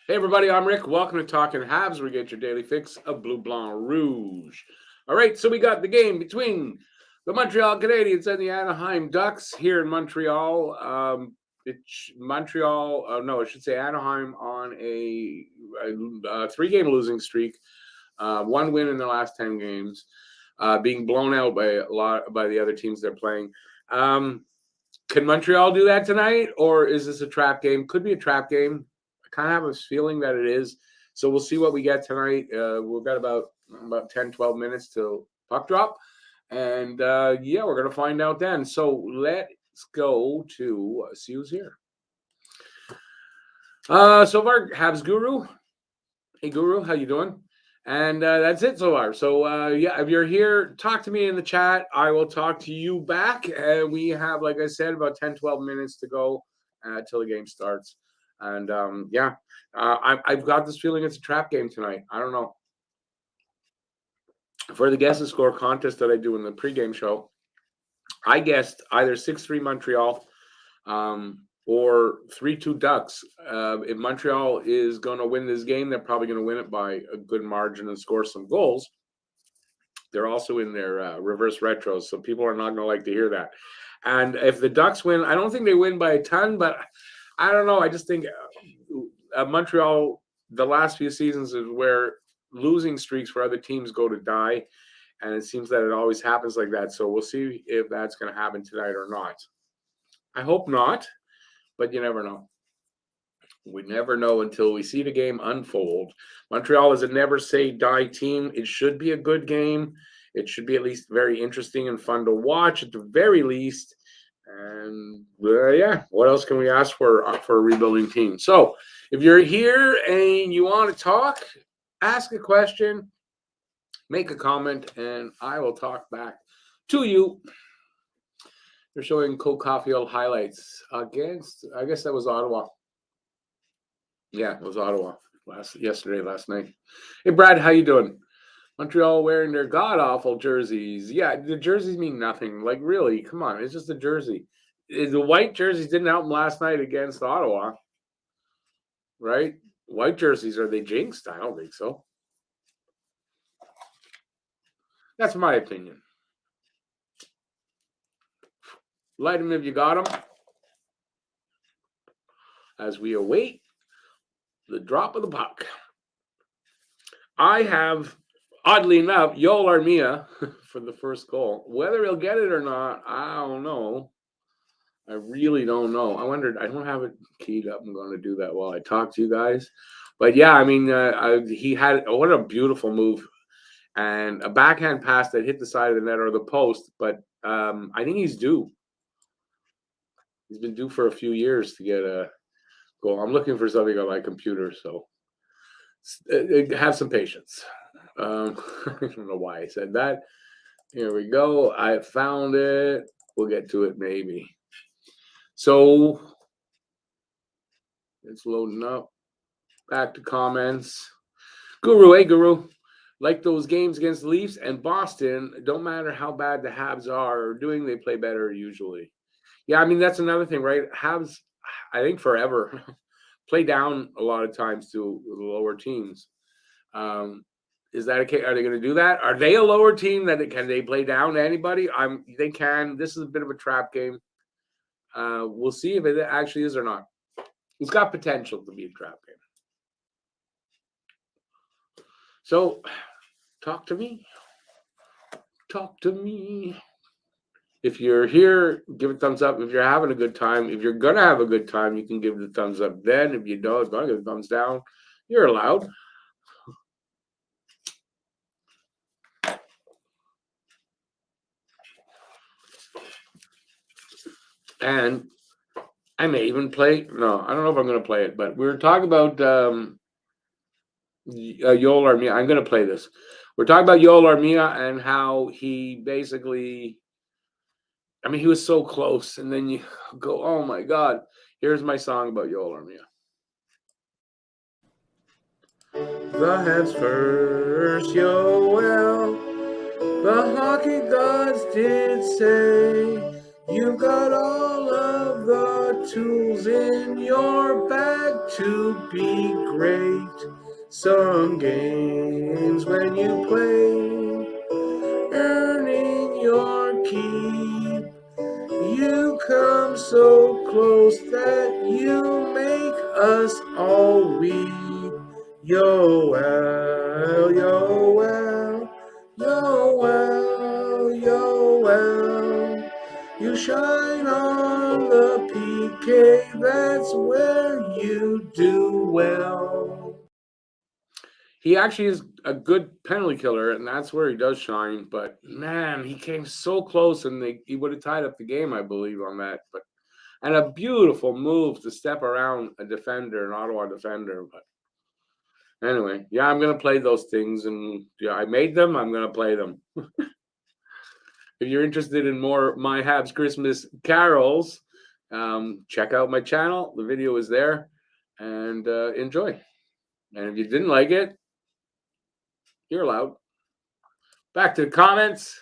Hey everybody, I'm Rick. Welcome to Talking Habs. We get your daily fix of Blue Blanc Rouge. All right, so we got the game between the Montreal Canadiens and the Anaheim Ducks here in Montreal. I should say Anaheim on a three-game losing streak, one win in the last 10 games, being blown out by the other teams they're playing. Can Montreal do that tonight, or is this a trap game? Could be a trap game. Kind of have a feeling that it is. So we'll see what we get tonight. We've got about 10, 12 minutes till puck drop. And we're going to find out then. So let's go to see who's here. So far, Habs Guru. Hey, Guru, how you doing? And that's it so far. So, if you're here, talk to me in the chat. I will talk to you back. We have, like I said, about 10, 12 minutes to go till the game starts. And I've got this feeling it's a trap game tonight. I don't know. For the guess and score contest that I do in the pregame show, I guessed either 6-3 Montreal or 3-2 Ducks. If Montreal is going to win this game, they're probably going to win it by a good margin and score some goals. They're also in their reverse retros, so people are not going to like to hear that. And if the Ducks win, I don't think they win by a ton, but I don't know. I just think Montreal, the last few seasons is where losing streaks for other teams go to die. And it seems that it always happens like that. So we'll see if that's going to happen tonight or not. I hope not, but you never know. We never know until we see the game unfold. Montreal is a never say die team. It should be a good game. It should be at least very interesting and fun to watch at the very least. And what else can we ask for a rebuilding team? So if you're here and you want to talk, ask a question, make a comment, and I will talk back to you. They're showing Cole Caulfield highlights against, I guess that was Ottawa. Yeah, it was Ottawa last night. Hey, Brad, how you doing? Montreal wearing their god-awful jerseys. Yeah, the jerseys mean nothing. Like, really, come on. It's just a jersey. The white jerseys didn't help them last night against Ottawa, right? White jerseys, are they jinxed? I don't think so. That's my opinion. Light them if you got them. As we await the drop of the puck. I have, oddly enough, Yoel Armia for the first goal. Whether he'll get it or not, I don't know. I really don't know. I don't have it keyed up. I'm going to do that while I talk to you guys. But yeah, I mean, he had, what a beautiful move. And a backhand pass that hit the side of the net or the post. But I think he's due. He's been due for a few years to get a goal. I'm looking for something on my computer, so have some patience. I don't know why I said that. Here we go. I found it. We'll get to it maybe. So it's loading up. Back to comments. Guru, hey Guru. Like those games against the Leafs and Boston, don't matter how bad the Habs are doing, they play better usually. Yeah, I mean, that's another thing, right? Habs, I think forever, play down a lot of times to the lower teams. Is that okay? Are they going to do that? Are they a lower team can they play down to anybody? They can. This is a bit of a trap game. We'll see if it actually is or not. It's got potential to be a trap game. So, talk to me. Talk to me. If you're here, give a thumbs up. If you're having a good time, if you're going to have a good time, you can give the thumbs up then. If you don't, give a thumbs down. You're allowed. And I may even play. No, I don't know if I'm going to play it, but we were talking about Yoel Armia. I'm going to play this. We're talking about Yoel Armia and how he basically, I mean, he was so close. And then you go, oh my God. Here's my song about Yoel Armia. The Habs first, Yoel. The hockey gods did say You got all of the tools in your bag to be great. Some games when you play, earning your keep. You come so close that you make us all weep. Yo, well, yo, well, yo, well, yo, well. You shine on the PK, that's where you do well. He actually is a good penalty killer, and that's where he does shine. But man, he came so close, and he would have tied up the game, I believe, on that. But and a beautiful move to step around a defender, an Ottawa defender. But anyway, yeah, I'm gonna play those things, and yeah, I made them. I'm gonna play them. If you're interested in more My Habs Christmas carols, check out my channel. The video is there, and enjoy. And if you didn't like it, you're allowed. Back to the comments.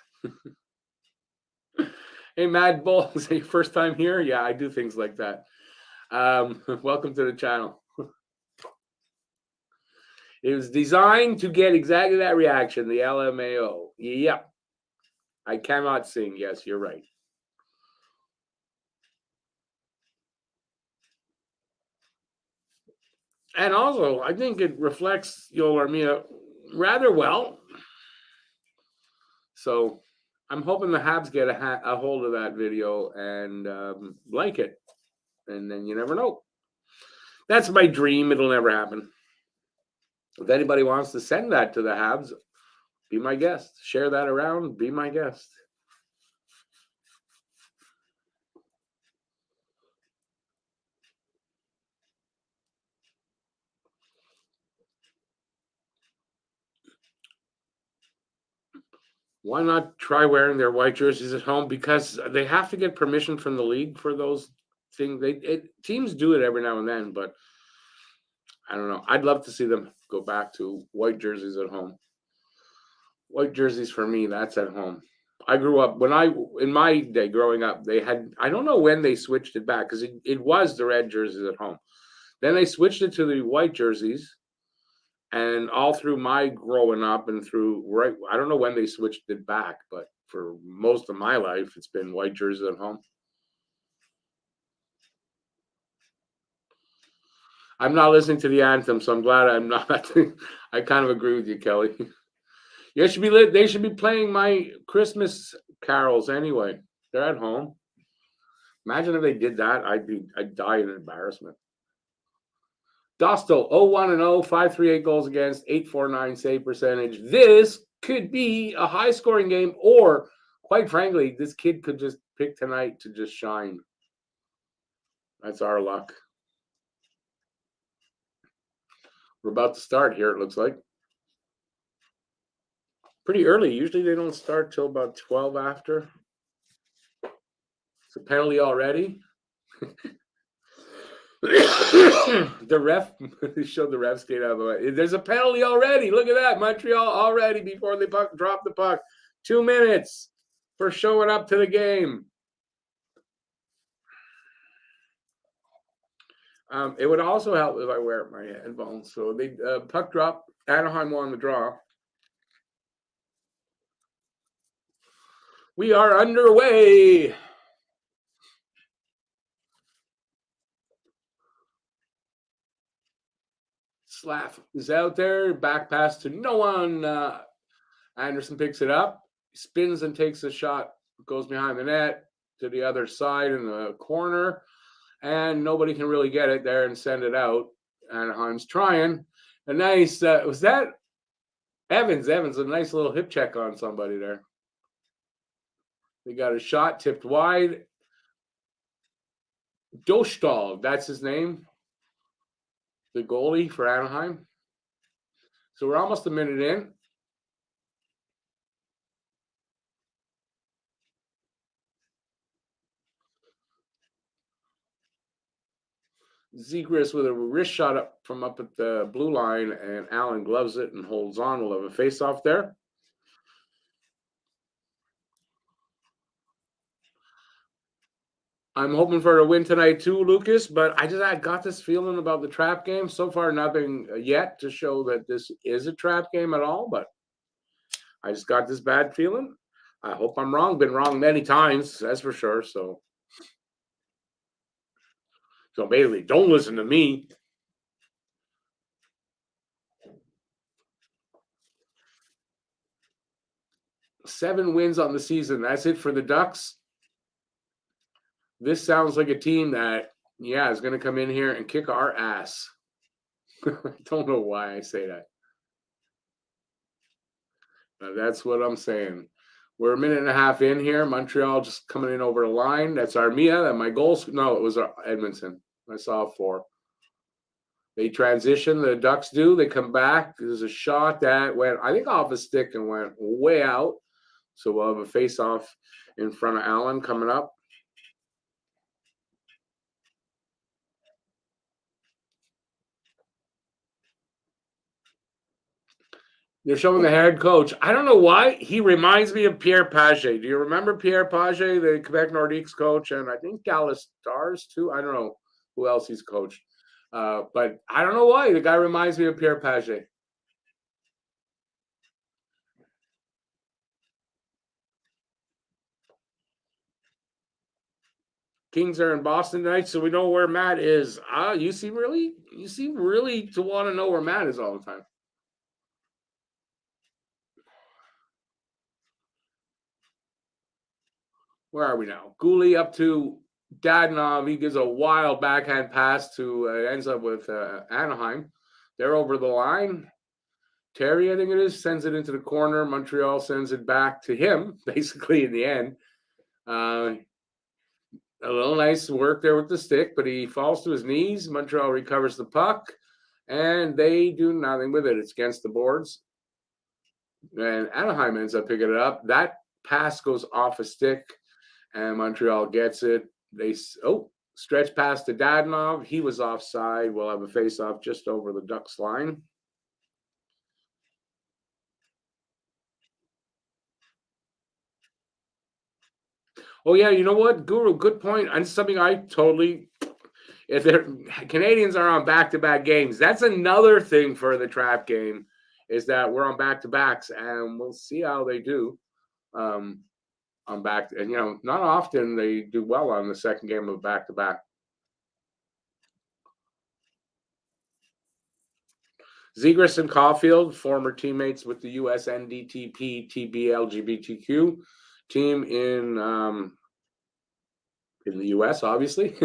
Hey, Mad Bull, is it your first time here? Yeah, I do things like that. Welcome to the channel. It was designed to get exactly that reaction, the LMAO. Yep. I cannot sing. Yes, you're right. And also, I think it reflects Yo Armia rather well. So I'm hoping the Habs get a hold of that video and like it. And then you never know. That's my dream. It'll never happen. If anybody wants to send that to the Habs, be my guest. Share that around. Be my guest. Why not try wearing their white jerseys at home? Because they have to get permission from the league for those things. Teams do it every now and then, but I don't know. I'd love to see them go back to white jerseys at home. White jerseys for me, that's at home. I grew up in my day growing up, they had, I don't know when they switched it back because it was the red jerseys at home. Then they switched it to the white jerseys. And all through my growing up and I don't know when they switched it back, but for most of my life, it's been white jerseys at home. I'm not listening to the anthem, so I'm glad I'm not. I kind of agree with you, Kelly. They should be playing my Christmas carols anyway. They're at home. Imagine if they did that. I'd die in embarrassment. Dostal, 0-1-0, 538 goals against, 849 save percentage. This could be a high scoring game, or quite frankly, this kid could just pick tonight to just shine. That's our luck. We're about to start here, it looks like. Pretty early. Usually they don't start till about 12 after. It's a penalty already. The ref showed the ref skate out of the way. There's a penalty already. Look at that. Montreal already before they drop the puck. 2 minutes for showing up to the game. It would also help if I wear my headphones. So they puck drop. Anaheim won the draw. We are underway. Slav is out there. Back pass to no one. Anderson picks it up, spins and takes a shot. Goes behind the net to the other side in the corner. And nobody can really get it there and send it out. Anaheim's trying. A nice, was that Evans? Evans, a nice little hip check on somebody there. They got a shot tipped wide. Dostal, that's his name. The goalie for Anaheim. So we're almost a minute in. Zegras with a wrist shot up from up at the blue line, and Allen gloves it and holds on. We'll have a face-off there. I'm hoping for a win tonight too, Lucas. But I got this feeling about the trap game. So far, nothing yet to show that this is a trap game at all. But I just got this bad feeling. I hope I'm wrong. Been wrong many times, that's for sure. So basically, don't listen to me. 7 wins on the season. That's it for the Ducks. This sounds like a team that, yeah, is going to come in here and kick our ass. I don't know why I say that. That's what I'm saying. We're a minute and a half in here. Montreal just coming in over the line. That's Armia. And my goals. No, it was Edmonton. I saw 4. They transition. The Ducks do. They come back. There's a shot that went, I think, off a stick and went way out. So we'll have a face-off in front of Allen coming up. They're showing the head coach. I don't know why. He reminds me of Pierre Pagé. Do you remember Pierre Pagé, the Quebec Nordiques coach? And I think Dallas Stars, too. I don't know who else he's coached. But I don't know why. The guy reminds me of Pierre Pagé. Kings are in Boston tonight, so we know where Matt is. You seem really to want to know where Matt is all the time. Where are we now? Gooley up to Dadonov. He gives a wild backhand pass to ends up with Anaheim. They're over the line. Terry, I think it is, sends it into the corner. Montreal sends it back to him, basically, in the end. A little nice work there with the stick, but he falls to his knees. Montreal recovers the puck, and they do nothing with it. It's against the boards. And Anaheim ends up picking it up. That pass goes off a stick, and Montreal gets it. They stretch pass to Dadonov. He was offside. We'll have a face-off just over the Ducks line. Oh, yeah, you know what, Guru, good point. And something I totally if the Canadians are on back-to-back games, that's another thing for the trap game is that we're on back-to-backs, and we'll see how they do on back. And, not often they do well on the second game of back-to-back. Zegras and Caulfield, former teammates with the US NDTP TBLGBTQ team in the US, obviously.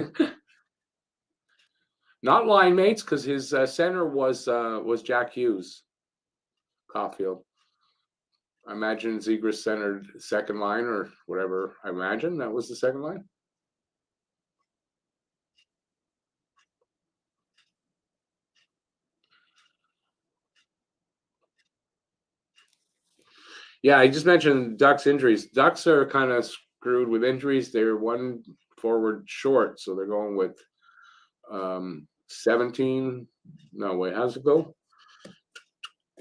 Not line mates because his center was Jack Hughes, Caulfield. I imagine Zegras centered second line or whatever. I imagine that was the second line. Yeah, I just mentioned Ducks injuries. Ducks are kind of screwed with injuries. They're one forward short, so they're going with 17. No, wait, how's it go?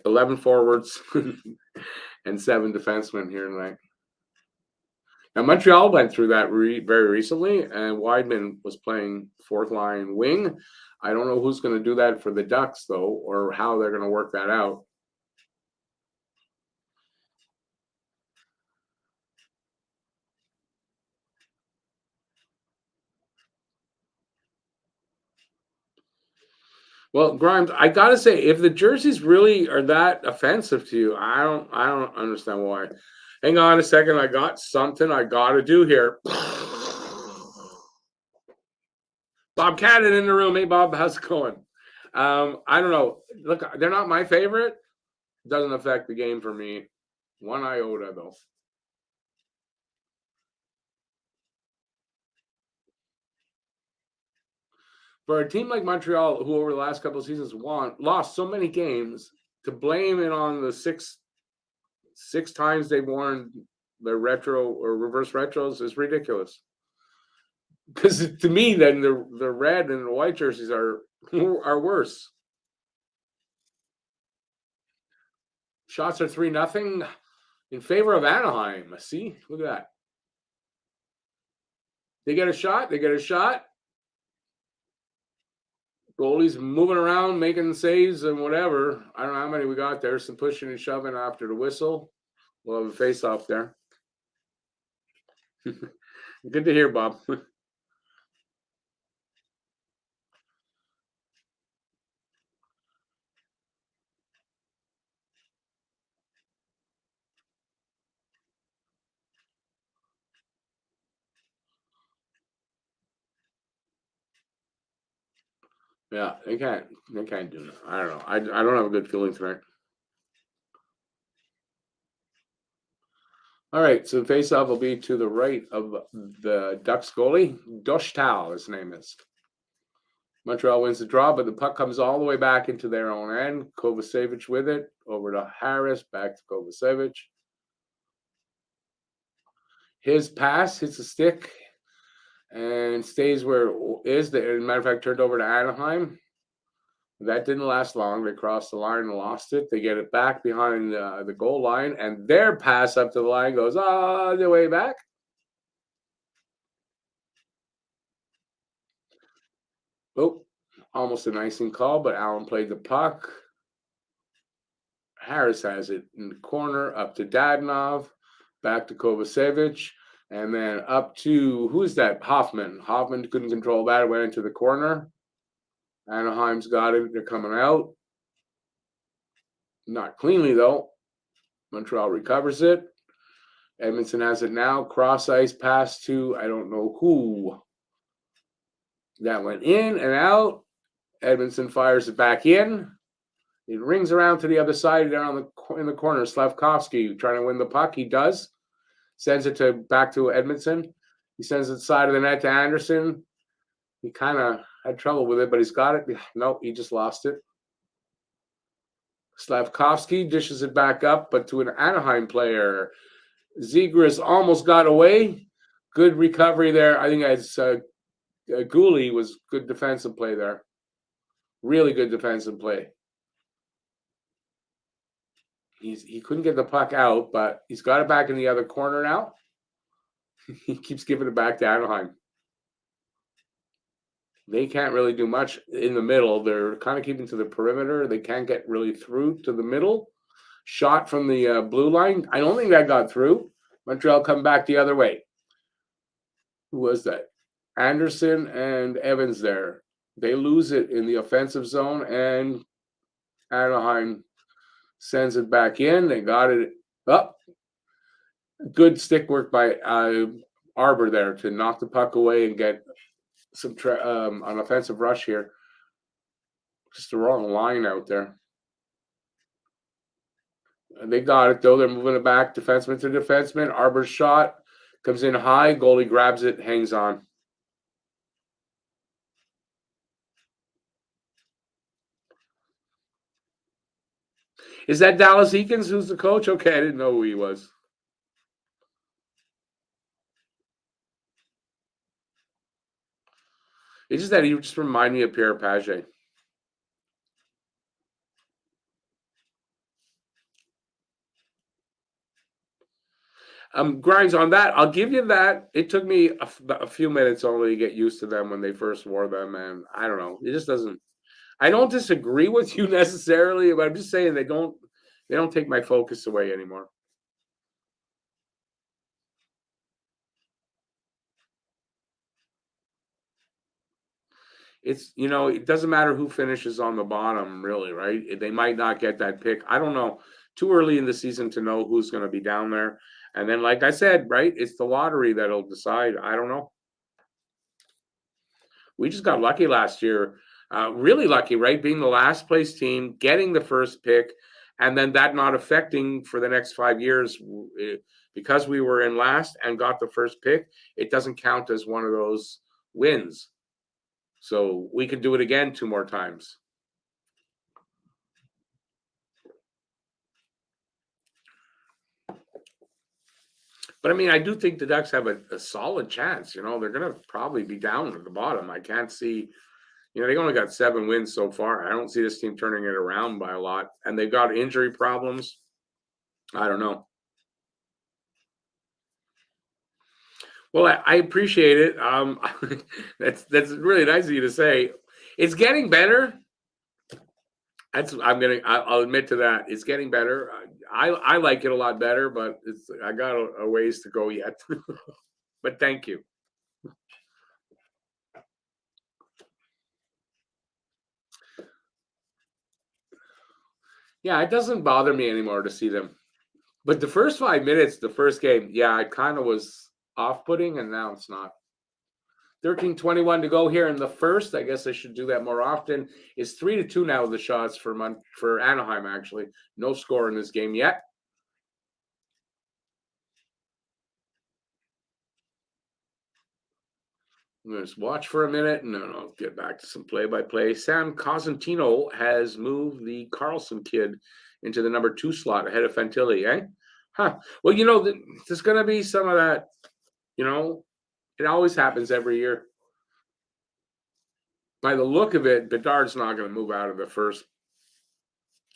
11 forwards and 7 defensemen here tonight. Now, Montreal went through that very recently, and Wideman was playing fourth line wing. I don't know who's going to do that for the Ducks, though, or how they're going to work that out. Well, Grimes, I gotta say, if the jerseys really are that offensive to you, I don't understand why. Hang on a second, I got something I gotta do here. Bob Cannon in the room. Hey, Bob, how's it going? I don't know. Look, they're not my favorite. Doesn't affect the game for me. One iota, though. For a team like Montreal, who over the last couple of seasons lost so many games, to blame it on the six times they've worn the retro or reverse retros is ridiculous. Because to me, then the red and the white jerseys are worse. Shots are 3-0 in favor of Anaheim. See, look at that. They get a shot. They get a shot. Goalie's moving around, making saves and whatever. I don't know how many we got there. Some pushing and shoving after the whistle. We'll have a face-off there. Good to hear, Bob. Yeah, they can't. They can't do that. I don't know. I don't have a good feeling tonight. All right, so face-off will be to the right of the Ducks goalie. Doshtal, his name is. Montreal wins the draw, but the puck comes all the way back into their own end. Kovacevic with it, over to Harris, back to Kovacevic. His pass hits a stick and stays where it is. As a matter of fact, turned over to Anaheim. That didn't last long. They crossed the line and lost it. They get it back behind the goal line, and their pass up to the line goes all the way back. Oh, almost an icing call, but Allen played the puck. Harris has it in the corner, up to Dadonov, back to Kovacevic, and then up to, who's that? Hoffman. Hoffman couldn't control that. It went into the corner. Anaheim's got it. They're coming out. Not cleanly, though. Montreal recovers it. Edmondson has it now. Cross ice pass to, I don't know who. That went in and out. Edmondson fires it back in. It rings around to the other side there in the corner. Slavkovsky trying to win the puck. He does. Sends it back to Edmondson. He sends it side of the net to Anderson. He kind of had trouble with it, but he's got it. No, he just lost it. Slavkovsky dishes it back up, but to an Anaheim player. Zegras almost got away. Good recovery there. I think as Gooley was good defensive play there. Really good defensive play. He couldn't get the puck out, but he's got it back in the other corner now. He keeps giving it back to Anaheim. They can't really do much in the middle. They're kind of keeping to the perimeter. They can't get really through to the middle. Shot from the blue line. I don't think that got through. Montreal come back the other way. Who was that? Anderson and Evans there. They lose it in the offensive zone, and Anaheim sends it back in. They got it up. Good stick work by Arbor there to knock the puck away and get some an offensive rush here. Just the wrong line out there. And they got it, though. They're moving it back. Defenseman to defenseman. Arbor's shot comes in high. Goalie grabs it, hangs on. Is that Dallas Eakins who's the coach? Okay, I didn't know who he was. It's just that he just reminded me of Pierre Pagé. Grinds on that. I'll give you that. It took me a few minutes only to get used to them when they first wore them, and I don't know. It just doesn't. I don't disagree with you necessarily, but I'm just saying they don't take my focus away anymore. It's, it doesn't matter who finishes on the bottom, really, right? They might not get that pick. I don't know. Too early in the season to know who's going to be down there. And then, like I said, right, it's the lottery that'll decide. I don't know. We just got lucky last year. Really lucky, right? Being the last place team, getting the first pick, and then that not affecting for the next 5 years because we were in last and got the first pick. It doesn't count as one of those wins. So we could do it again 2 more times. But I mean, I do think the Ducks have a solid chance. They're going to probably be down at the bottom. I can't see, they only got 7 wins so far. I don't see this team turning it around by a lot. And they've got injury problems. I don't know. Well, I appreciate it. That's really nice of you to say. It's getting better. I'll admit to that. It's getting better. I like it a lot better, but I got a ways to go yet. But thank you. Yeah, it doesn't bother me anymore to see them. But the first 5 minutes, the first game, yeah, it kind of was off-putting, and now it's not. 13:21 to go here in the first. I guess I should do that more often. It's 3-2 now. The shots for Anaheim, actually. No score in this game yet. Let's watch for a minute, and then I'll get back to some play-by-play. Sam Cosentino has moved the Carlson kid into the number 2 slot ahead of Fantilli, eh? Huh. Well, there's going to be some of that, you know, it always happens every year. By the look of it, Bedard's not going to move out of the first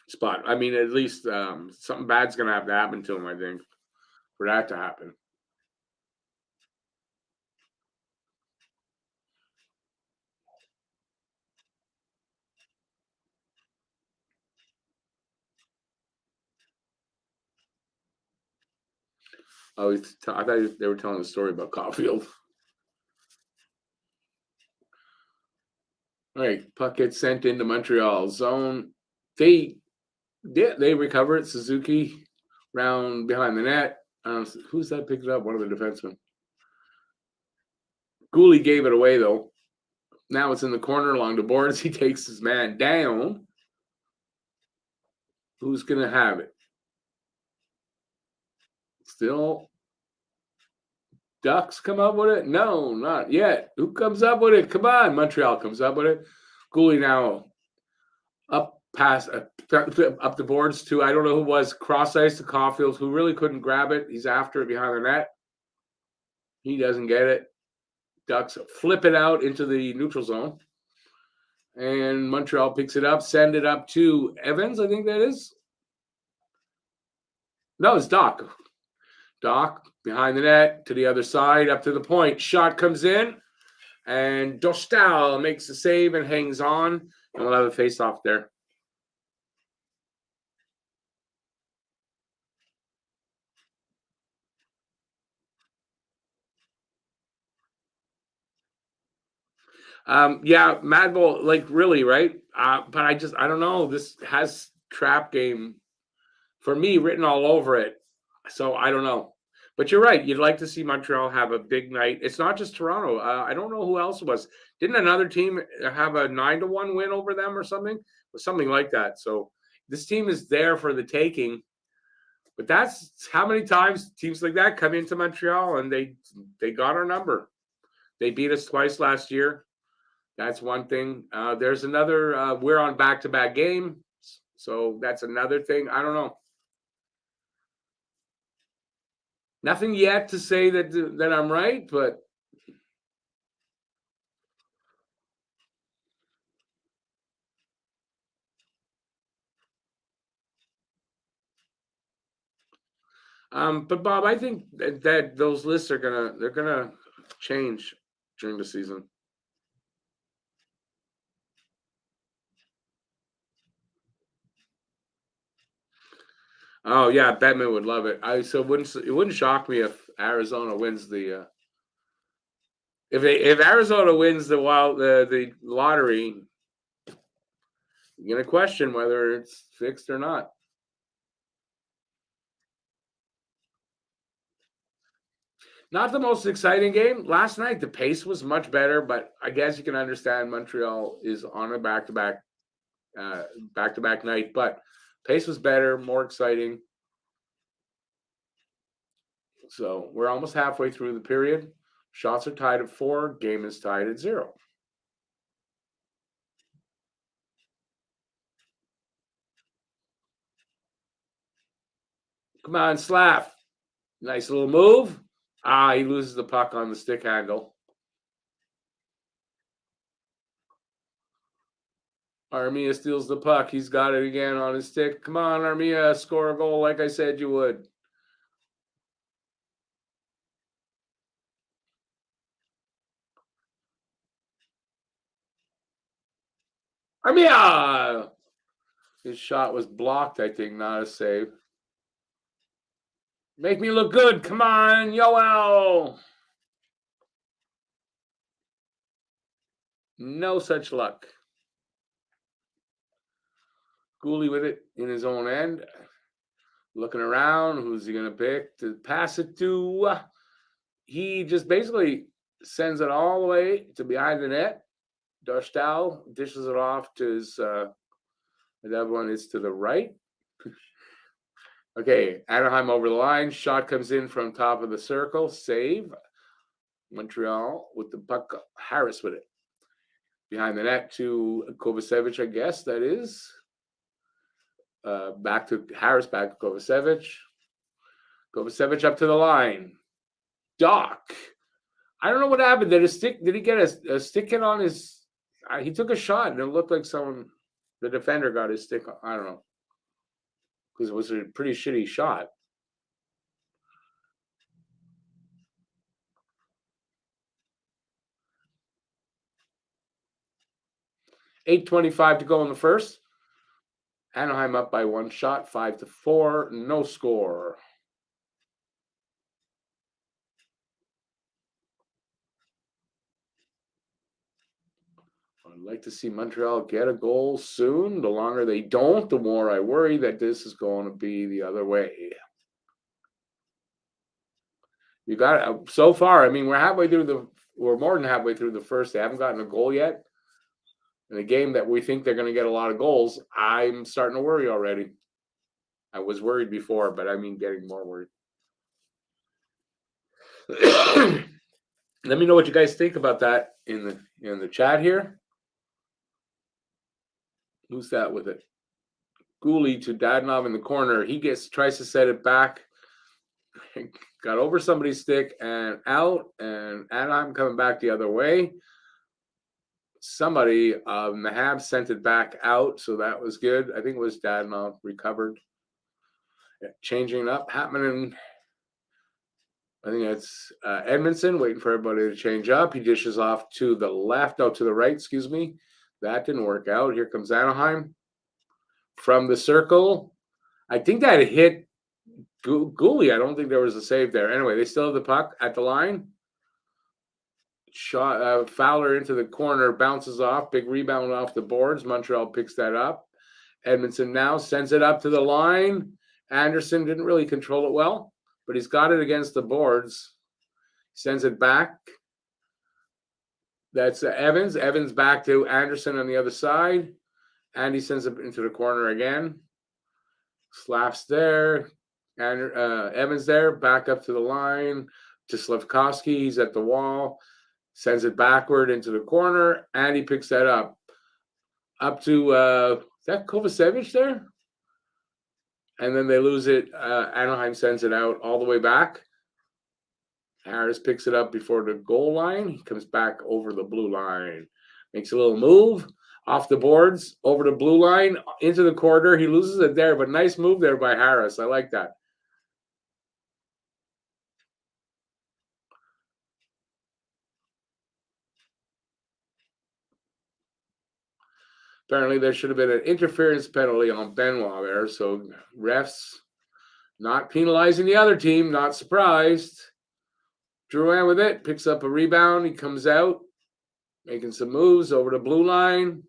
spot. I mean, at least something bad's going to have to happen to him, I think, for that to happen. I thought they were telling a story about Caulfield. All right, puck gets sent into Montreal zone. They recover it. Suzuki round behind the net. Who's that picked it up? One of the defensemen. Gooley gave it away though. Now it's in the corner along the boards. He takes his man down. Who's gonna have it? Still, Ducks come up with it? No, not yet. Who comes up with it? Come on, Montreal comes up with it. Gooley now up past up the boards to I don't know who was cross ice to Caulfield, who really couldn't grab it. He's after it behind the net. He doesn't get it. Ducks flip it out into the neutral zone. And Montreal picks it up, send it up to Evans, I think that is. No, it's Doc. Doc behind the net to the other side, up to the point. Shot comes in, and Dostal makes the save and hangs on. And we'll have a face-off there. Yeah, Mad Bull, like really, right? But I don't know. This has trap game for me written all over it. So I don't know. But you're right. You'd like to see Montreal have a big night. It's not just Toronto. I don't know who else it was. Didn't another team have a 9-1 win over them or something? Or something like that. So this team is there for the taking. But that's how many times teams like that come into Montreal and they got our number. They beat us twice last year. That's one thing. There's another. We're on back-to-back games, so that's another thing. I don't know. Nothing yet to say that I'm right, but but Bob, I think that those lists they're gonna change during the season. Oh yeah, Batman would love it. It wouldn't shock me if Arizona wins the if Arizona wins the lottery. You're gonna question whether it's fixed or not. Not the most exciting game. Last night, the pace was much better, but I guess you can understand Montreal is on a uh, back-to-back night. But pace was better, more exciting. So we're almost halfway through the period. Shots are tied at 4. Game is tied at 0. Come on, Slav. Nice little move. He loses the puck on the stick handle. Armia steals the puck. He's got it again on his stick. Come on, Armia, score a goal like I said you would. I mean, his shot was blocked, I think, not a save. Make me look good. Come on, Yoel. No such luck. Gooley with it in his own end. Looking around. Who's he going to pick to pass it to? He just basically sends it all the way to behind the net. Dostal dishes it off to his. That one is to the right. Okay, Anaheim over the line. Shot comes in from top of the circle. Save. Montreal with the puck. Harris with it. Behind the net to Kovacevic, I guess that is. Back to Harris, back to Kovacevic. Kovacevic up to the line. Doc. I don't know what happened. Did he get a stick hit on his? He took a shot and it looked like the defender got his stick. I don't know. Because it was a pretty shitty shot. $8:25 to go in the first. Anaheim up by one shot, 5-4, no score. I'd like to see Montreal get a goal soon. The longer they don't, the more I worry that this is going to be the other way. You got so far. I mean, we're more than halfway through the first. They haven't gotten a goal yet. In a game that we think they're going to get a lot of goals, I'm starting to worry already. I was worried before, but I mean getting more worried. Let me know what you guys think about that in the chat here. Who's that with it? Gooley to Dadonov in the corner. He tries to set it back. Got over somebody's stick and out, and I'm coming back the other way. Somebody the Habs sent it back out, so that was good. I think it was Dadonov recovered. Yeah, changing up, happening. I think that's Edmondson waiting for everybody to change up. He dishes off to the left, to the right, excuse me. That didn't work out. Here comes Anaheim from the circle. I think that hit Gooley. I don't think there was a save there. Anyway, they still have the puck at the line. Shot Fowler into the corner, bounces off, big rebound off the boards. Montreal picks that up. Edmondson now sends it up to the line. Anderson didn't really control it well, but he's got it against the boards. Sends it back. That's Evans. Evans back to Anderson on the other side. Andy sends it into the corner again. Slaps there. And Evans there, back up to the line. To Slavkovsky. He's at the wall. Sends it backward into the corner. Andy picks that up. Up to, is that Kovacevic there? And then they lose it. Anaheim sends it out all the way back. Harris picks it up before the goal line. He comes back over the blue line. Makes a little move off the boards, over the blue line, into the corner. He loses it there, but nice move there by Harris. I like that. Apparently, there should have been an interference penalty on Benoit there. So refs not penalizing the other team. Not surprised. Drouin with it. Picks up a rebound. He comes out. Making some moves over the blue line.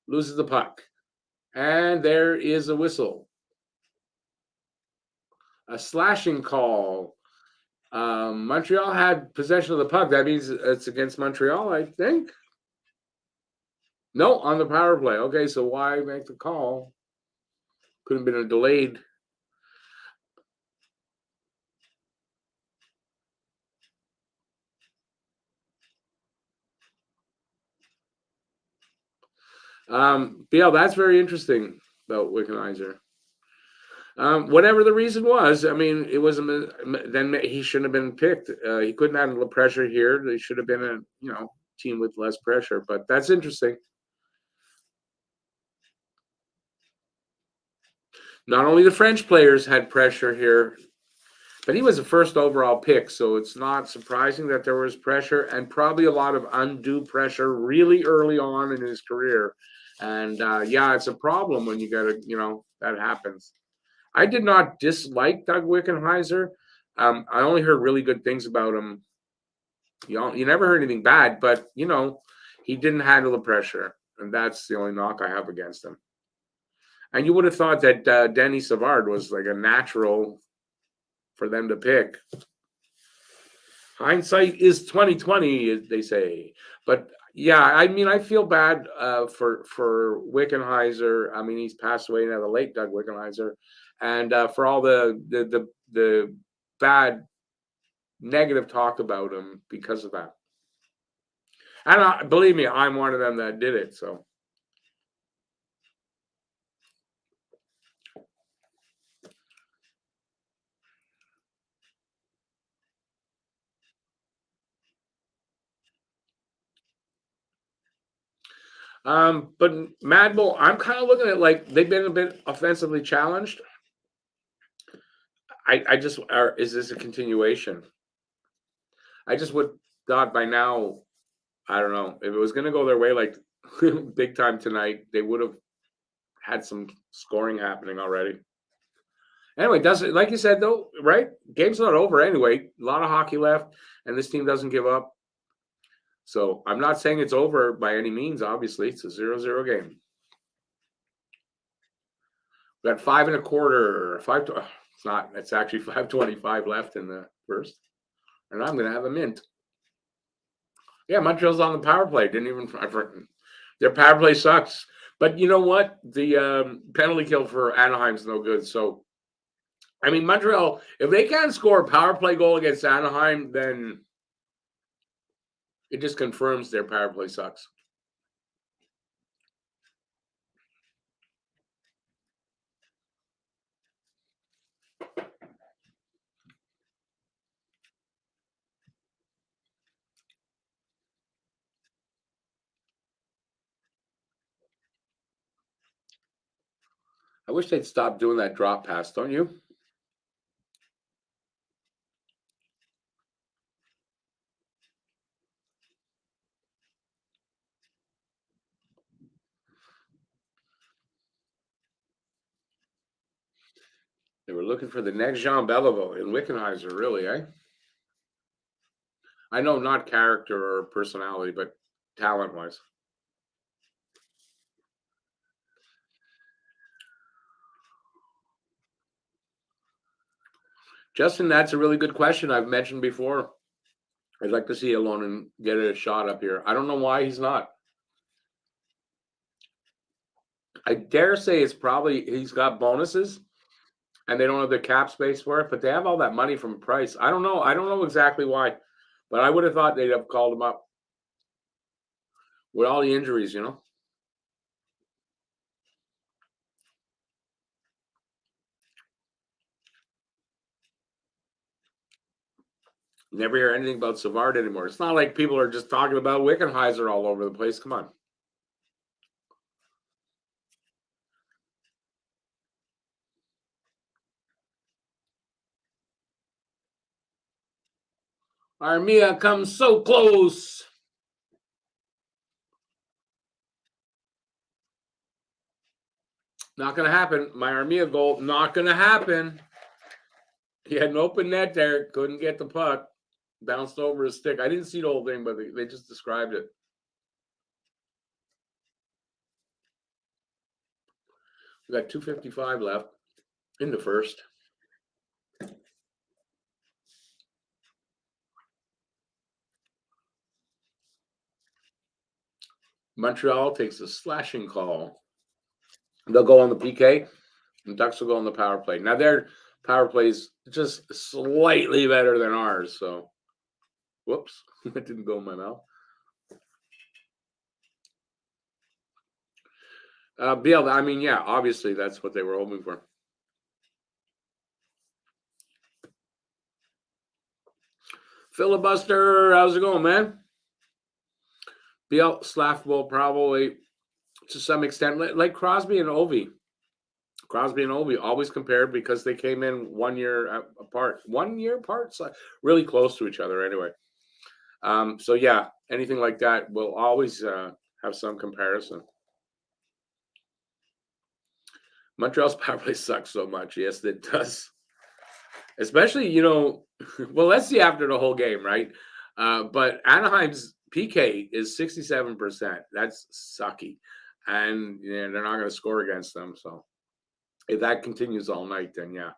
Loses the puck. And there is a whistle. A slashing call. Montreal had possession of the puck. That means it's against Montreal, I think. No, on the power play. Okay, so why make the call? Could have been a delayed. Yeah, that's very interesting about Wickenheiser. Whatever the reason was, I mean, it was then he shouldn't have been picked. He couldn't handle the pressure here. They should have been a team with less pressure. But that's interesting. Not only the French players had pressure here, but he was a first overall pick, so it's not surprising that there was pressure and probably a lot of undue pressure really early on in his career And yeah, it's a problem when you gotta, that happens. I did not dislike Doug Wickenheiser. I only heard really good things about him. You never heard anything bad, but he didn't handle the pressure, and that's the only knock I have against him. And you would have thought that Denny Savard was like a natural for them to pick. Hindsight is 2020, they say. But yeah, I mean, I feel bad for Wickenheiser. I mean, he's passed away now, the late Doug Wickenheiser, and for all the bad negative talk about him because of that. And believe me, I'm one of them that did it. So. But Mad Bull, I'm kind of looking at like they've been a bit offensively challenged. I just is this a continuation? I just would thought by now, I don't know, if it was gonna go their way like big time tonight, they would have had some scoring happening already. Anyway, doesn't like you said though, right? Game's not over anyway. A lot of hockey left, and this team doesn't give up. So I'm not saying it's over by any means. Obviously, it's a 0-0 game. We got 5 1/4, it's not. It's actually 5:25 left in the first, and I'm gonna have a mint. Yeah, Montreal's on the power play. Didn't even. Their power play sucks. But you know what? The penalty kill for Anaheim's no good. So, I mean, Montreal, if they can't score a power play goal against Anaheim, then it just confirms their power play sucks. I wish they'd stop doing that drop pass, don't you? They were looking for the next Jean Beliveau in Wickenheiser, really, eh? I know not character or personality, but talent-wise. Justin, that's a really good question. I've mentioned before. I'd like to see Alonen get a shot up here. I don't know why he's not. I dare say it's probably he's got bonuses and they don't have the cap space for it, but they have all that money from Price. I don't know. I don't know exactly why, but I would have thought they'd have called him up with all the injuries. Never hear anything about Savard anymore. It's not like people are just talking about Wickenheiser all over the place. Come on. Armia comes so close. Not going to happen. My Armia goal, not going to happen. He had an open net there. Couldn't get the puck. Bounced over his stick. I didn't see the whole thing, but they just described it. We got 2:55 left in the first. Montreal takes a slashing call. They'll go on the PK, and Ducks will go on the power play. Now their power play is just slightly better than ours. So, whoops, that didn't go in my mouth. BL, I mean, yeah, obviously that's what they were hoping for. Filibuster, how's it going, man? BL Slaffable probably to some extent, like Crosby and Ovi. Crosby and Ovi always compared because they came in 1 year apart. 1 year apart, so really close to each other anyway. So yeah, anything like that will always have some comparison. Montreal's power play sucks so much. Yes, it does. Especially, well, let's see after the whole game, right? But Anaheim's PK is 67%. That's sucky. And they're not going to score against them. So if that continues all night, then yeah.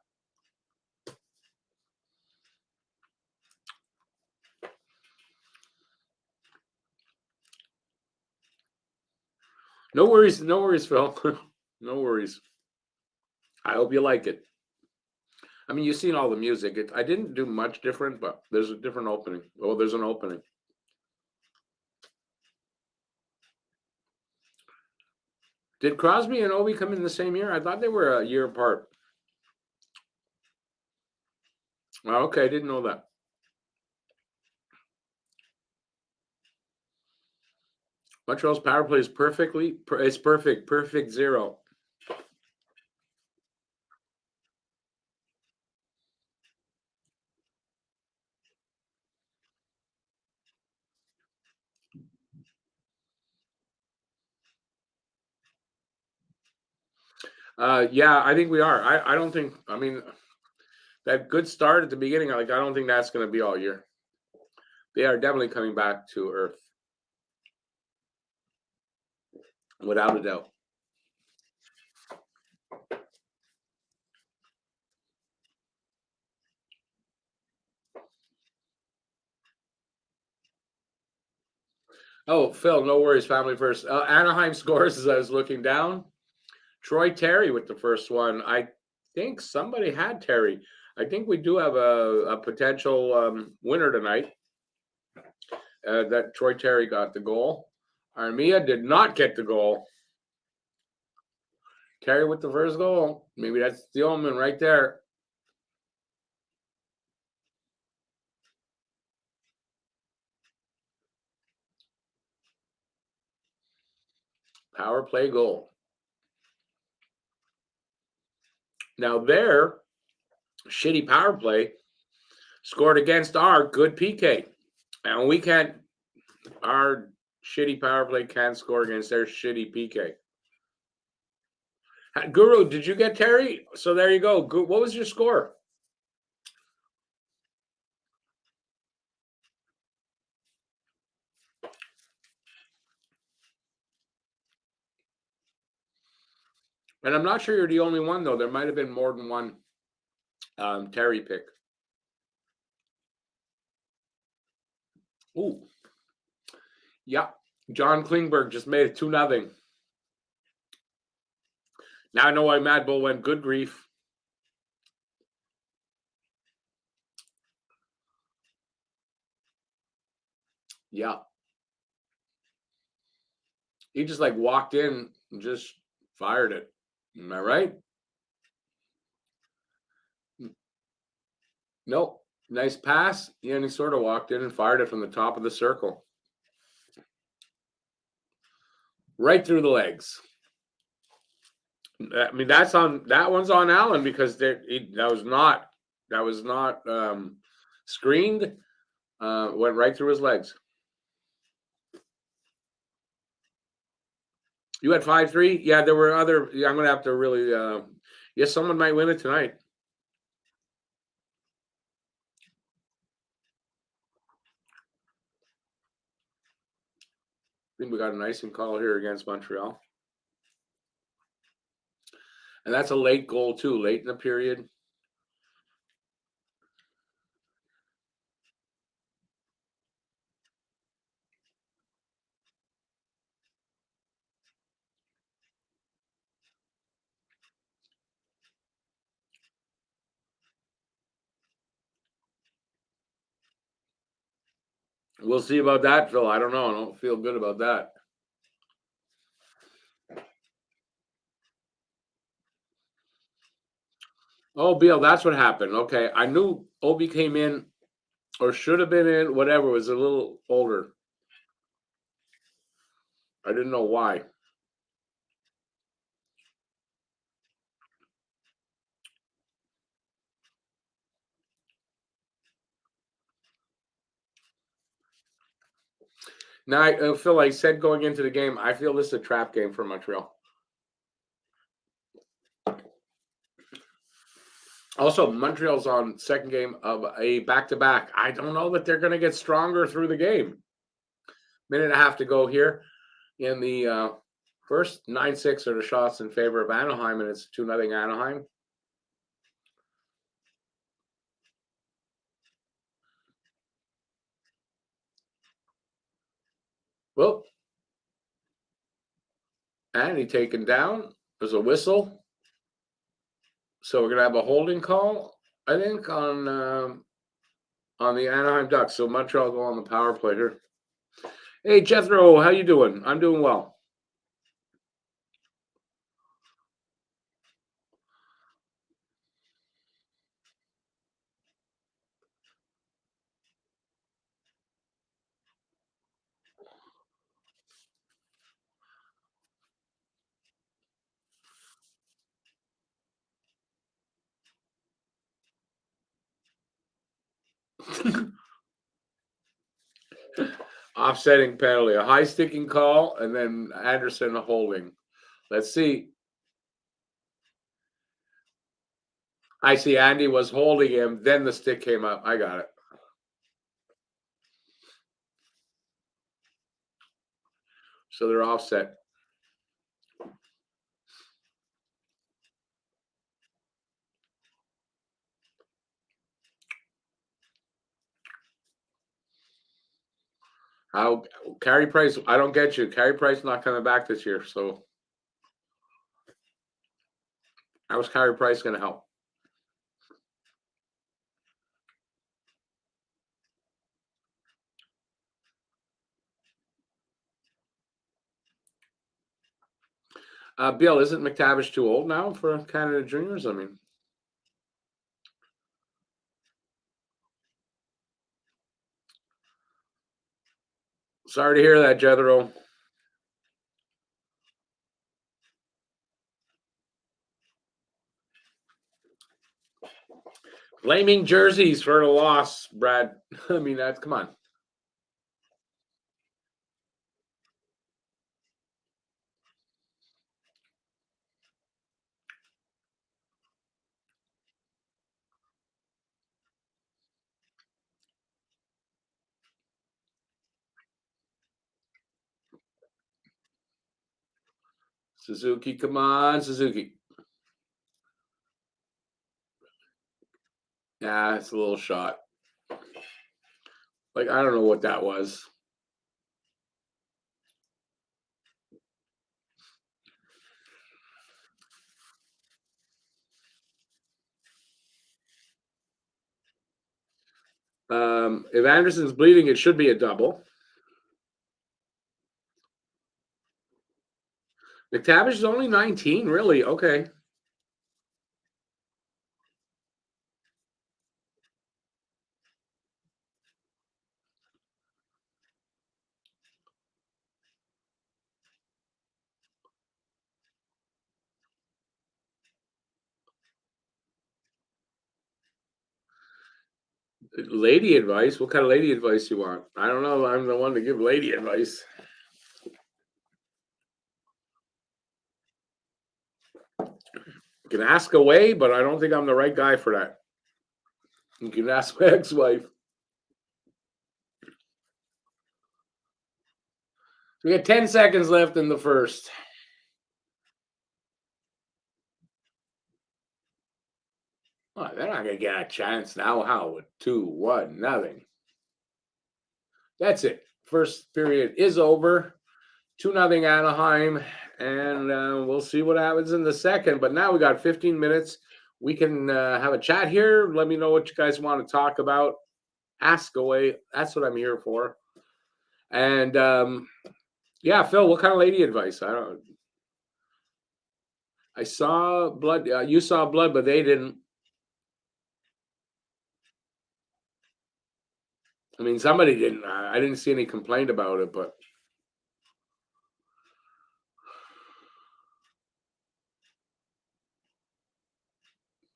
No worries, Phil. No worries. I hope you like it. I mean, you've seen all the music. I didn't do much different, but there's a different opening. Oh, there's an opening. Did Crosby and Ovi come in the same year? I thought they were a year apart. Oh, okay, I didn't know that. Montreal's power play is perfect 0. Yeah, I think we are. I don't think. I mean, that good start at the beginning. Like, I don't think that's going to be all year. They are definitely coming back to earth, without a doubt. Oh, Phil, no worries. Family first. Anaheim scores as I was looking down. Troy Terry with the first one. I think somebody had Terry. I think we do have a potential winner tonight. That Troy Terry got the goal. Armia did not get the goal. Terry with the first goal. Maybe that's the omen right there. Power play goal. Now their shitty power play scored against our good PK. And we can't, our shitty power play can't score against their shitty PK. Guru, did you get Terry? So there you go. What was your score? And I'm not sure you're the only one, though. There might have been more than one Terry pick. Ooh. Yeah. John Klingberg just made it 2-0. Now I know why Mad Bull went good grief. Yeah. He just like walked in and just fired it. Am I right? Nope. Nice pass. Yeah, and he sort of walked in and fired it from the top of the circle. Right through the legs. I mean, that one's on Allen because that was not screened. Went right through his legs. You had 5-3. Yeah, there were other. Yeah, I'm gonna have to really. Yes, someone might win it tonight. I think we got an icing call here against Montreal, and that's a late goal too, late in the period. We'll see about that, Phil. I don't know. I don't feel good about that. Oh, Bill, that's what happened. Okay, I knew Obi came in, or should have been in. Whatever, was a little older. I didn't know why. Now, Phil, I said going into the game, I feel this is a trap game for Montreal. Also, Montreal's on second game of a back-to-back. I don't know that they're going to get stronger through the game. Minute and a half to go here in the first. 9-6 are the shots in favor of Anaheim, and it's 2-0 Anaheim. Well, and he taken down. There's a whistle. So we're going to have a holding call, I think, on the Anaheim Ducks. So Montreal go on the power play here. Hey, Jethro, how you doing? I'm doing well. Offsetting penalty, a high sticking call, and then Anderson a holding. Let's see. I see Andy was holding him, then the stick came up. I got it. So they're offset. How Carey Price? I don't get you. Carey Price not coming back this year. So how's Carey Price going to help? Bill, isn't McTavish too old now for Canada Juniors? I mean, sorry to hear that, Jethro. Blaming jerseys for the loss, Brad. I mean, that's come on. Suzuki, come on, Suzuki. Yeah, it's a little shot. Like, I don't know what that was. If Anderson's bleeding, it should be a double. McTavish is only 19, really? Okay. Lady advice? What kind of lady advice you want? I don't know. I'm the one to give lady advice. You can ask away, but I don't think I'm the right guy for that. You can ask my ex-wife. We got 10 seconds left in the first. Oh, they're not going to get a chance now. How? With 2-1, nothing. That's it. First period is over. 2-0 Anaheim. And we'll see what happens in the second. But now we got 15 minutes. We can have a chat here. Let me know what you guys want to talk about. Ask away. That's what I'm here for. And yeah, Phil, what kind of lady advice? I saw blood. You saw blood, but they didn't. I mean, somebody didn't. I didn't see any complaint about it, but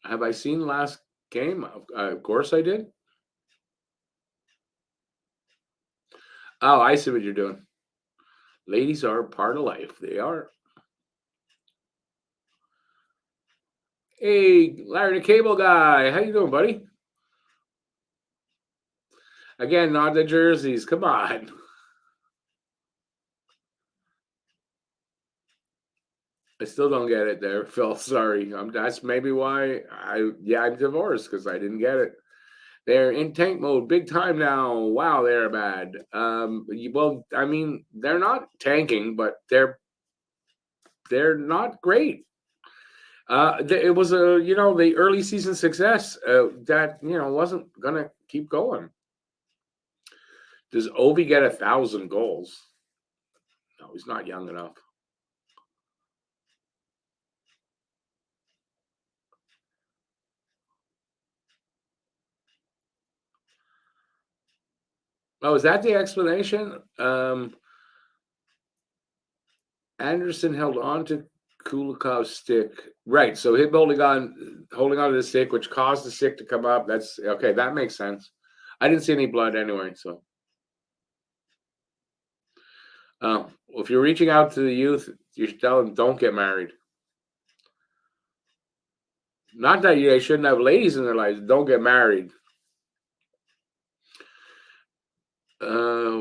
have I seen last game? Of course I did. Oh, I see what you're doing. Ladies are part of life. They are. Hey, Larry the Cable Guy. How you doing, buddy? Again, not the jerseys. Come on. I still don't get it there, Phil. Sorry. That's maybe why I'm divorced because I didn't get it. They're in tank mode big time now. Wow, they're bad. Well, I mean, they're not tanking, but they're not great. It was the early season success that wasn't gonna keep going. Does Ovi get 1,000 goals? No, he's not young enough. Oh, is that the explanation? Anderson held on to Kulikov's stick. Right. So him holding on to the stick, which caused the stick to come up. That's okay. That makes sense. I didn't see any blood anyway. So, if you're reaching out to the youth, you should tell them don't get married. Not that they shouldn't have ladies in their lives. Don't get married.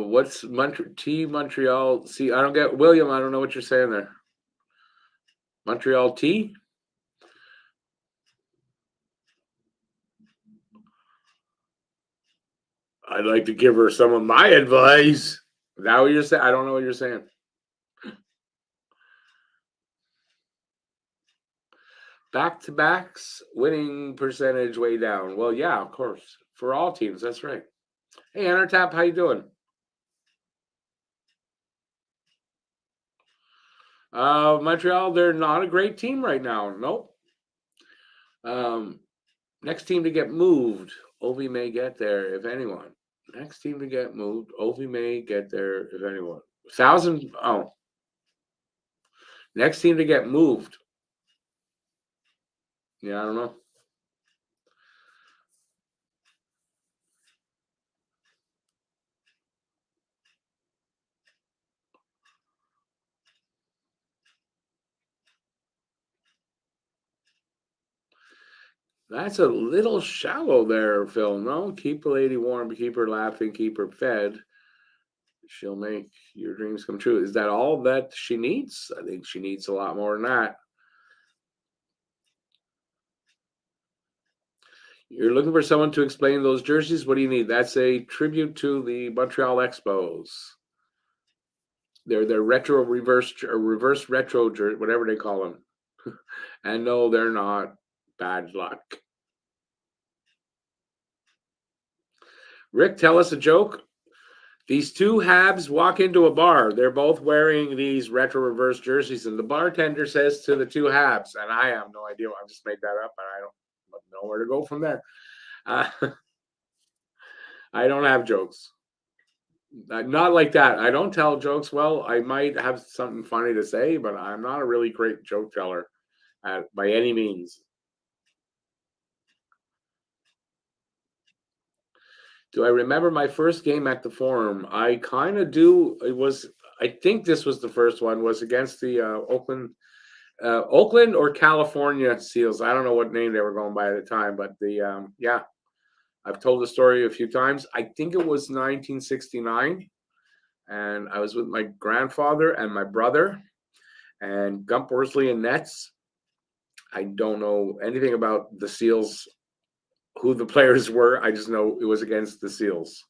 What's Montreal? See, I don't get William. I don't know what you're saying there. Montreal T. I'd like to give her some of my advice. Is that what you're saying? I don't know what you're saying. Back to backs, winning percentage way down. Well, yeah, of course. For all teams, that's right. Hey, Entertap, how you doing? Montreal, they're not a great team right now. Nope. Um, next team to get moved. Ovi may get there, if anyone. Next team to get moved. Ovi may get there, if anyone. 1,000. Oh, next team to get moved. Yeah, I don't know. That's a little shallow there, Phil. No, keep a lady warm, keep her laughing, keep her fed. She'll make your dreams come true. Is that all that she needs? I think she needs a lot more than that. You're looking for someone to explain those jerseys. What do you need? That's a tribute to the Montreal Expos. They're retro reverse or reverse retro whatever they call them. And no, they're not. Bad luck. Rick, tell us a joke. These two Habs walk into a bar. They're both wearing these retro reverse jerseys, and the bartender says to the two Habs, and I have no idea. I just made that up, and I don't know where to go from there. Uh, I don't have jokes. Not like that. I don't tell jokes well. I might have something funny to say, but I'm not a really great joke teller by any means. Do I remember my first game at the Forum? I kind of do. I think this was the first one. Was against the Oakland or California Seals. I don't know what name they were going by at the time, but yeah, I've told the story a few times. I think it was 1969, and I was with my grandfather and my brother and Gump Worsley and Nets. I don't know anything about the Seals, who the players were. I just know it was against the Seals.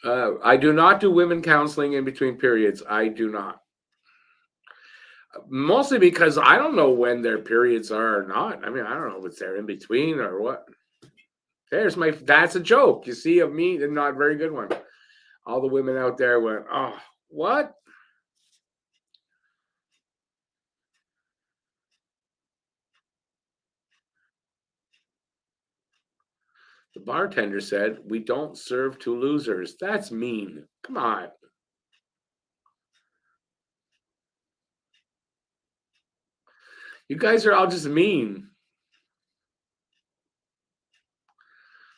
I do not do women counseling in between periods. I do not. Mostly because I don't know when their periods are or not. I mean, I don't know if they're in between or what. That's a joke. You see, of me, and not a very good one. All the women out there went, oh, what? The bartender said, we don't serve to losers. That's mean. Come on. You guys are all just mean.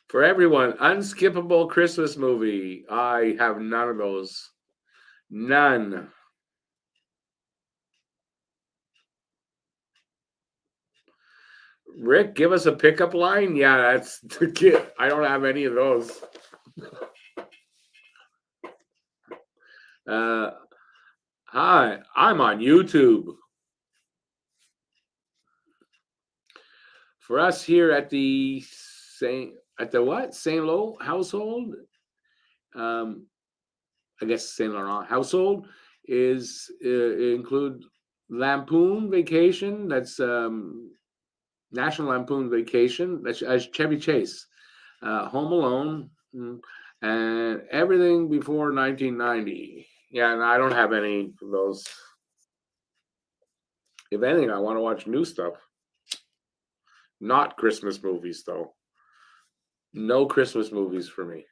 For everyone, unskippable Christmas movie. I have none of those. None. Rick, give us a pickup line. Yeah, that's the kid. I don't have any of those. Hi, I'm on YouTube. For us here at the Saint Lo household, um, I guess Saint Laurent household is include Lampoon Vacation. That's National Lampoon Vacation. That's as Chevy Chase, Home Alone, and everything before 1990. Yeah, and I don't have any of those. If anything, I want to watch new stuff, not Christmas movies though. No Christmas movies for me.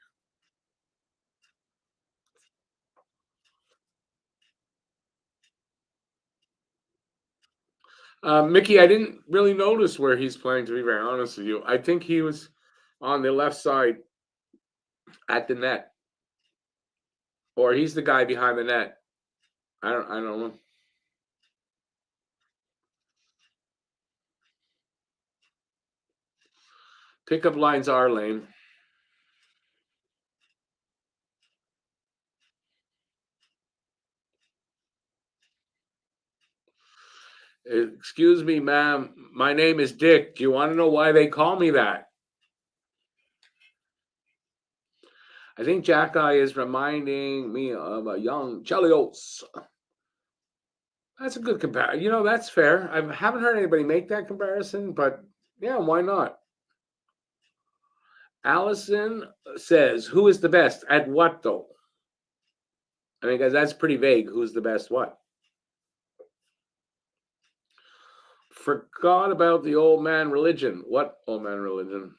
Mickey, I didn't really notice where he's playing, to be very honest with you. I think he was on the left side at the net, or he's the guy behind the net. I don't know. Pickup lines are lame. Excuse me, ma'am. My name is Dick. Do you want to know why they call me that? I think Jack Eye is reminding me of a young Chelios. That's a good comparison. That's fair. I haven't heard anybody make that comparison, but yeah, why not? Allison says, "Who is the best at what though?" I mean, guys, that's pretty vague. Who's the best what? Forgot about the old man religion. What old man religion?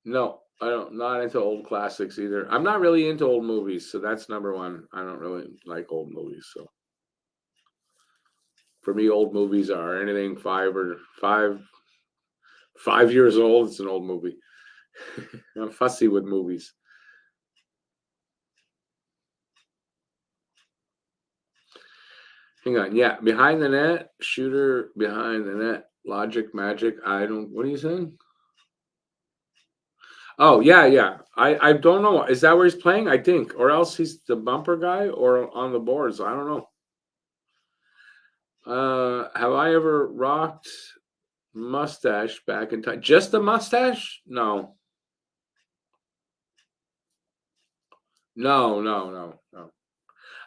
No, I don't. Not into old classics either. I'm not really into old movies, so that's number one. I don't really like old movies. So for me, old movies are anything 5 years old. It's an old movie. I'm fussy with movies. Hang on. Yeah, behind the net, shooter behind the net, logic, magic. I don't. What are you saying? Oh yeah, yeah. I don't know. Is that where he's playing? I think, or else he's the bumper guy or on the boards. I don't know. Have I ever rocked mustache back in time? Just the mustache? No, no, no, no, no.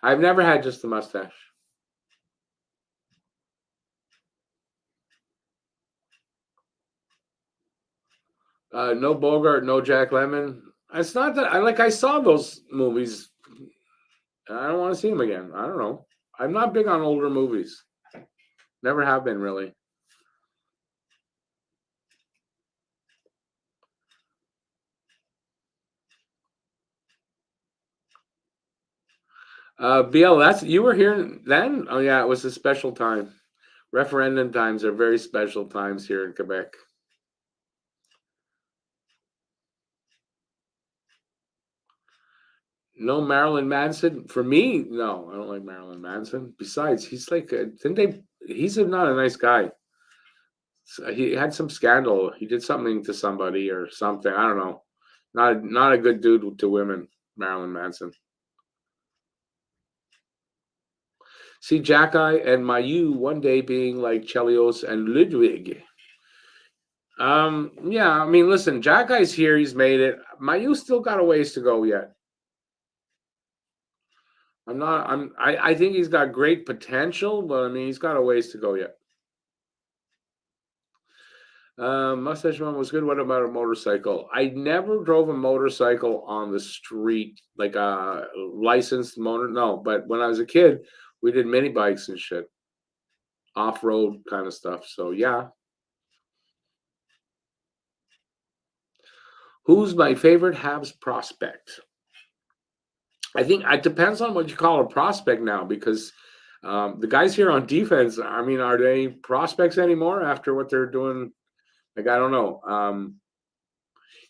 I've never had just the mustache. No Bogart, no Jack Lemmon. It's not that I like. I saw those movies. And I don't want to see them again. I don't know. I'm not big on older movies. Never have been really. BL, that's you were here then? Oh yeah, it was a special time. Referendum times are very special times here in Quebec. No Marilyn Manson for me. No, I don't like Marilyn Manson. Besides, he's like, didn't they? He's not a nice guy. He had some scandal. He did something to somebody or something. I don't know. Not a good dude to women. Marilyn Manson. See Jack Eye and Mayu one day being like Chelios and Ludwig. Yeah, I mean, listen, Jack Eye's here, he's made it. Mayu still got a ways to go yet. I think he's got great potential, but I mean he's got a ways to go yet. Mustache Man was good. What about a motorcycle? I never drove a motorcycle on the street, like a licensed motor. No, but when I was a kid, we did mini bikes and shit, off road kind of stuff. So yeah. Who's my favorite Habs prospect? I think it depends on what you call a prospect now, because the guys here on defense, I mean, are they prospects anymore after what they're doing? Like, I don't know.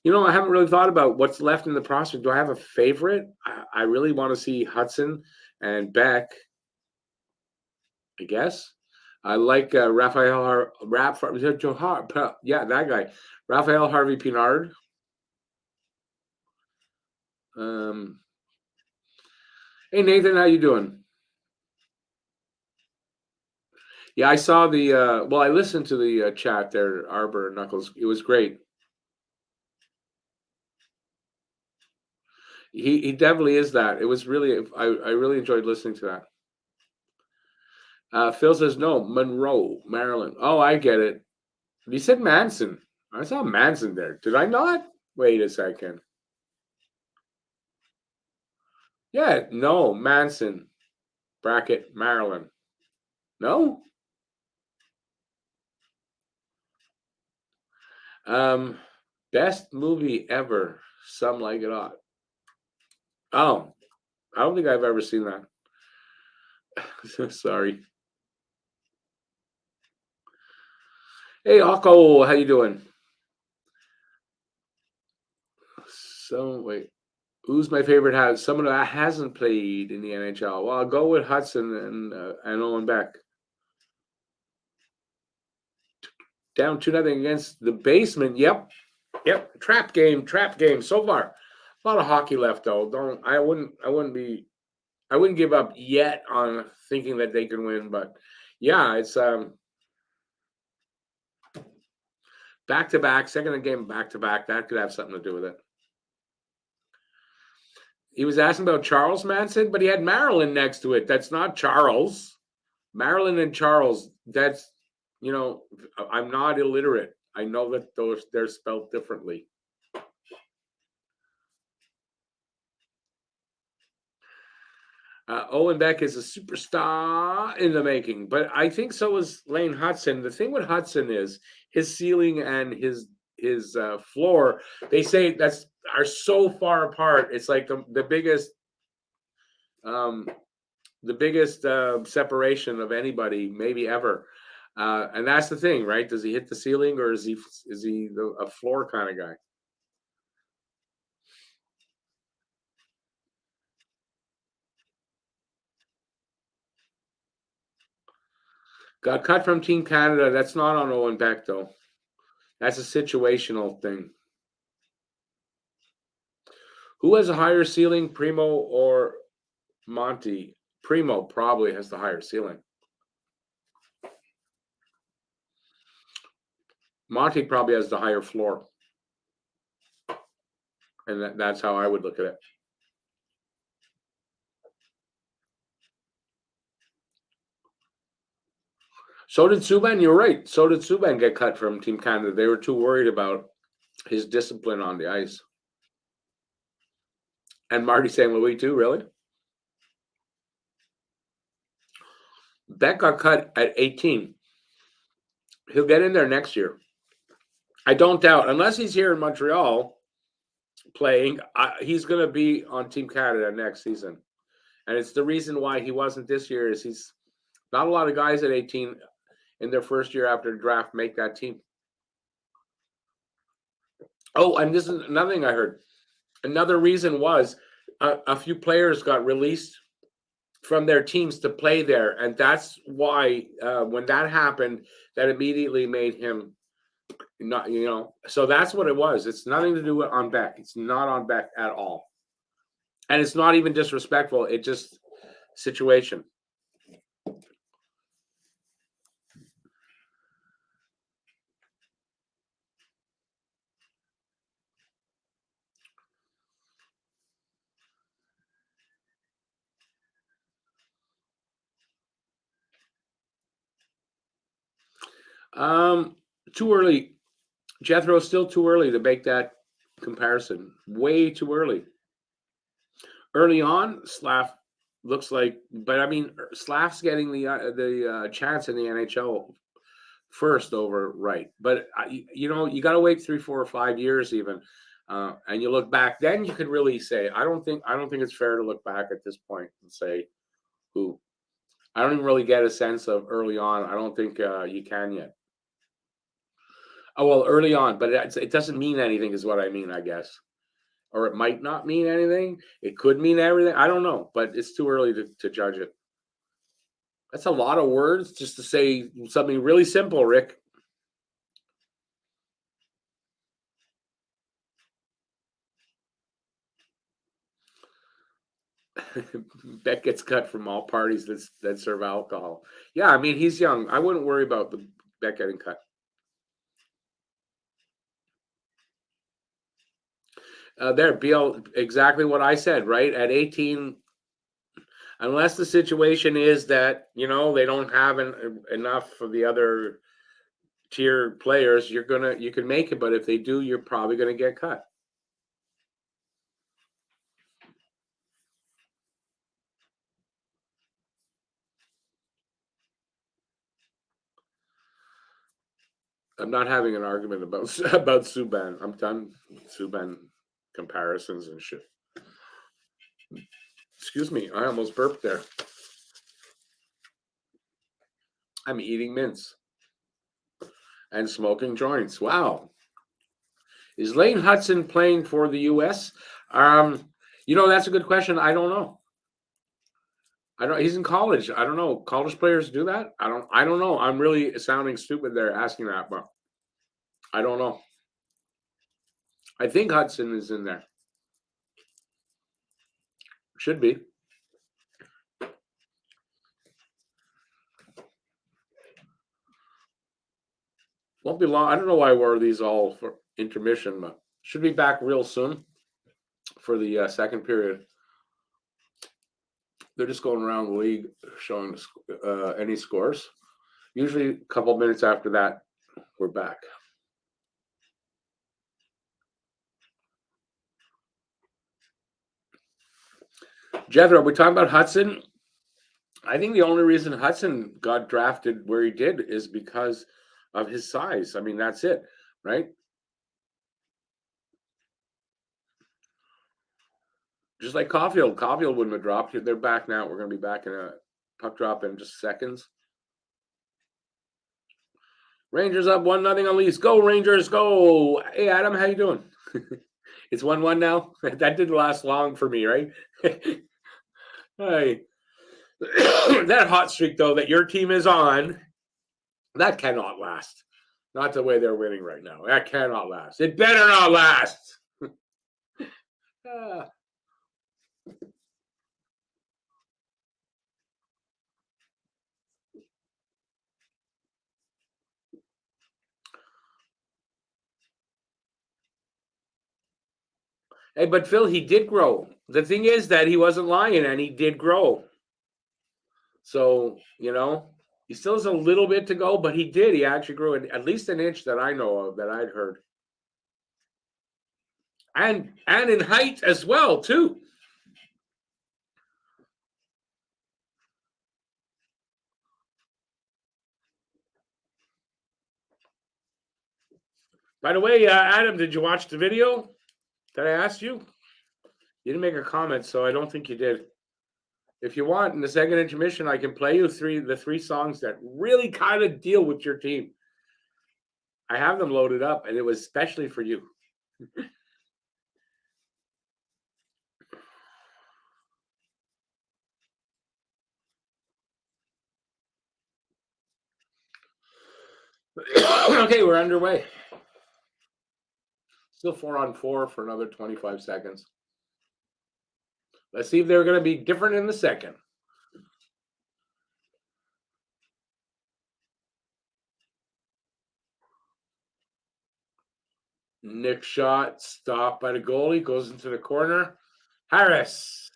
I haven't really thought about what's left in the prospect. Do I have a favorite? I really want to see Hudson and Beck, I guess. I like yeah, that guy. Raphael Harvey Pinard. Um, hey Nathan, how you doing? Yeah, I saw the well, I listened to the chat there, Arbor Knuckles. It was great. He definitely is that. It was really I really enjoyed listening to that. Phil says no, Monroe, Maryland. Oh, I get it. You said Manson. I saw Manson there. Did I not? Wait a second. Yeah, no, Manson. Bracket Maryland. No? Um, Best movie ever. Some like it hot. Oh, I don't think I've ever seen that. Sorry. Hey, Akko, how you doing? So wait, who's my favorite? Has someone that hasn't played in the NHL? Well, I'll go with Hudson and Owen Beck. Down 2-0 against the Basement. Yep. Trap game. So far, a lot of hockey left though. Don't I wouldn't give up yet on thinking that they can win, but yeah, it's back to back, second game back to back. That could have something to do with it. He was asking about Charles Manson, but he had Marilyn next to it. That's not Charles. Marilyn and Charles. That's I'm not illiterate. I know that they're spelled differently. Owen Beck is a superstar in the making, but I think so is Lane Hudson. The thing with Hudson is his ceiling and his floor. They say that's are so far apart. It's like um, the biggest separation of anybody maybe ever. And that's the thing, right? Does he hit the ceiling or is he a floor kind of guy? Got cut from Team Canada. That's not on Owen Beck though. That's a situational thing. Who has a higher ceiling, Primo or Monty? Primo probably has the higher ceiling. Monty probably has the higher floor, and that's how I would look at it. So did Subban. You're right. So did Subban get cut from Team Canada. They were too worried about his discipline on the ice. And Marty St. Louis too. Really? Beck got cut at 18. He'll get in there next year. I don't doubt, unless he's here in Montreal playing. He's going to be on Team Canada next season, and it's the reason why he wasn't this year. Is he's not a lot of guys at 18 in their first year after the draft make that team. Oh, and this is another thing I heard. Another reason was a few players got released from their teams to play there, and that's why when that happened, that immediately made him not. So that's what it was. It's nothing to do with on Beck. It's not on Beck at all, and it's not even disrespectful. It just situation. Um, Too early. Jethro's still too early to make that comparison. Way too early. Early on, Slav looks like, but I mean, Slav's getting the chance in the NHL first over right. But you got to wait 3, 4, or 5 years even, and you look back. Then you could really say, I don't think it's fair to look back at this point and say who. I don't even really get a sense of early on. I don't think you can yet. Oh, well, early on, but it doesn't mean anything is what I mean, I guess. Or it might not mean anything. It could mean everything. I don't know, but it's too early to judge it. That's a lot of words just to say something really simple, Rick. Bet gets cut from all parties that serve alcohol. Yeah, I mean he's young. I wouldn't worry about the Bet getting cut. There, Beal, exactly what I said, right? At 18, unless the situation is that they don't have enough for the other tier players, you can make it. But if they do, you're probably gonna get cut. I'm not having an argument about about Subban. I'm done with Subban comparisons and shit. Excuse me, I almost burped there. I'm eating mints and smoking joints. Wow. Is Lane Hudson playing for the U.S.? That's a good question. I don't know. I don't. He's in college. I don't know. College players do that. I don't know. I'm really sounding stupid there asking that, but I don't know. I think Hudson is in there. Should be. Won't be long. I don't know why I wore these all for intermission, but should be back real soon for the second period. They're just going around the league showing any scores. Usually a couple minutes after that, we're back. Jethro, we're talking about Hudson. I think the only reason Hudson got drafted where he did is because of his size. I mean, that's it, right? Just like Caulfield. Caulfield wouldn't have dropped. They're back now. We're going to be back in a puck drop in just seconds. Rangers up 1-0 on Leafs. Go Rangers, go! Hey Adam, how you doing? It's 1-1 now. That didn't last long for me, right? Hey, that hot streak though that your team is on, that cannot last. Not the way they're winning right now. That cannot last. It better not last. Ah. Hey, but Phil, he did grow. The thing is that he wasn't lying, and he did grow. So he still has a little bit to go, but he did. He actually grew at least an inch that I know of, that I'd heard, and in height as well too. By the way, Adam, did you watch the video that I asked you? You didn't make a comment, so I don't think you did. If you want, in the second intermission, I can play you the three songs that really kind of deal with your team. I have them loaded up, and it was especially for you. Okay, we're underway. Still 4-on-4 for another 25 seconds. Let's see if they're going to be different in the second. Nick shot, stopped by the goalie, goes into the corner. Harris.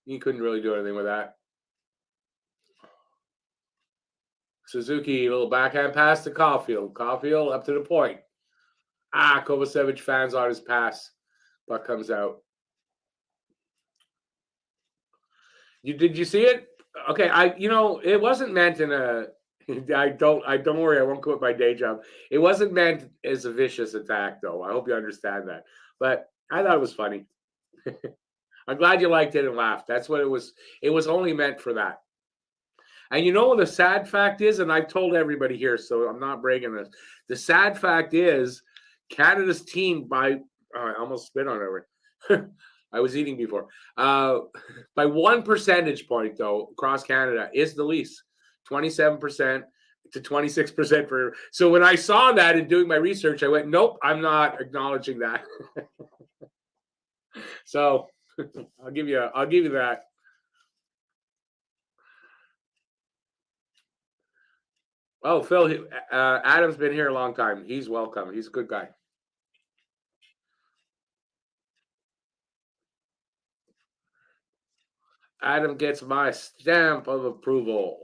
He couldn't really do anything with that. Suzuki, a little backhand pass to Caulfield. Caulfield up to the point. Kovacevic fans on his pass. Puck comes out. Did you see it? Okay, it wasn't meant in a. I don't worry. I won't quit my day job. It wasn't meant as a vicious attack, though. I hope you understand that. But I thought it was funny. I'm glad you liked it and laughed. That's what it was. It was only meant for that. And you know what the sad fact is, and I've told everybody here, so I'm not bragging this. The sad fact is, Canada's team I almost spit on it. I was eating before. By 1 percentage point, though, across Canada is the Leafs, 27% to 26% for. So when I saw that and doing my research, I went, nope, I'm not acknowledging that. So I'll give you that. Oh, Phil, Adam's been here a long time. He's welcome. He's a good guy. Adam gets my stamp of approval.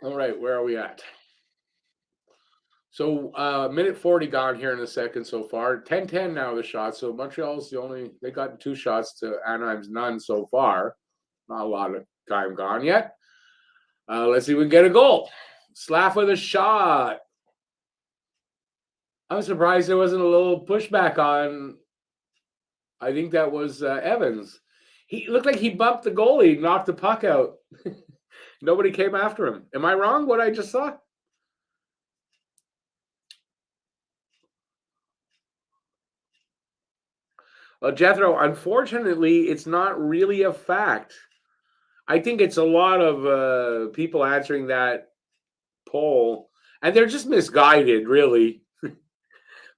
All right, where are we at? So minute 40 gone here in a second so far. 10-10 now the shot. So Montreal's they got 2 shots to Anaheim's none so far. Not a lot of time gone yet. Let's see if we can get a goal. Slav with a shot. I'm surprised there wasn't a little pushback on. I think that was Evans. He looked like he bumped the goalie, knocked the puck out. Nobody came after him. Am I wrong? What I just saw? Well, Jethro, unfortunately, it's not really a fact. I think it's a lot of people answering that poll, and they're just misguided, really.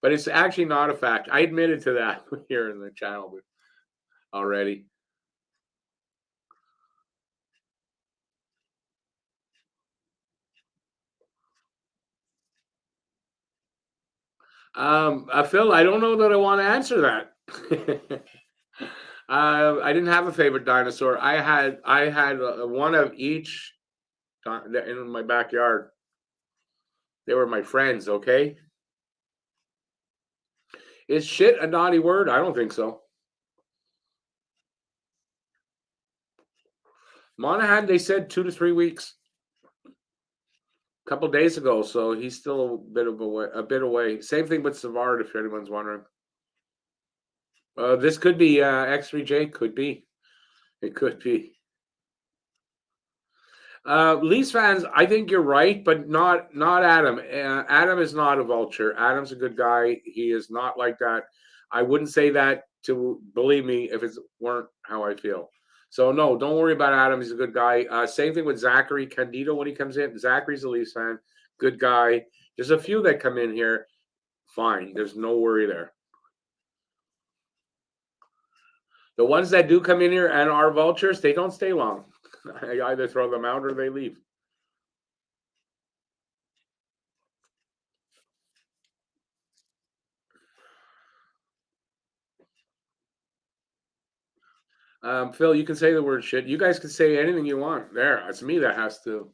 But it's actually not a fact. I admitted to that here in the channel already. Phil, I don't know that I want to answer that. I didn't have a favorite dinosaur. I had one of each in my backyard. They were my friends. Okay, is shit a naughty word? I don't think so. Monahan, they said 2 to 3 weeks. A couple days ago, so he's still a bit away. Same thing with Savard, if anyone's wondering. This could be X3J. Could be. It could be. Leafs fans, I think you're right, but not Adam. Adam is not a vulture. Adam's a good guy. He is not like that. I wouldn't say that to believe me if it weren't how I feel. So no, don't worry about Adam. He's a good guy. Same thing with Zachary Candido when he comes in. Zachary's a Leafs fan, good guy. There's a few that come in here, fine. There's no worry there. The ones that do come in here and are vultures, they don't stay long. I either throw them out or they leave. Phil, you can say the word shit. You guys can say anything you want. There, it's me that has to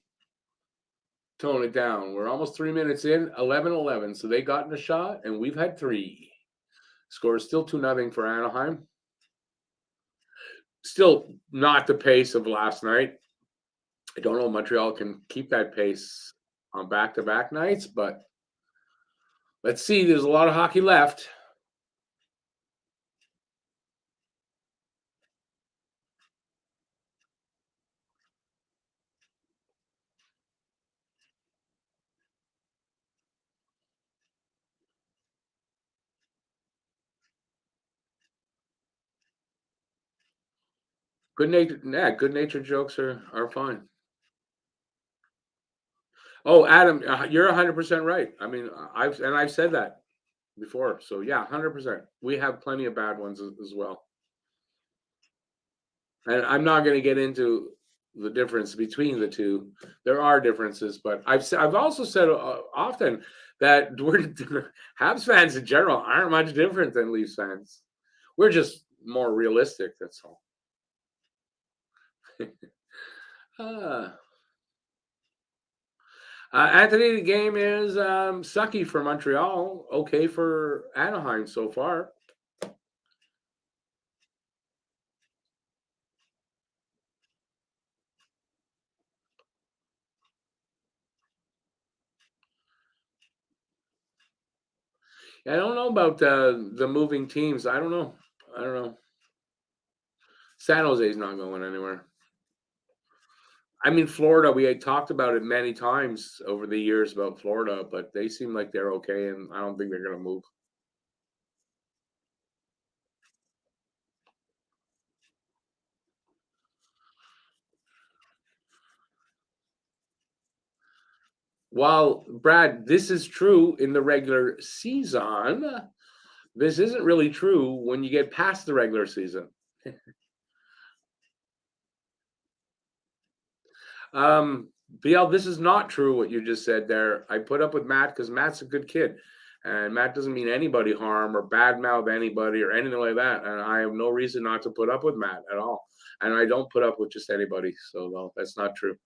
tone it down. We're almost 3 minutes in, 11-11. So they got in a shot, and we've had 3. Score is still 2-0 for Anaheim. Still not the pace of last night. I don't know if Montreal can keep that pace on back-to-back nights, but let's see. There's a lot of hockey left. Good natured jokes are fine. Oh, Adam, you're 100% right. I mean, I've said that before. So yeah, 100%. We have plenty of bad ones as well. And I'm not going to get into the difference between the two. There are differences, but I've also said often that we're Habs fans in general aren't much different than Leafs fans. We're just more realistic. That's all. uh, Anthony, the game is sucky for Montreal. Okay for Anaheim so far. I don't know about the moving teams. I don't know. I don't know. San Jose's not going anywhere. I mean, Florida, we had talked about it many times over the years about Florida, but they seem like they're okay, and I don't think they're going to move. While, Brad, this is true in the regular season, this isn't really true when you get past the regular season. BL, this is not true what you just said there. I put up with Matt because Matt's a good kid. And Matt doesn't mean anybody harm or badmouth anybody or anything like that. And I have no reason not to put up with Matt at all. And I don't put up with just anybody. So, no, that's not true.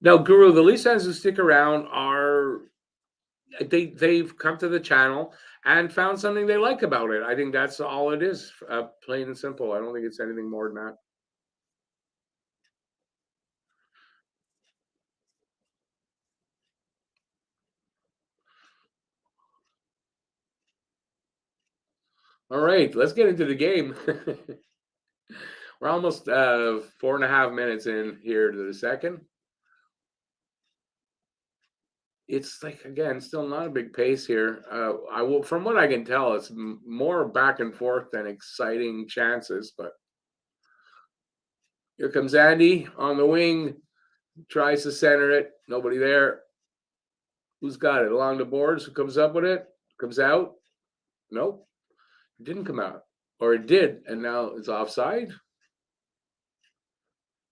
Now, Guru, the Leafs fans who stick around are they've come to the channel and found something they like about it. I think that's all it is, plain and simple. I don't think it's anything more than that. All right, let's get into the game. We're almost 4.5 minutes in here to the second. It's like again, still not a big pace here. I will, from what I can tell, it's more back and forth than exciting chances. But here comes Andy on the wing, tries to center it. Nobody there. Who's got it along the boards? Who comes up with it? Comes out? Nope, it didn't come out, or it did, and now it's offside.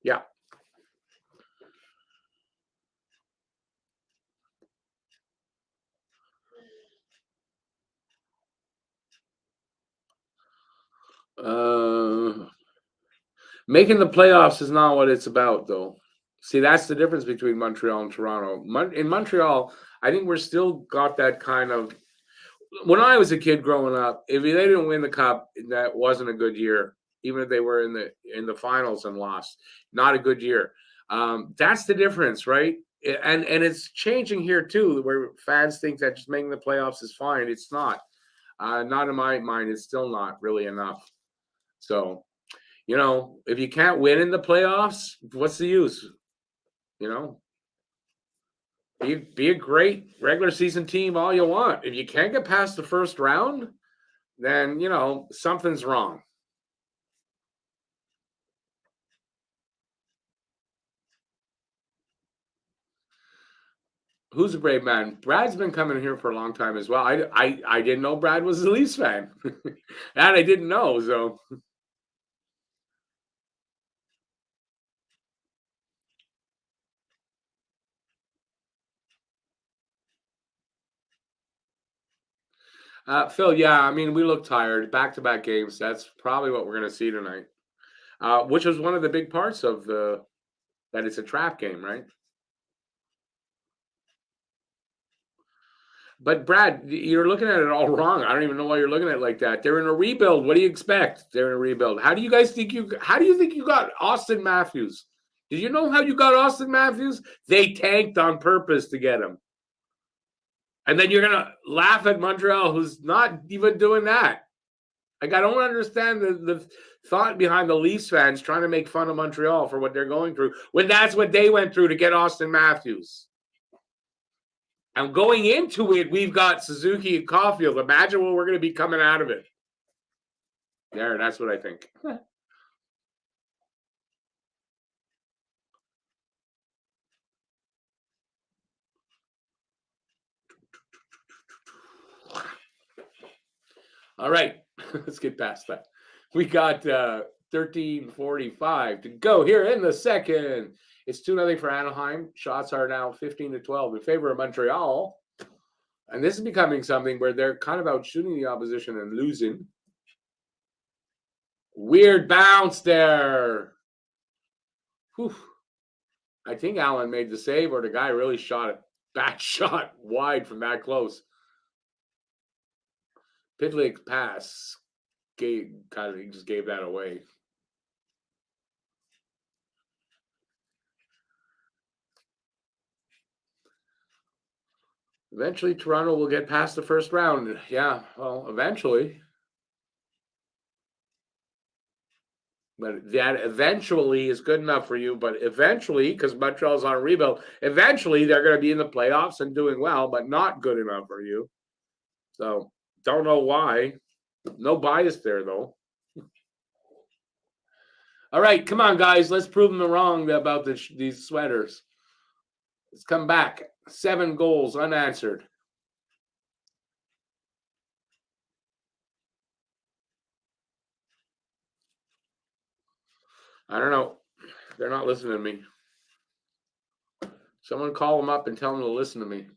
Yeah. Uh, Making the playoffs is not what it's about, though. See, that's the difference between Montreal and Toronto. In Montreal, I think we're still got that kind of. When I was a kid growing up, if they didn't win the cup, that wasn't a good year. Even if they were in the finals and lost, not a good year. That's the difference, right? And it's changing here too, where fans think that just making the playoffs is fine. It's not. Not in my mind. It's still not really enough. So if you can't win in the playoffs, what's the use? You know, be a great regular season team all you want. If you can't get past the first round, then something's wrong. Who's a brave man? Brad's been coming here for a long time as well. I didn't know Brad was a Leafs fan, and I didn't know. So, Phil, yeah, I mean we look tired. Back-to-back games. That's probably what we're going to see tonight. Which was one of the big parts of the that it's a trap game, right? But Brad, you're looking at it all wrong. I don't even know why you're looking at it like that. They're in a rebuild. What do you expect? They're in a rebuild. How do you guys think you? How do you think you got Austin Matthews? Did you know how you got Austin Matthews? They tanked on purpose to get him, and then you're gonna laugh at Montreal, who's not even doing that. Like I don't understand the thought behind the Leafs fans trying to make fun of Montreal for what they're going through when that's what they went through to get Austin Matthews. And going into it, we've got Suzuki and Caulfield. Imagine what we're going to be coming out of it. There, that's what I think. All right, let's get past that. We got 13:45 to go here in the second. It's 2-0 for Anaheim. Shots are now 15-12 in favor of Montreal. And this is becoming something where they're kind of out shooting the opposition and losing. Weird bounce there. Whew. I think Allen made the save, or the guy really shot it. Back shot wide from that close. Pitlick's pass he just gave that away. Eventually, Toronto will get past the first round. Yeah, well, eventually. But that eventually is good enough for you. But eventually, because Montreal's on a rebuild, eventually they're going to be in the playoffs and doing well, but not good enough for you. So don't know why. No bias there, though. All right, come on, guys. Let's prove them wrong about these sweaters. Let's come back. 7 goals unanswered. I don't know. They're not listening to me. Someone call them up and tell them to listen to me.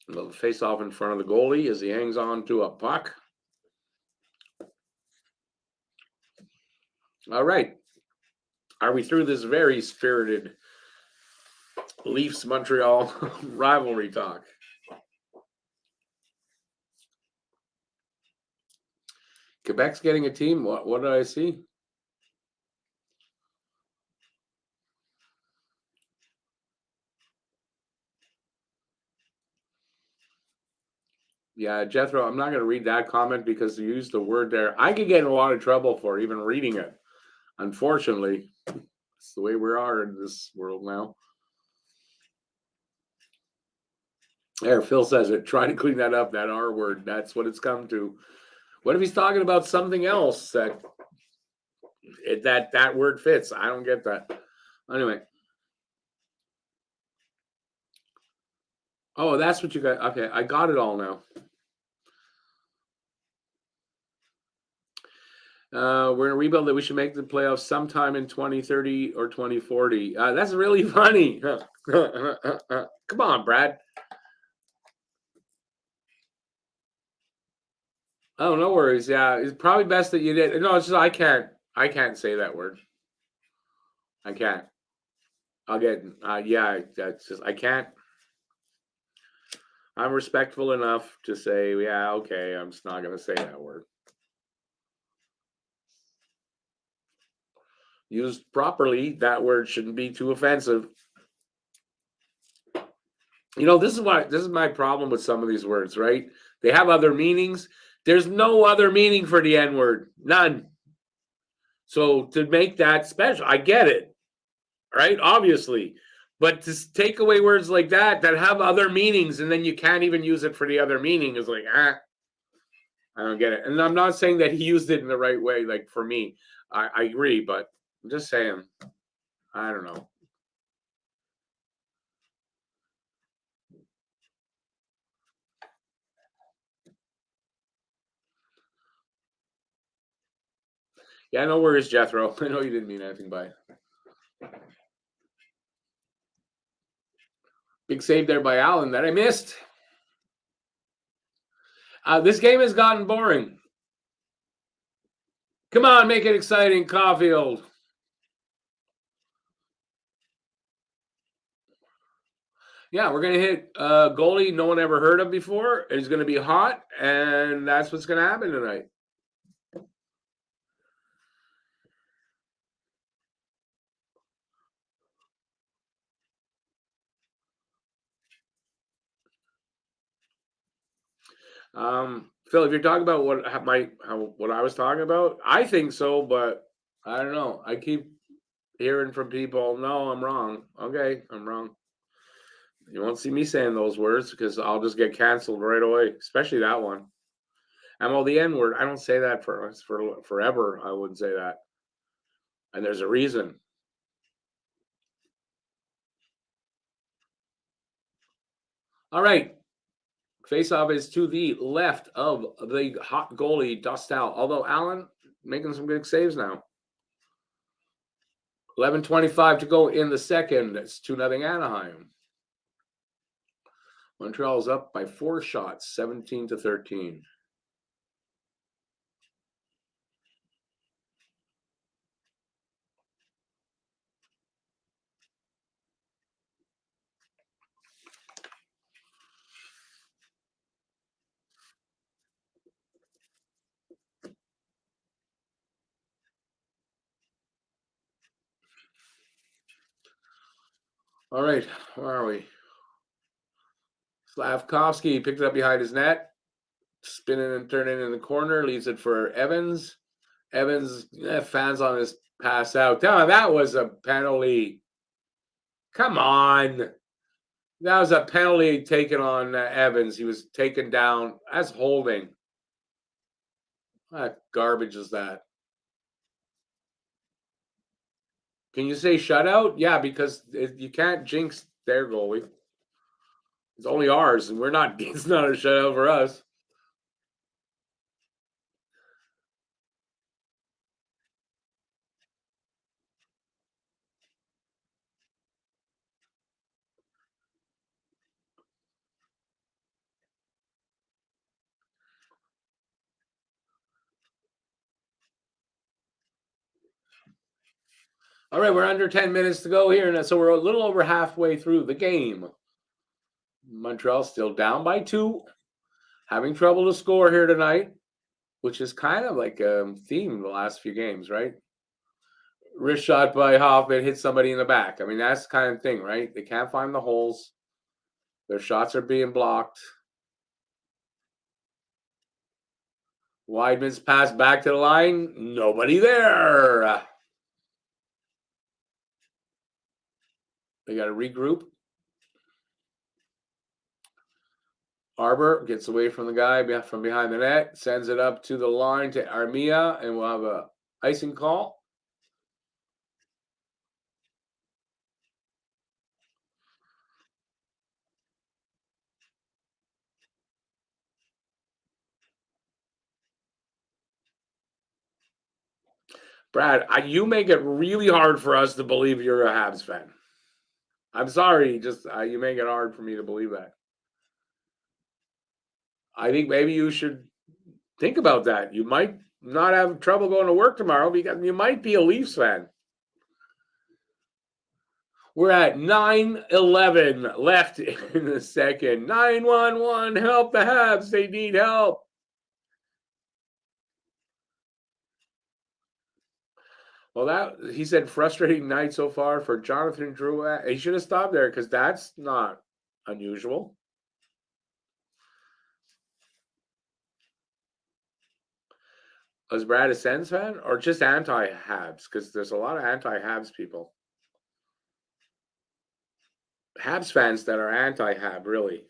A little face off in front of the goalie as he hangs on to a puck. All right. Are we through this very spirited Leafs Montreal rivalry talk? Quebec's getting a team. What did I see? Yeah, Jethro, I'm not going to read that comment because you used the word there. I could get in a lot of trouble for even reading it. Unfortunately, it's the way we are in this world now. There, Phil says it. Try to clean that up, that R word. That's what it's come to. What if he's talking about something else that word fits? I don't get that. Anyway. Oh, that's what you got. Okay, I got it all now. We're in a rebuild that we should make the playoffs sometime in 2030 or 2040. That's really funny. Come on, Brad. Oh, no worries. Yeah, it's probably best that you did. No, it's just I can't say that word. I can't. I'll get. Yeah, that's just I can't. I'm respectful enough to say, yeah, okay. I'm just not gonna say that word. Used properly, that word shouldn't be too offensive. You know, this is my problem with some of these words, right? They have other meanings. There's no other meaning for the N word. None. So to make that special, I get it, right? Obviously. But to take away words like that have other meanings and then you can't even use it for the other meaning is like, I don't get it. And I'm not saying that he used it in the right way, like for me. I agree, but I'm just saying, I don't know. Yeah, no worries, Jethro. I know you didn't mean anything by it. Big save there by Allen that I missed. This game has gotten boring. Come on, make it exciting, Caulfield. Yeah, we're gonna hit a goalie no one ever heard of before. It's gonna be hot, and that's what's gonna happen tonight. Phil, if you're talking about what I was talking about, I think so, but I don't know. I keep hearing from people, no, I'm wrong. Okay, I'm wrong. You won't see me saying those words because I'll just get canceled right away, especially that one. The N word. I don't say that for forever. I wouldn't say that, and there's a reason. All right, face-off is to the left of the hot goalie Dostal. Although Allen making some good saves now. 11:25 to go in the second. It's 2-0 Anaheim. Montreal's up by 4 shots, 17-13. All right, where are we? Slavkovsky picked it up behind his net, spinning and turning in the corner, leaves it for Evans. Evans fans on his pass out. Oh, that was a penalty. Come on. That was a penalty taken on Evans. He was taken down. That's holding. What garbage is that? Can you say shutout? Yeah, because you can't jinx their goalie. It's only ours, and we're not. It's not a shutout for us. All right, we're under 10 minutes to go here, and so we're a little over halfway through the game. Montreal still down by 2, having trouble to score here tonight, which is kind of like a theme the last few games, right? Wrist shot by Hoffman hits somebody in the back. I mean, that's the kind of thing, right? They can't find the holes. Their shots are being blocked. Weidman's pass back to the line. Nobody there. They got to regroup. Arbor gets away from the guy from behind the net, sends it up to the line to Armia, and we'll have a icing call. Brad, you make it really hard for us to believe you're a Habs fan. I'm sorry, just you make it hard for me to believe that. I think maybe you should think about that. You might not have trouble going to work tomorrow because you might be a Leafs fan. We're at 9:11 left in the second. 911, help the Habs. They need help. Well, that he said frustrating night so far for Jonathan Drouin. He should have stopped there because that's not unusual. Was Brad a Sens fan or just anti-Habs? Because there's a lot of anti-Habs people. Habs fans that are anti-Hab, really.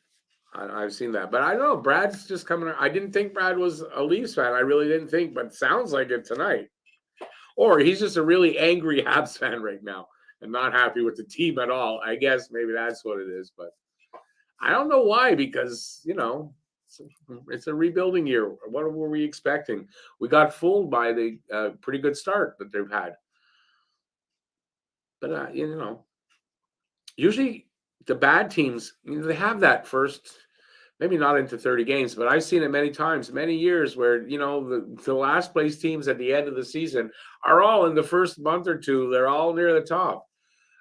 I've seen that. But I don't know. Brad's just coming. I didn't think Brad was a Leafs fan. I really didn't think, but sounds like it tonight. Or he's just a really angry Habs fan right now and not happy with the team at all. I guess maybe that's what it is. But I don't know why, because, it's a rebuilding year. What were we expecting? We got fooled by the pretty good start that they've had. But, usually the bad teams, they have that first, maybe not into 30 games, but I've seen it many times, many years where, the last place teams at the end of the season are all in the first month or two, they're all near the top.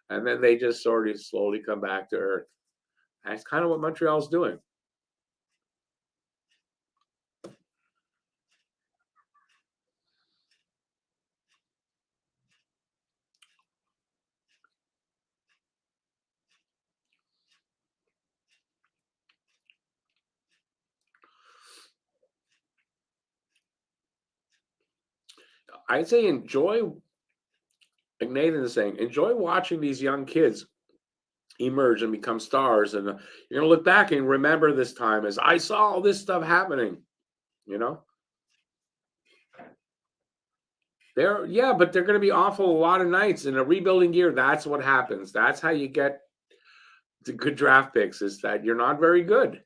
And then they just sort of slowly come back to earth. That's kind of what Montreal's doing. I'd say enjoy, like Nathan is saying, enjoy watching these young kids emerge and become stars. And you're going to look back and remember this time as I saw all this stuff happening, you know? Yeah, but they're going to be awful a lot of nights in a rebuilding year. That's what happens. That's how you get the good draft picks, is that you're not very good.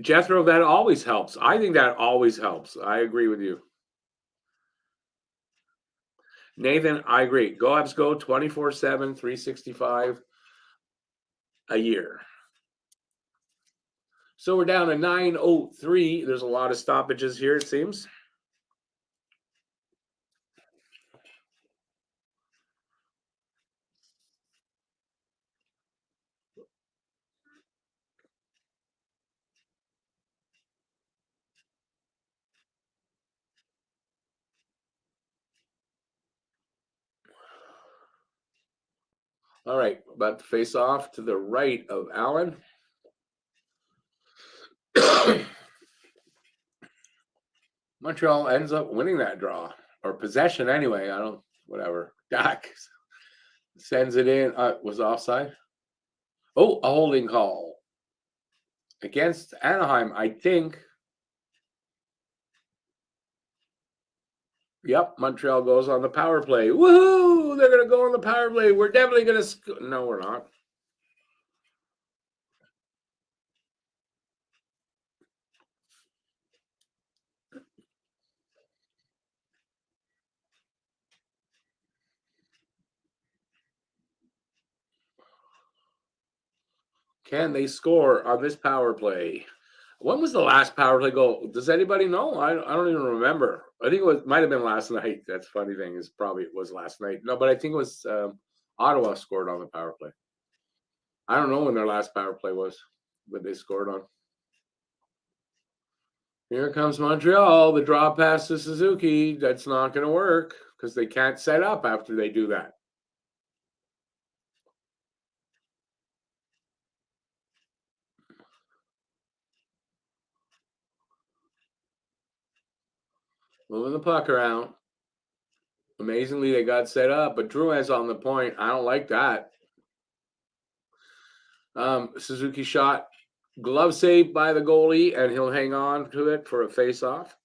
Jethro, that always helps. I think that always helps. I agree with you. Nathan, I agree. Go Habs go 24/7, 365 a year. So we're down to 9:03. There's a lot of stoppages here, it seems. All right, about to face off to the right of Allen. Montreal ends up winning that draw or possession anyway. I don't, whatever. Dak sends it in. Was offside. Oh, a holding call against Anaheim, I think. Yep, Montreal goes on the power play. Woohoo! They're going to go on the power play. We're definitely going to. No, we're not. Can they score on this power play? When was the last power play goal? Does anybody know? I don't even remember. I think it was might have been last night. That's the funny thing is probably it was last night. No, but I think it was Ottawa scored on the power play. I don't know when their last power play was, but they scored on. Here comes Montreal. The draw pass to Suzuki. That's not going to work because they can't set up after they do that. Moving the puck around. Amazingly, they got set up, but Drouin's on the point. I don't like that. Suzuki shot, glove saved by the goalie, and he'll hang on to it for a face-off.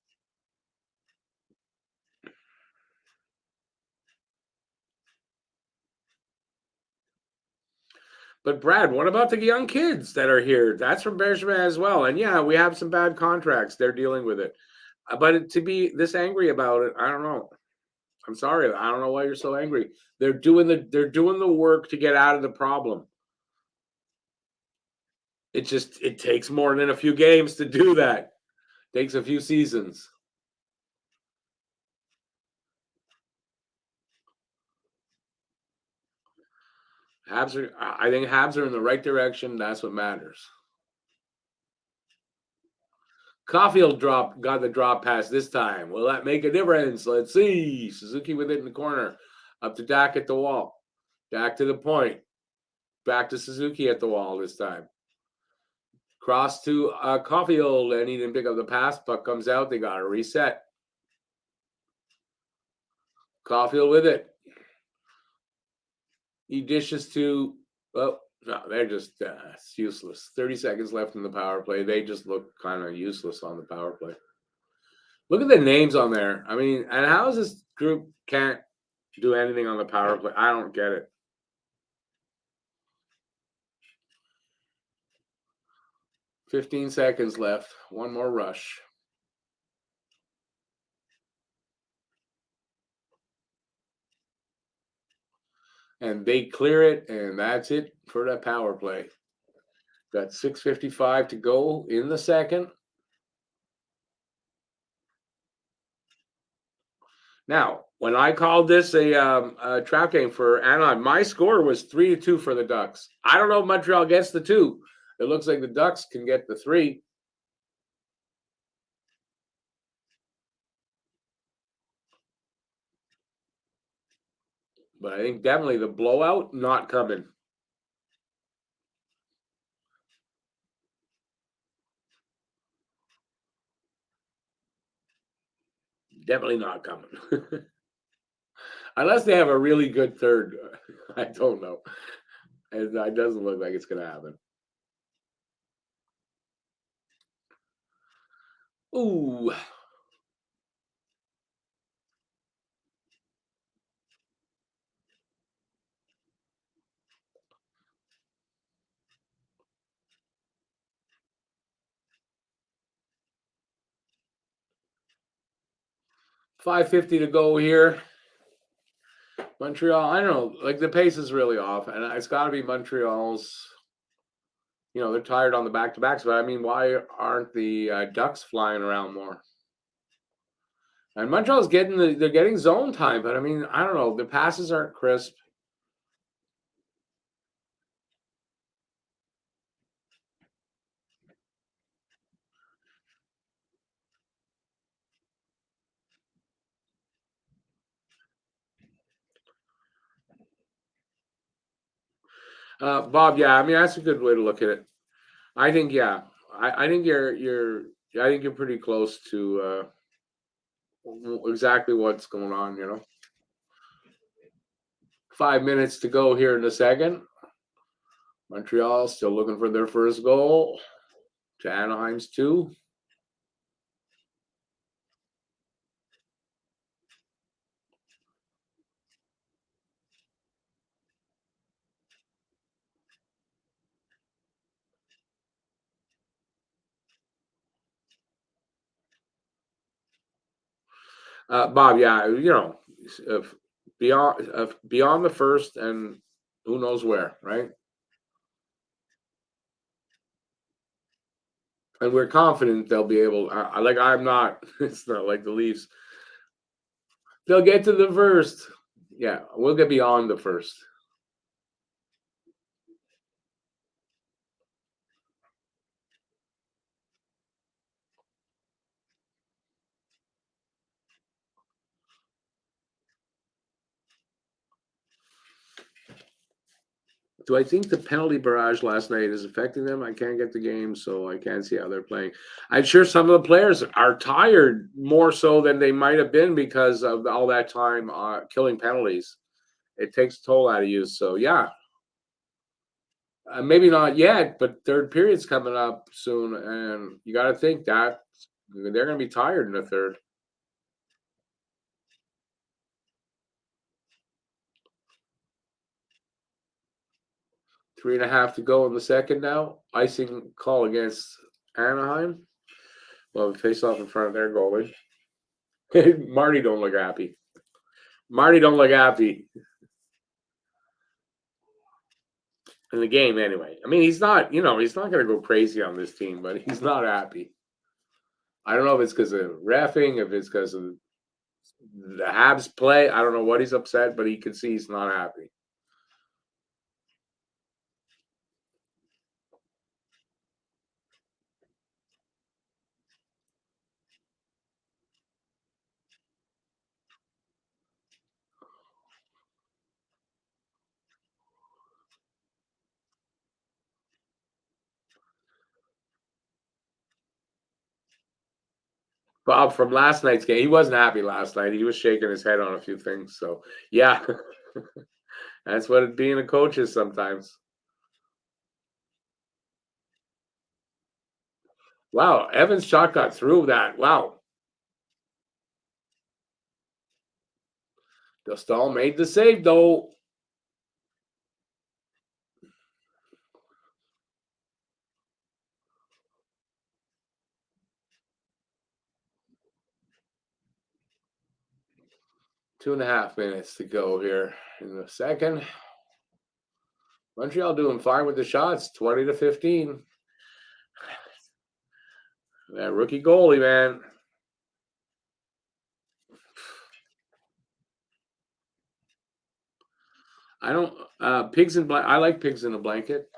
But Brad, what about the young kids that are here? That's from Bergevin as well. And yeah, we have some bad contracts. They're dealing with it. But to be this angry about it, I don't know. I'm sorry. I don't know why you're so angry. They're doing the work to get out of the problem. It takes more than a few games to do that. It takes a few seasons. I think Habs are in the right direction. That's what matters. Caulfield got the drop pass this time. Will that make a difference? Let's see. Suzuki with it in the corner. Up to Dak at the wall. Dak to the point. Back to Suzuki at the wall this time. Cross to Caulfield, and he didn't pick up the pass. Puck comes out. They got to reset. Caulfield with it. He dishes to. Oh, no, they're just it's useless. 30 seconds left in the power play. They just look kind of useless on the power play. Look at the names on there. I mean, and how is this group can't do anything on the power play? I don't get it. 15 seconds left. One more rush. And they clear it, and that's it for that power play. Got 6:55 to go in the second. Now, when I called this a trap game for Anaheim, my score was 3-2 for the Ducks. I don't know if Montreal gets the 2. It looks like the Ducks can get the 3. But I think definitely the blowout not coming. Definitely not coming. Unless they have a really good third. I don't know. It doesn't look like it's going to happen. Ooh. 5:50 to go here. Montreal, I don't know, like the pace is really off, and it's got to be Montreal's. They're tired on the back-to-backs, but I mean, why aren't the Ducks flying around more? And Montreal's they're getting zone time, but I mean, I don't know, the passes aren't crisp. Bob, yeah, I mean that's a good way to look at it. I think, yeah, I think I think you're pretty close to exactly what's going on. 5 minutes to go here in the second. Montreal still looking for their first goal to Anaheim's two. Bob, yeah, if beyond the first and who knows where, right? And we're confident they'll be able. Like I'm not. It's not like the Leafs. They'll get to the first. Yeah, we'll get beyond the first. Do I think the penalty barrage last night is affecting them? I can't get the game, so I can't see how they're playing. I'm sure some of the players are tired more so than they might have been because of all that time killing penalties. It takes a toll out of you. So yeah, maybe not yet, but third period's coming up soon, and you got to think that they're going to be tired in the third. 3.5 to go in the second now. Icing call against Anaheim. Well, face off in front of their goalie. Marty don't look happy. Marty don't look happy in the game anyway. I mean, he's not, he's not going to go crazy on this team, but he's not happy. I don't know if it's because of reffing, if it's because of the Habs play. I don't know what he's upset, but he can see he's not happy. Bob from last night's game, he wasn't happy last night. He was shaking his head on a few things. So, yeah, that's what being a coach is sometimes. Wow, Evans shot got through that. Wow. Dostal made the save, though. 2.5 minutes to go here in the second. Montreal doing fine with the shots, 20-15. That rookie goalie, man. I don't pigs in I like pigs in a blanket.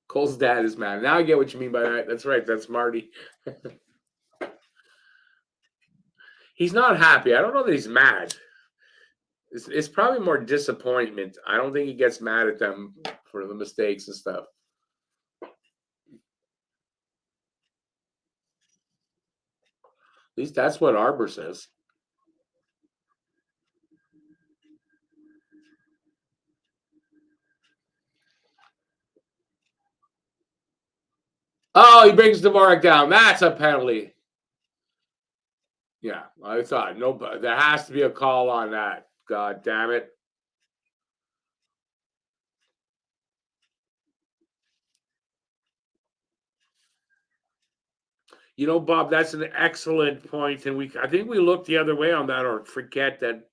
Cole's dad is mad. Now I get what you mean by that. That's right. That's Marty. He's not happy. I don't know that he's mad. It's probably more disappointment. I don't think he gets mad at them for the mistakes and stuff. At least that's what Arbor says. Oh, he brings Dvorak down. That's a penalty. Yeah, I thought no, but there has to be a call on that. God damn it. Bob, that's an excellent point, and I think we look the other way on that, or forget that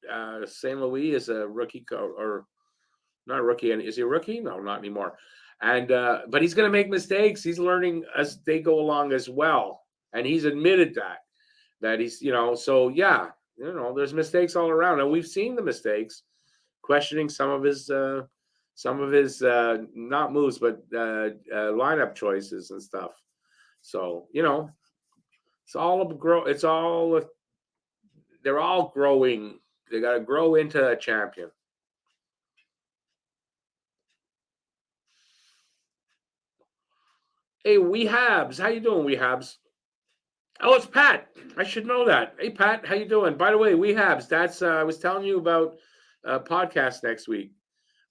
St. Louis is a rookie or not a rookie. And is he a rookie? No, not anymore. And but he's going to make mistakes. He's learning as they go along as well, and he's admitted that he's So yeah, there's mistakes all around, and we've seen the mistakes. Questioning some of his not moves, but lineup choices and stuff. So it's all a grow. It's all they're all growing. They got to grow into a champion. Hey, we Habs. How you doing, we Habs? Oh, it's Pat. I should know that. Hey, Pat, how you doing? By the way, we Habs. That's I was telling you about podcast next week.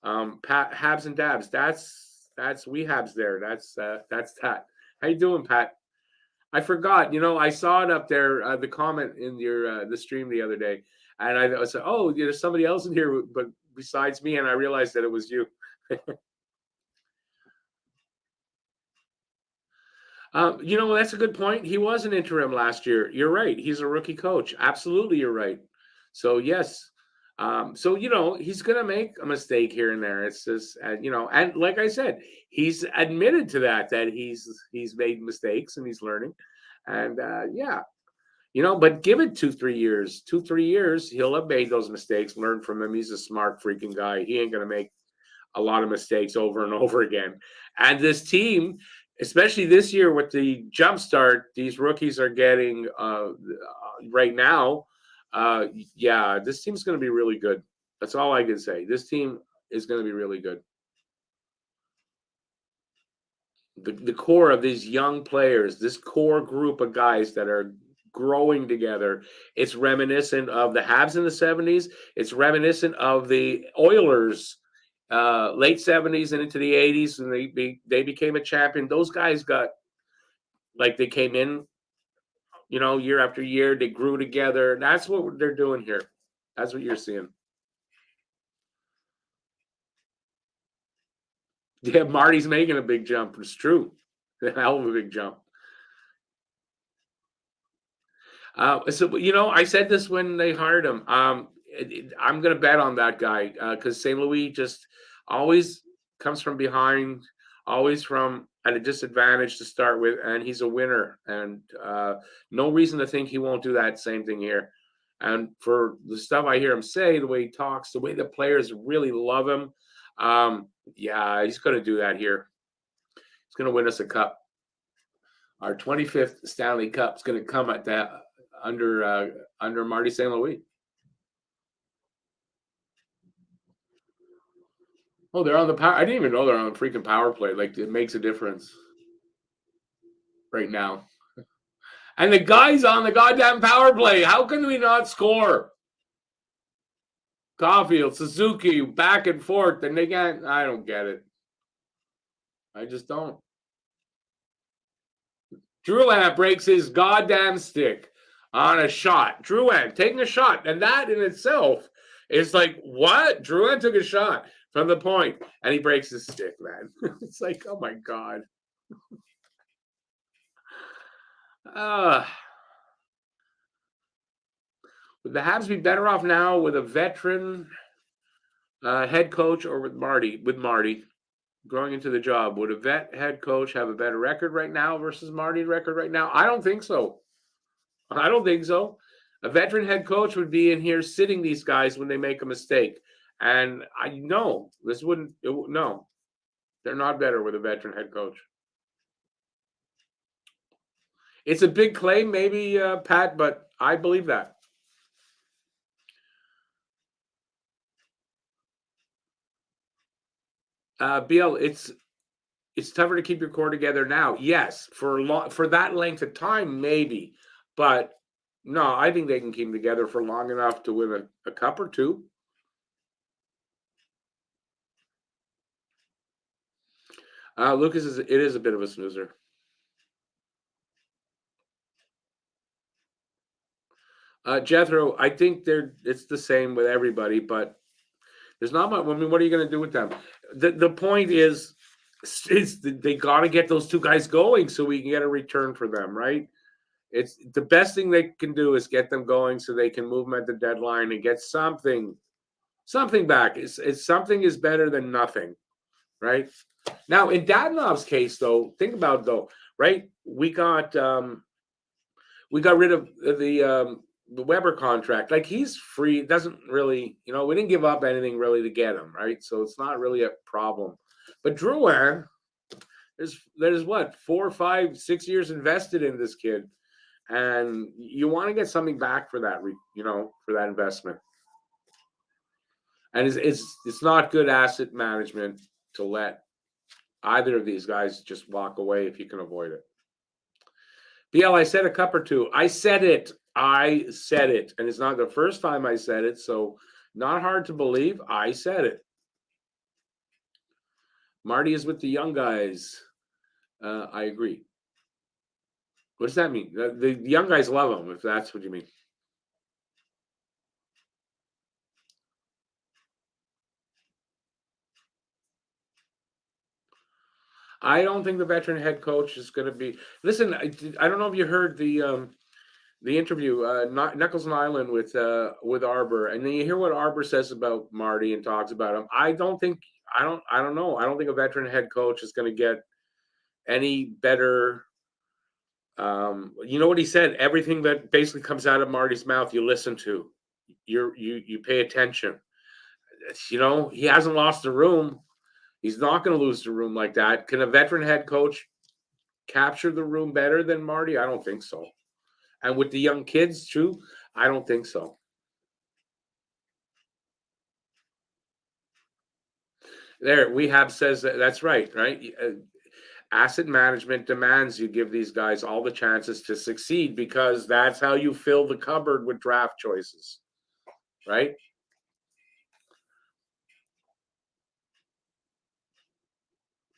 Pat Habs and Dabs. That's we Habs there. That's that. How you doing, Pat? I forgot. I saw it up there. The comment in your the stream the other day, and I was like, oh, there's somebody else in here, but besides me, and I realized that it was you. That's a good point. He was an interim last year. You're right. He's a rookie coach. Absolutely, you're right. So yes. He's gonna make a mistake here and there. It's just, and like I said, he's admitted to that he's made mistakes and he's learning, and yeah, but give it 2-3 years. 2-3 years, he'll have made those mistakes, learn from them. He's a smart freaking guy. He ain't gonna make a lot of mistakes over and over again. And this team, especially this year with the jump start these rookies are getting right now, yeah, this team's going to be really good. That's all I can say. This team is going to be really good. The core of these young players, this core group of guys that are growing together, it's reminiscent of the Habs in the 70s. It's reminiscent of the Oilers late 70s and into the 80s, and they became a champion. Those guys got, like, they came in, year after year. They grew together. That's what they're doing here. That's what you're seeing. Yeah, Marty's making a big jump. It's true. A hell of a big jump. I said this when they hired him. I'm going to bet on that guy because St. Louis just always comes from behind, always from at a disadvantage to start with, and he's a winner. And no reason to think he won't do that same thing here. And for the stuff I hear him say, the way he talks, the way the players really love him, yeah, he's going to do that here. He's going to win us a cup. Our 25th Stanley Cup is going to come at that under Marty St. Louis. Oh, they're on the power. I didn't even know they're on the freaking power play. Like, it makes a difference right now. And the guy's on the goddamn power play. How can we not score? Caulfield, Suzuki, back and forth, and they can't. I don't get it. I just don't. Drouin breaks his goddamn stick on a shot. Drouin taking a shot, and that in itself is like, what? Drouin took a shot from the point, and he breaks his stick, man. It's like, oh my god. Would the Habs be better off now with a veteran head coach or with Marty? With Marty going into the job, would a vet head coach have a better record right now versus Marty's record right now? I don't think so. I don't think so. A veteran head coach would be in here sitting these guys when they make a mistake. And I know this wouldn't, no, they're not better with a veteran head coach. It's a big claim, maybe, Pat, but I believe that. Bill, it's tougher to keep your core together now. Yes, for that length of time, maybe, but no, I think they can keep them together for long enough to win a cup or two. Lucas it is a bit of a snoozer. Jethro, I think it's the same with everybody, but there's not much. I mean, what are you going to do with them? The point is they got to get those two guys going so we can get a return for them, right? It's the best thing they can do is get them going so they can move them at the deadline and get something back. It's something is better than nothing, right? Now in Dadonov's case, though, think about it, though, right? We got rid of the Weber contract. Like, he's free. Doesn't really, we didn't give up anything really to get him, right? So it's not really a problem. But Drouin, there's what, 4, 5, 6 years invested in this kid. and you want to get something back for that, for that investment. And it's not good asset management to let either of these guys just walk away if you can avoid it. BL, I said a cup or two. I said it. And it's not the first time I said it, so not hard to believe. I said it. Marty is with the young guys. I agree. What does that mean? The young guys love him, if that's what you mean. I don't think the veteran head coach is going to be. Listen, I don't know if you heard the interview, Knuckles and Island with Arbor, and then you hear what Arbor says about Marty and talks about him. I don't know. I don't think a veteran head coach is going to get any better. You know what he said? Everything that basically comes out of Marty's mouth, you listen to. You pay attention. He hasn't lost the room. He's not going to lose the room like that. Can a veteran head coach capture the room better than Marty? I don't think so. And with the young kids, too, I don't think so. There, Wehab says that's right? Asset management demands you give these guys all the chances to succeed because that's how you fill the cupboard with draft choices, right?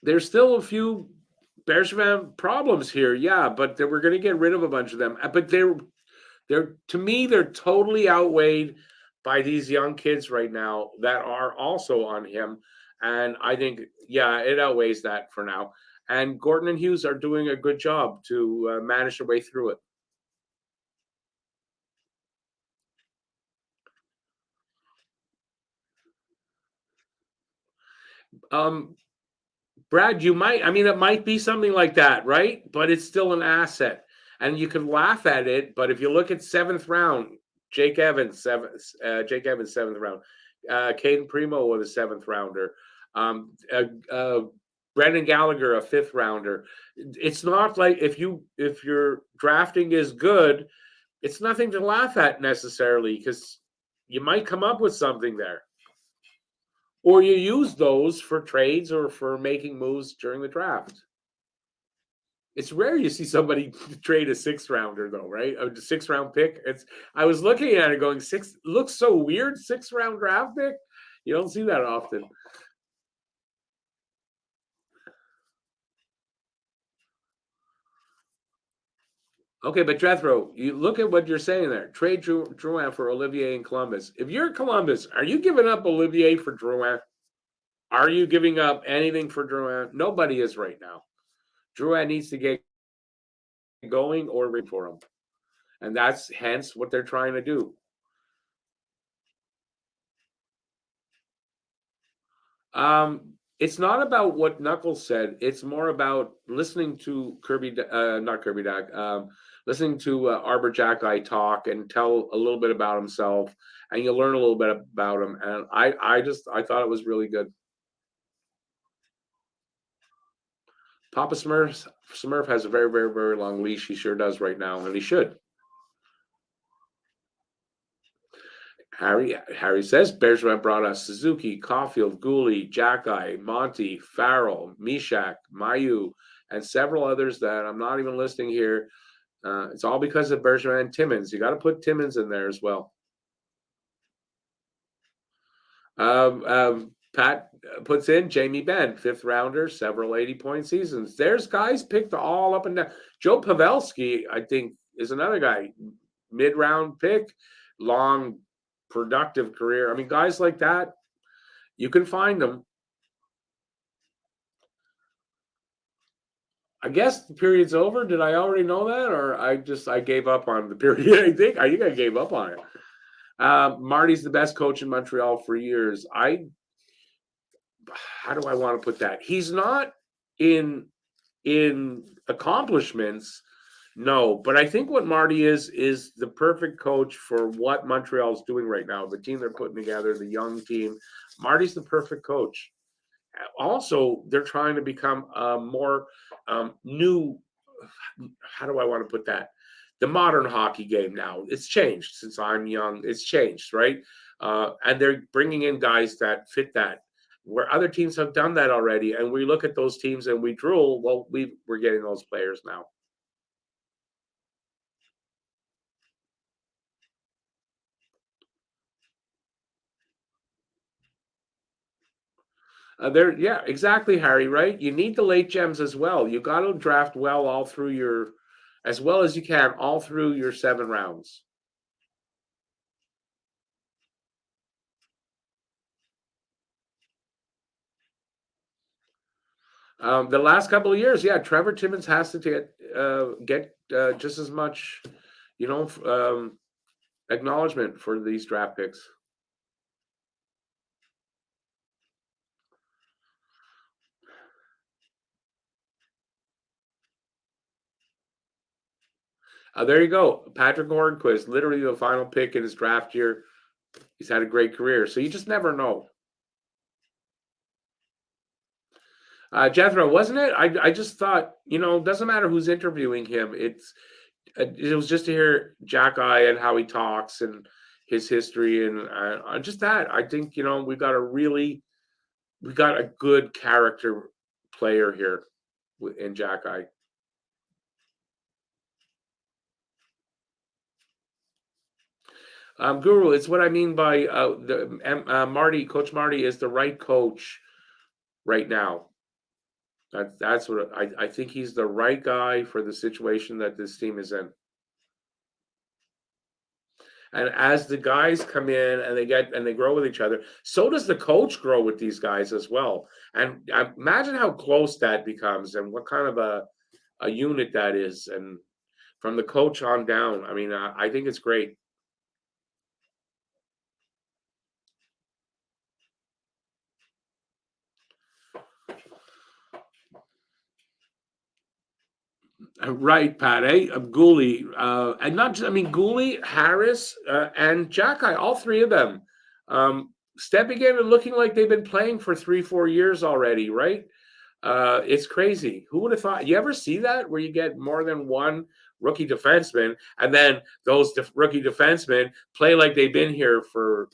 There's still a few Bergevin problems here, yeah, but we're going to get rid of a bunch of them. But they're to me, they're totally outweighed by these young kids right now that are also on him. And I think, yeah, it outweighs that for now. And Gordon and Hughes are doing a good job to manage their way through it. Um, Brad, it might be something like that, right? But it's still an asset. And you can laugh at it, but if you look at seventh round, Jake Evans, seventh round. Caden Primo was a seventh rounder. Um, uh, uh, Brendan Gallagher, a fifth rounder. It's not like if your drafting is good, it's nothing to laugh at necessarily because you might come up with something there. Or you use those for trades or for making moves during the draft. It's rare you see somebody trade a sixth rounder though, right? A sixth round pick. I was looking at it going, six looks so weird, sixth round draft pick. You don't see that often. Okay, but Jethro, you look at what you're saying there. Trade Drouin for Olivier in Columbus. If you're Columbus, are you giving up Olivier for Drouin? Are you giving up anything for Drouin? Nobody is right now. Drouin needs to get going or ring for him. And that's hence what they're trying to do. It's not about what Knuckles said. It's more about listening to not Kirby Dack, listening to Arbor Jackeye talk and tell a little bit about himself, and you learn a little bit about him. And I thought it was really good. Papa Smurf has a very, very, very long leash. He sure does right now, and he should. Harry says Bergevin brought us Suzuki, Caulfield, Gooley, Jackeye, Monty, Farrell, Mishak, Mayu, and several others that I'm not even listing here. It's all because of Bergevin and Timmins. You got to put Timmins in there as well. Pat puts in Jamie Benn, fifth rounder, several 80-point seasons. There's guys picked all up and down. Joe Pavelski, I think, is another guy, mid-round pick, long, productive career. I mean, guys like that, you can find them. I guess the period's over. Did I already know that, or I gave up on the period? I think I gave up on it. Marty's the best coach in Montreal for years. How do I want to put that? He's not in accomplishments, no, but I think what Marty is the perfect coach for what Montreal's doing right now. The team they're putting together, the young team. Marty's the perfect coach. Also, they're trying to become more new. How do I want to put that? the modern hockey game now. It's changed since I'm young. It's changed, right? And they're bringing in guys that fit that. Where other teams have done that already, and we look at those teams and we drool. Well, we're getting those players now. Yeah, exactly, Harry. Right? You need the late gems as well. You got to draft well all through your, as well as you can, all through your 7 rounds. The last couple of years, yeah, Trevor Timmons has to get just as much, you know, acknowledgement for these draft picks. There you go, Patrick Hornquist, literally the final pick in his draft year. He's had a great career, so you just never know. Jethro, wasn't it? I just thought, doesn't matter who's interviewing him. It was just to hear Jack Eye and how he talks and his history and just that. I think we got a good character player here in Jack Eye. Guru, it's what I mean by Coach Marty is the right coach right now. That's what I think he's the right guy for the situation that this team is in. And as the guys come in and they grow with each other, so does the coach grow with these guys as well. And imagine how close that becomes and what kind of a unit that is. And from the coach on down, I mean, I think it's great. Right, Pat. Gooley, and not just, I mean, Gooley, Harris, and Jacky, all three of them, stepping in and looking like they've been playing for 3, 4 years already. Right? It's crazy. Who would have thought? You ever see that where you get more than one rookie defenseman, and then those rookie defensemen play like they've been here for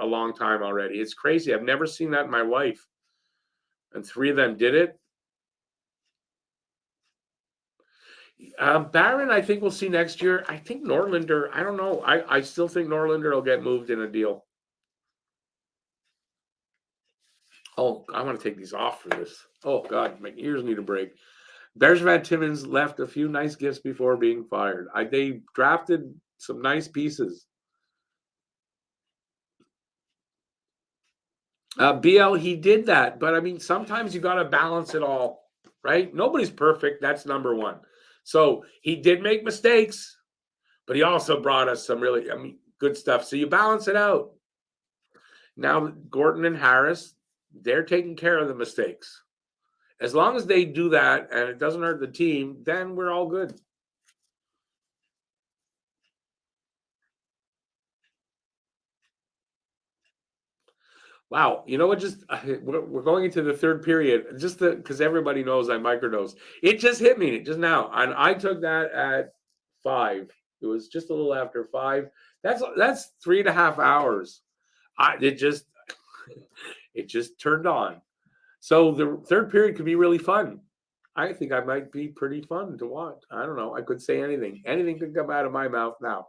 a long time already? It's crazy. I've never seen that in my life, and three of them did it. Barron, I think we'll see next year. I think Norlander, I don't know. I still think Norlander will get moved in a deal. Oh, I want to take these off for this. Oh, God, my ears need a break. Bergevin Timmins left a few nice gifts before being fired. They drafted some nice pieces. BL, he did that. But I mean, sometimes you got to balance it all, right? Nobody's perfect. That's number one. So he did make mistakes, but he also brought us some really, I mean, good stuff. So you balance it out. Now, Gordon and Harris, they're taking care of the mistakes. As long as they do that and it doesn't hurt the team, then we're all good. Wow, you know what? Just we're going into the third period, just because everybody knows I microdose. It just hit me just now, and I took that at 5. It was just a little after 5. That's 3.5 hours. It just it just turned on. So the third period could be really fun. I think I might be pretty fun to watch. I don't know. I could say anything. Anything could come out of my mouth now.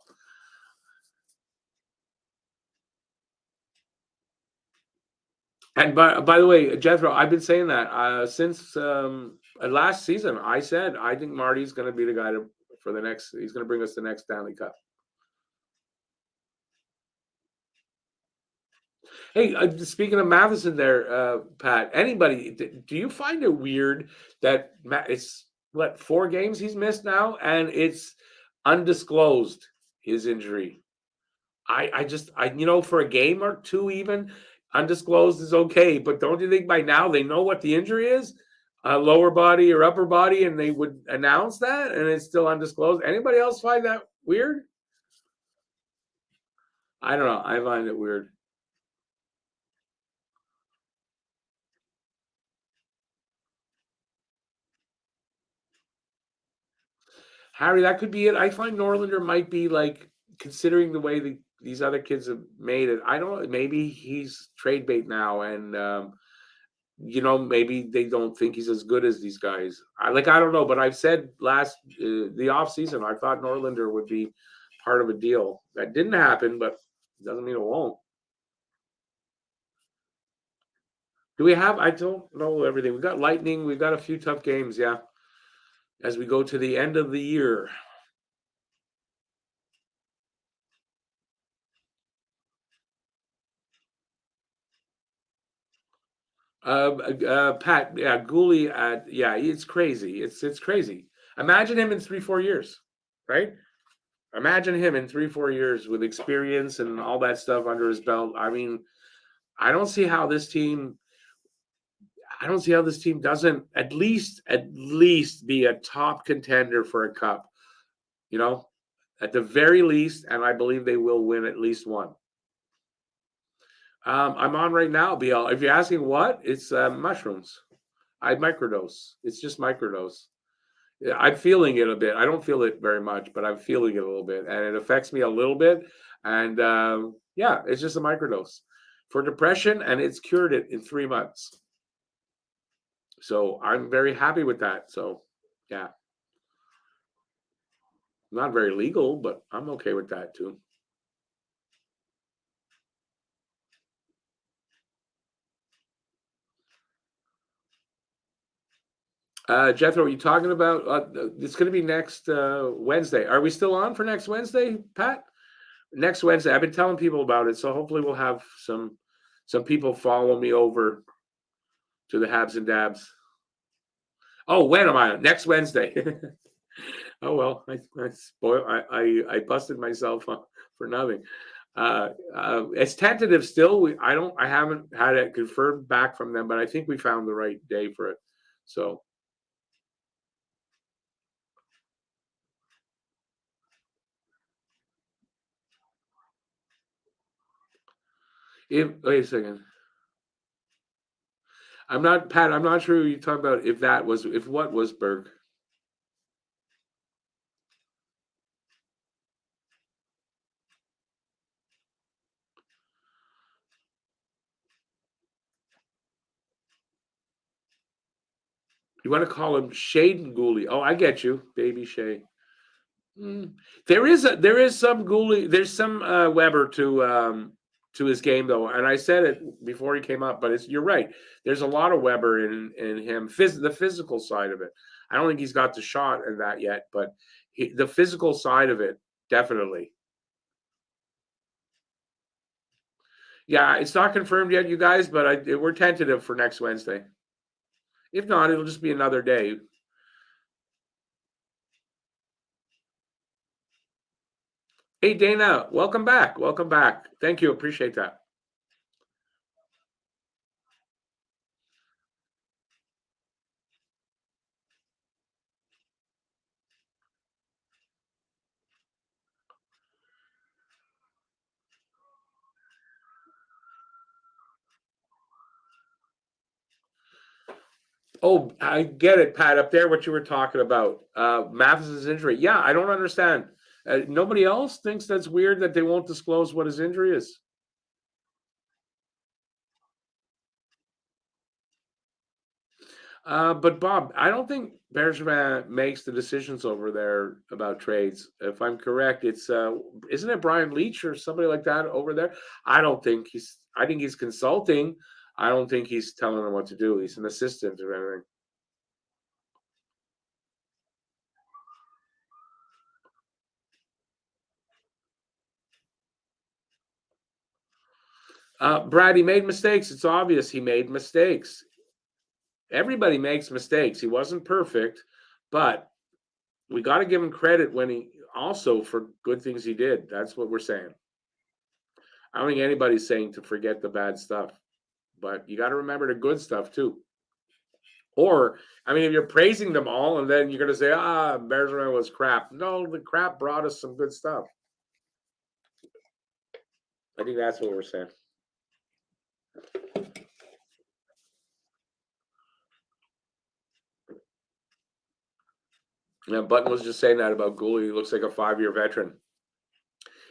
And by the way, Jethro, I've been saying that since last season. I said I think Marty's going to be the guy for the next. He's going to bring us the next Stanley Cup. Hey, speaking of Matheson, there, Pat. Anybody? Do you find it weird that it's what 4 games he's missed now, and it's undisclosed his injury? I for a game or two even undisclosed is okay, but don't you think by now they know what the injury is, lower body or upper body, and they would announce that, and it's still undisclosed? Anybody else find that weird? I don't know. I find it weird. Harry, that could be it. I find Norlander might be like considering the way these other kids have made it. I don't. Maybe he's trade bait now, and maybe they don't think he's as good as these guys. I don't know, but I've said last the off season I thought Norlander would be part of a deal. That didn't happen, but doesn't mean it won't. Do we have? I don't know everything. We've got Lightning. We've got a few tough games. Yeah, as we go to the end of the year. Pat, yeah, Gooley, yeah, it's crazy. It's crazy. Imagine him in 3-4 years, right? Imagine him in 3-4 years with experience and all that stuff under his belt. I mean, I don't see how this team. I don't see how this team doesn't at least be a top contender for a cup. You know, at the very least, and I believe they will win at least one. I'm on right now, BL. If you're asking what, it's mushrooms. I microdose. It's just microdose. Yeah, I'm feeling it a bit. I don't feel it very much, but I'm feeling it a little bit, and it affects me a little bit. And yeah, it's just a microdose for depression, and it's cured it in 3 months. So I'm very happy with that. So yeah, not very legal, but I'm okay with that too. Jethro, are you talking about? It's going to be next Wednesday. Are we still on for next Wednesday, Pat? Next Wednesday. I've been telling people about it, so hopefully we'll have some people follow me over to the Habs and Dabs. Oh, when am I? Next Wednesday. Oh well, I busted myself for nothing. It's tentative still. I haven't had it confirmed back from them, but I think we found the right day for it. So if wait a second, I'm not Pat. I'm not sure you're talking about if what was Berg. You want to call him Shaden Gooley? Oh, I get you, baby Shay. Mm. There is some Gooley, there's some Weber to his game though, and I said it before he came up, but you're right. There's a lot of Weber in him, the physical side of it. I don't think he's got the shot in that yet, but the physical side of it definitely. Yeah, it's not confirmed yet, you guys, but we're tentative for next Wednesday. If not, it'll just be another day. Hey Dana, welcome back. Welcome back. Thank you. Appreciate that. Oh, I get it, Pat. Up there, what you were talking about, Mathis's injury. Yeah, I don't understand. Nobody else thinks that's weird that they won't disclose what his injury is. But Bob, I don't think Bergevin makes the decisions over there about trades. If I'm correct, it's isn't it Brian Leach or somebody like that over there? I don't think he's. I think he's consulting. I don't think he's telling them what to do. He's an assistant or anything. Brad, he made mistakes. It's obvious he made mistakes. Everybody makes mistakes. He wasn't perfect, but we got to give him credit when he also for good things he did. That's what we're saying. I don't think anybody's saying to forget the bad stuff, but you got to remember the good stuff too. Or, I mean, if you're praising them all and then you're going to say, Bergeron was crap. No, the crap brought us some good stuff. I think that's what we're saying. Yeah, Button was just saying that about Gooley. He looks like a 5-year veteran.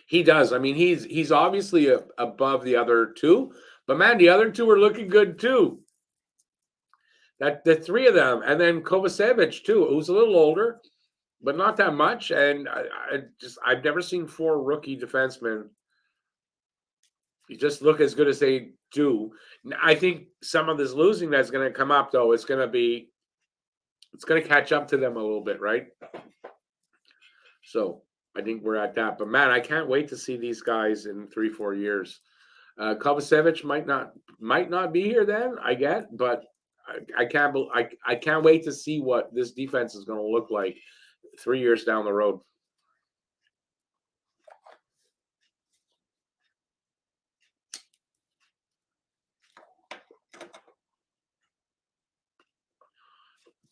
He does. I mean, he's obviously above the other two, but man, the other two are looking good too. That the three of them, and then Kovacevic too, who's a little older, but not that much. And I've never seen 4 rookie defensemen just look as good as they do. I think some of this losing that's going to come up though, it's going to catch up to them a little bit, right? So I think we're at that. But man, I can't wait to see these guys in 3-4 years. Kovacevic might not be here then. I get, but I can't wait to see what this defense is going to look like 3 years down the road.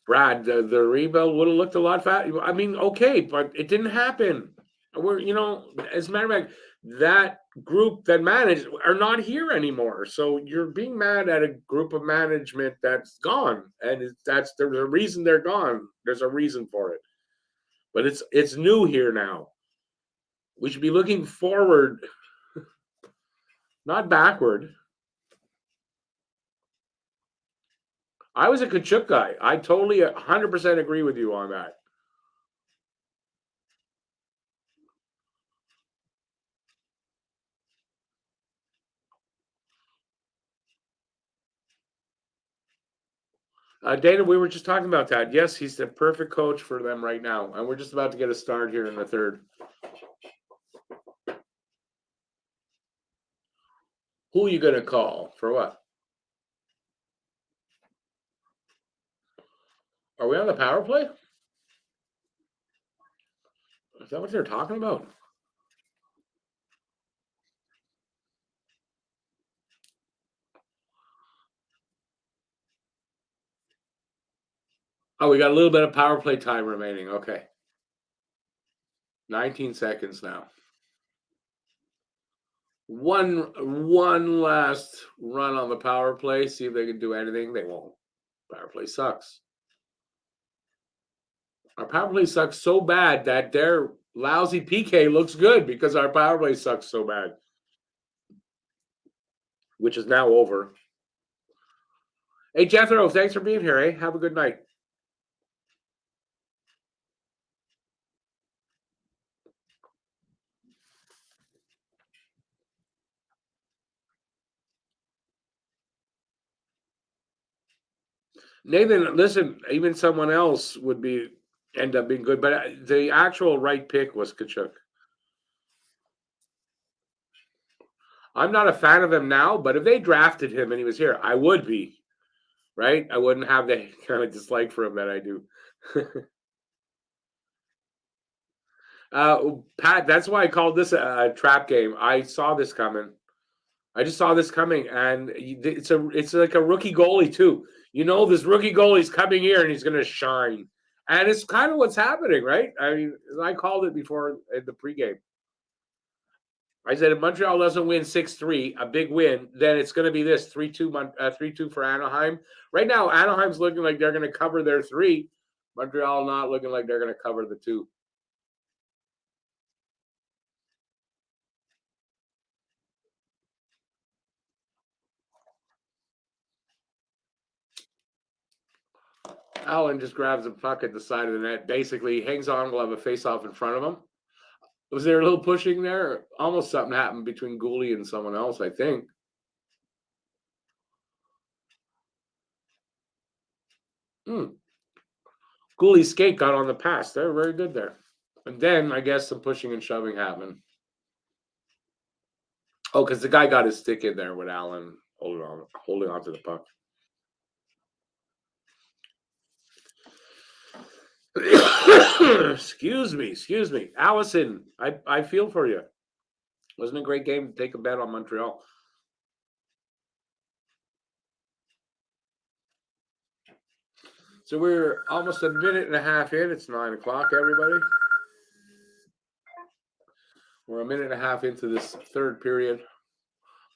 Brad, the rebuild would have looked a lot fat. I mean, okay, but it didn't happen. As a matter of fact, that group that managed are not here anymore. So you're being mad at a group of management that's gone, and there's a reason they're gone. There's a reason for it, but it's new here now. We should be looking forward, not backward. I was a Kachuk guy. I totally 100% agree with you on that. Dana, we were just talking about that. Yes, he's the perfect coach for them right now, and we're just about to get a start here in the third. Who are you going to call for what? Are we on the power play? Is that what they're talking about? Oh, we got a little bit of power play time remaining. Okay. 19 seconds now. One last run on the power play. See if they can do anything. They won't. Power play sucks. Our power play sucks so bad that their lousy PK looks good because our power play sucks so bad, which is now over. Hey, Jethro, thanks for being here. Eh? Have a good night. Nathan, listen, even someone else would end up being good, but the actual right pick was Kachuk. I'm not a fan of him now, but if they drafted him and he was here, I would be, right? I wouldn't have the kind of dislike for him that I do. Pat, that's why I called this a trap game. I saw this coming. I just saw this coming, and it's like a rookie goalie too. This rookie goalie's coming here and he's going to shine, and it's kind of what's happening, right? I mean, I called it before in the pregame. I said if Montreal doesn't win 6-3, a big win, then it's going to be this 3-2 for Anaheim. Right now, Anaheim's looking like they're going to cover their 3. Montreal not looking like they're going to cover the 2. Allen just grabs a puck at the side of the net. Basically, hangs on. We'll have a face-off in front of him. Was there a little pushing there? Almost something happened between Gooley and someone else, I think. Gooley's skate got on the pass. They're very good there. And then I guess some pushing and shoving happened. Oh, because the guy got his stick in there with Allen holding on to the puck. Excuse me. Allison, I feel for you. Wasn't a great game to take a bet on Montreal. So we're almost a minute and a half in. It's 9 o'clock, everybody. We're a minute and a half into this third period.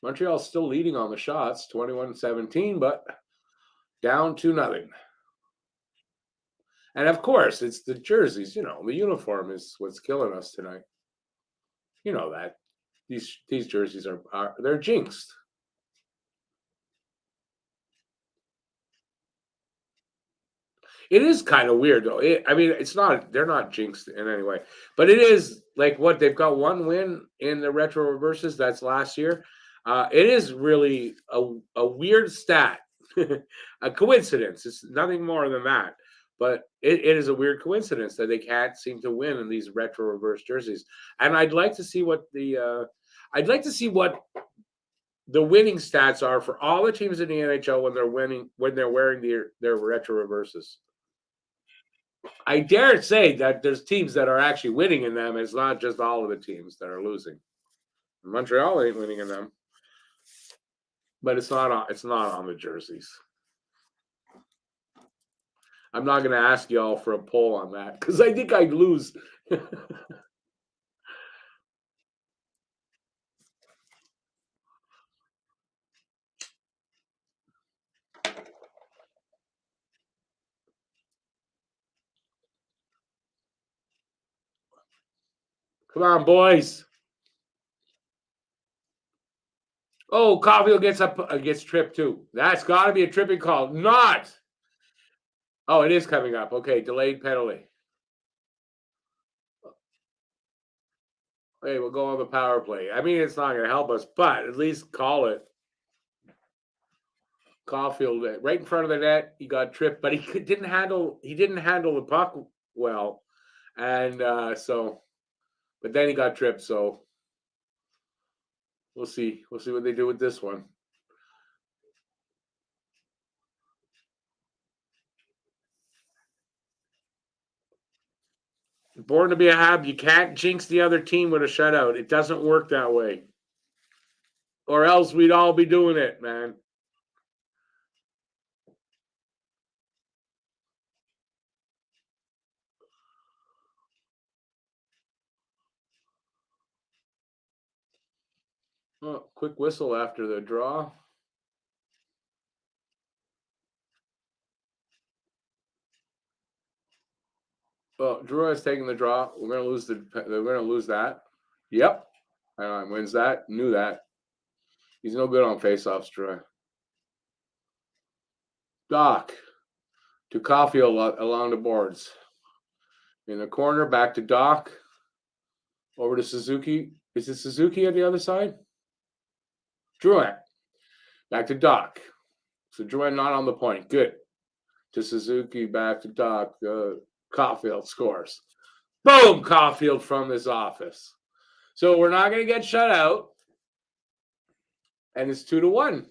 Montreal's still leading on the shots, 21-17, but down 2-0. And of course, it's the jerseys. The uniform is what's killing us tonight. You know that these jerseys are they're jinxed. It is kind of weird though. I mean, it's not. They're not jinxed in any way, but it is like what they've got one win in the retro reverses. That's last year. It is really a weird stat, a coincidence. It's nothing more than that. But it is a weird coincidence that they can't seem to win in these retro reverse jerseys. And I'd like to see what the winning stats are for all the teams in the NHL when they're wearing their retro reverses. I dare say that there's teams that are actually winning in them. It's not just all of the teams that are losing. Montreal ain't winning in them, but it's not on the jerseys. I'm not going to ask y'all for a poll on that because I think I'd lose. Come on, boys. Oh, Caulfield gets tripped too. That's got to be a tripping call. Not. Oh, it is coming up. Okay, delayed penalty. Hey, we'll go on the power play. I mean, it's not going to help us, but at least call it. Caulfield right in front of the net. He got tripped, but he didn't handle. He didn't handle the puck well, and but then he got tripped. So we'll see. We'll see what they do with this one. Born to be a Hab, you can't jinx the other team with a shutout. It doesn't work that way, or else we'd all be doing it, man. Oh, quick whistle after the draw. Well, Drew is taking the draw. We're gonna lose that. Yep. Wins that. Knew that. He's no good on faceoffs, Drew. Doc to Caulfield along the boards. In the corner, back to Doc. Over to Suzuki. Is it Suzuki on the other side? Drouin. Back to Doc. So Drouin not on the point. Good. To Suzuki, back to Doc. Caulfield scores. Boom! Caulfield from his office. So we're not going to get shut out. And it's 2-1.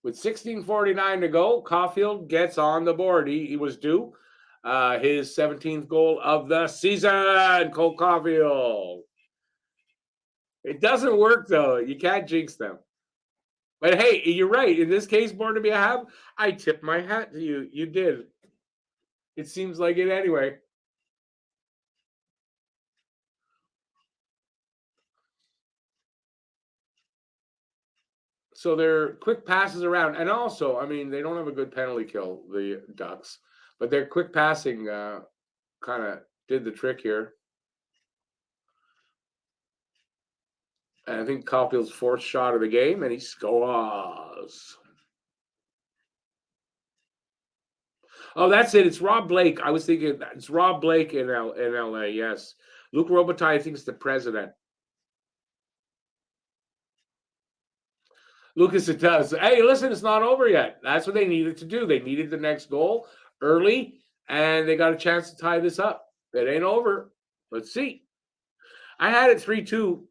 With 16:49 to go, Caulfield gets on the board. He was due his 17th goal of the season. Cole Caulfield. It doesn't work though. You can't jinx them. But hey, you're right. In this case, born to be a Hab, I tip my hat to you. You did. It seems like it anyway. So they're quick passes around, and also, I mean, they don't have a good penalty kill, the Ducks, but their quick passing kind of did the trick here. And I think Caulfield's fourth shot of the game, and he scores. Oh, that's it. It's Rob Blake. I was thinking it's Rob Blake in LA. Yes, Luc Robitaille, I think, is the president. Lucas, it does. Hey, listen, it's not over yet. That's what they needed to do. They needed the next goal early, and they got a chance to tie this up. It ain't over. Let's see. I had it 3-2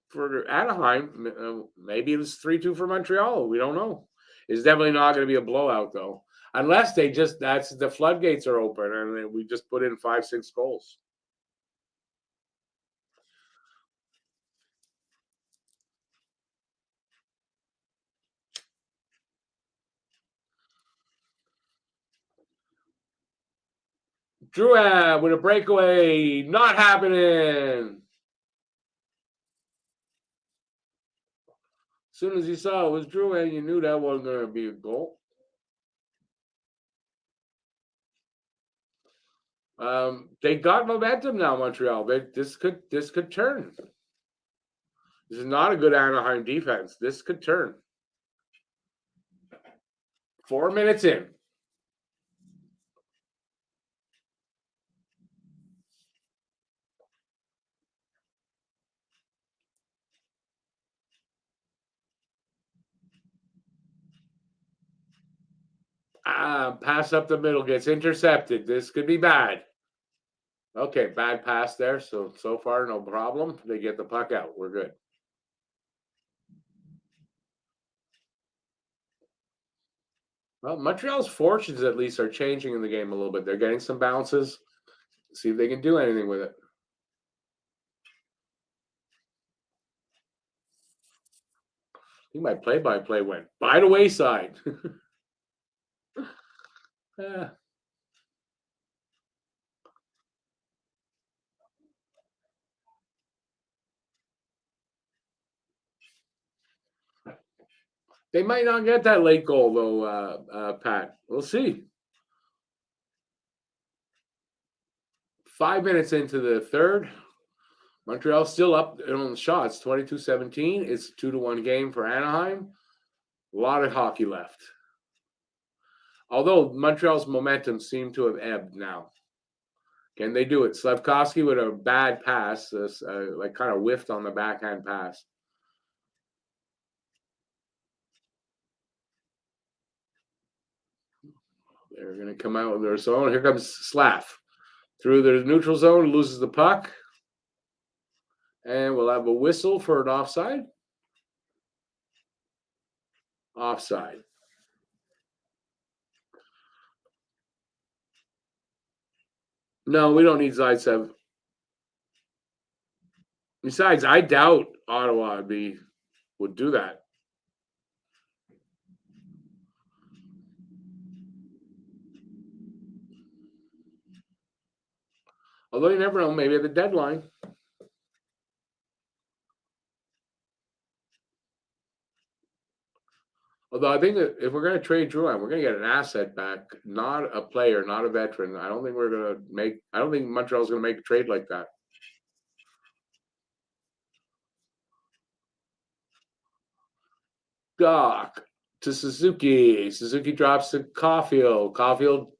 for Anaheim. Maybe it was 3-2 for Montreal. We don't know. It's definitely not going to be a blowout, though. Unless that's the floodgates are open and we just put in 5-6 goals. Drouin with a breakaway. Not happening. As soon as you saw it was Drouin, you knew that wasn't going to be a goal. They got momentum now, Montreal. This could turn. This is not a good Anaheim defense. This could turn. 4 minutes in. Pass up the middle gets intercepted. This could be bad. Okay, bad pass there. So far, no problem. They get the puck out. We're good. Well, Montreal's fortunes at least are changing in the game a little bit. They're getting some bounces. See if they can do anything with it. I think my play-by-play went by the wayside. Eh, they might not get that late goal though, Pat. We'll see. 5 minutes into the third, Montreal's still up on the shots, 22-17. It's 2-1 game for Anaheim. A lot of hockey left. Although Montreal's momentum seemed to have ebbed now. Can they do it? Slavkovsky with a bad pass, like kind of whiffed on the backhand pass. They're going to come out with their zone. Here comes Slav. Through the neutral zone, loses the puck. And we'll have a whistle for an offside. Offside. No, we don't need Zaitsev. Besides, I doubt Ottawa would do that. Although you never know, maybe at the deadline. Although I think that if we're going to trade Drouin, we're going to get an asset back, not a player, not a veteran. I don't think we're going to make. I don't think Montreal's going to make a trade like that. Doc to Suzuki. Suzuki drops to Caulfield. Caulfield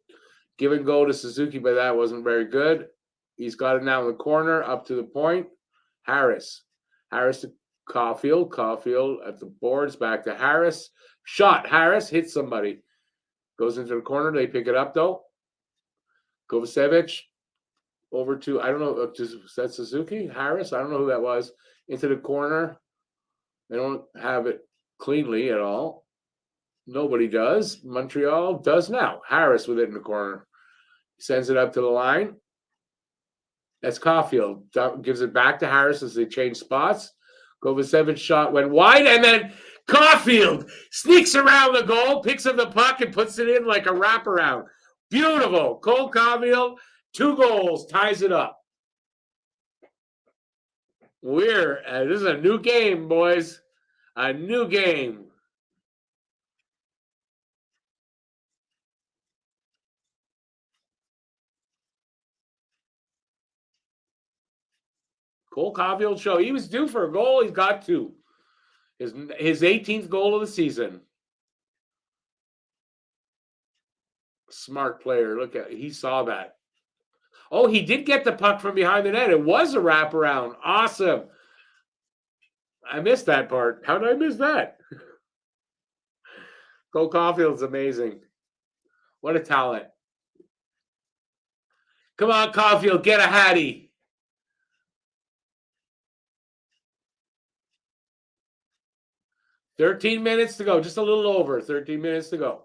give and go to Suzuki, but that wasn't very good. He's got it now in the corner, up to the point. Harris. Harris to Caulfield. Caulfield at the boards, back to Harris. Shot. Harris hits somebody. Goes into the corner. They pick it up, though. Kovacevic over to, I don't know, is that Suzuki? Harris? I don't know who that was. Into the corner. They don't have it cleanly at all. Nobody does. Montreal does now. Harris with it in the corner. Sends it up to the line. That's Caulfield. Gives it back to Harris as they change spots. Kovacevic shot went wide, and then Caulfield sneaks around the goal, picks up the puck, and puts it in like a wraparound. Beautiful. Cole Caulfield, 2 goals, ties it up. This is a new game, boys. A new game. Cole Caulfield show. He was due for a goal. He's got 2. His 18th goal of the season. Smart player. Look at, he saw that. Oh, he did get the puck from behind the net. It was a wraparound. Awesome. I missed that part. How did I miss that? Cole Caulfield's amazing. What a talent. Come on, Caulfield, get a Hattie. $13 minutes to go. Just a little over. 13 minutes to go.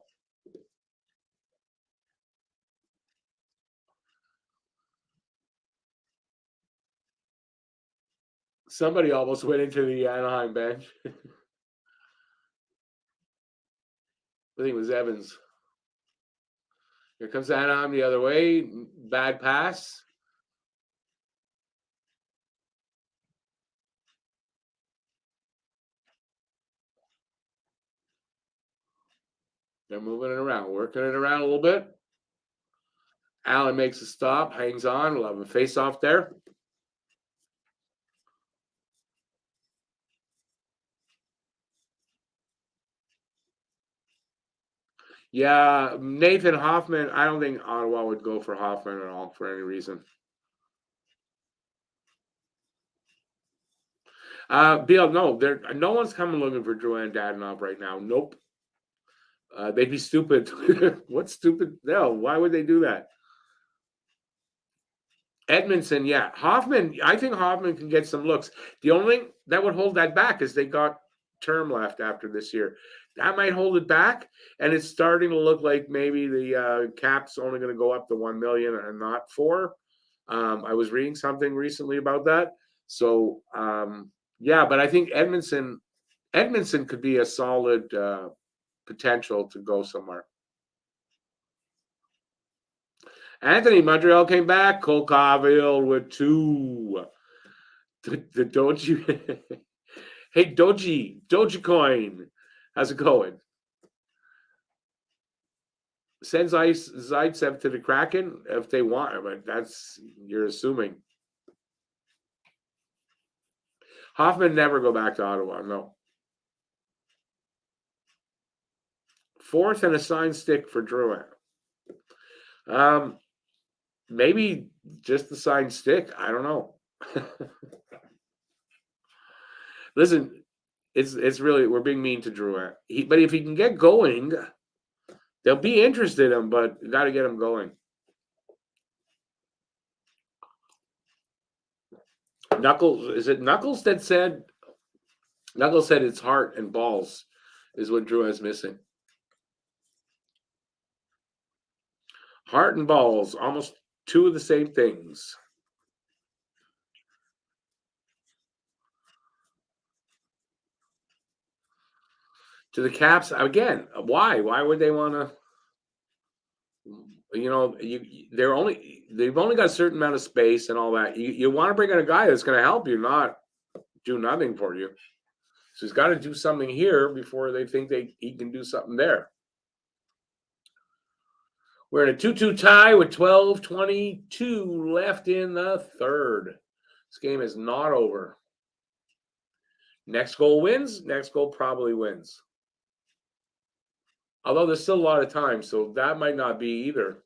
Somebody almost went into the Anaheim bench. I think it was Evans. Here comes Anaheim the other way. Bad pass. They're moving it around, working it around a little bit. Allen makes a stop, hangs on. We'll have a face off there. Yeah, Nathan Hoffman. I don't think Ottawa would go for Hoffman at all for any reason. Bill, no, no one's coming looking for Joanne Dadonov right now. Nope. They'd be stupid. What's stupid? No, why would they do that? Edmondson, yeah. Hoffman, I think Hoffman can get some looks. The only thing that would hold that back is they got term left after this year. That might hold it back, and it's starting to look like maybe the cap's only going to go up to 1 million and not 4. I was reading something recently about that. So yeah, but I think Edmondson could be a solid potential to go somewhere. Anthony, Montreal came back. Cole Caulfield with 2. The Doji. Hey, Dogecoin. How's it going? Sends Zaitsev to the Kraken if they want, but that's you're assuming. Hoffman never go back to Ottawa. No. 4th and a signed stick for Drouin. Maybe just the signed stick. I don't know. Listen, it's really we're being mean to Drouin. But if he can get going, they'll be interested in him. But you got to get him going. Knuckles, is it Knuckles that said? Knuckles said it's heart and balls is what Drew is missing. Heart and balls, almost 2 of the same things. To the Caps again. Why? Why would they want to? They've only got a certain amount of space and all that. You want to bring in a guy that's going to help you, not do nothing for you. So he's got to do something here before they think he can do something there. We're in a 2-2 tie with 12:22 left in the third. This game is not over. Next goal wins. Next goal probably wins. Although there's still a lot of time, so that might not be either.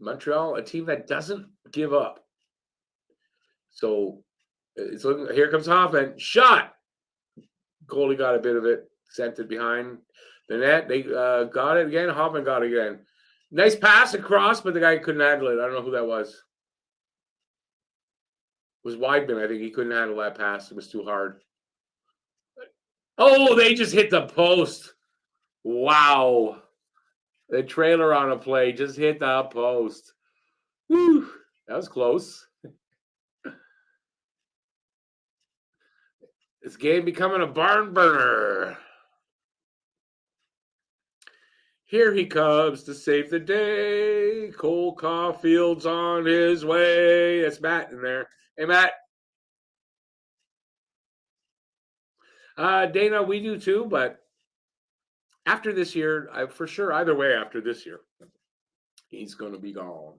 Montreal, a team that doesn't give up. So it's looking. Here comes Hoffman. Shot. Goalie got a bit of it. Sent it behind the net. They got it again. Hoffman got it again. Nice pass across, but the guy couldn't handle it. I don't know who that was. It was Weidman. I think he couldn't handle that pass. It was too hard. Oh, they just hit the post. Wow. The trailer on a play just hit the post. Whew. That was close. This game becoming a barn burner. Here he comes to save the day. Cole Caulfield's on his way. That's Matt in there. Hey, Matt. Dana, we do too, but after this year, for sure, either way, after this year, he's going to be gone.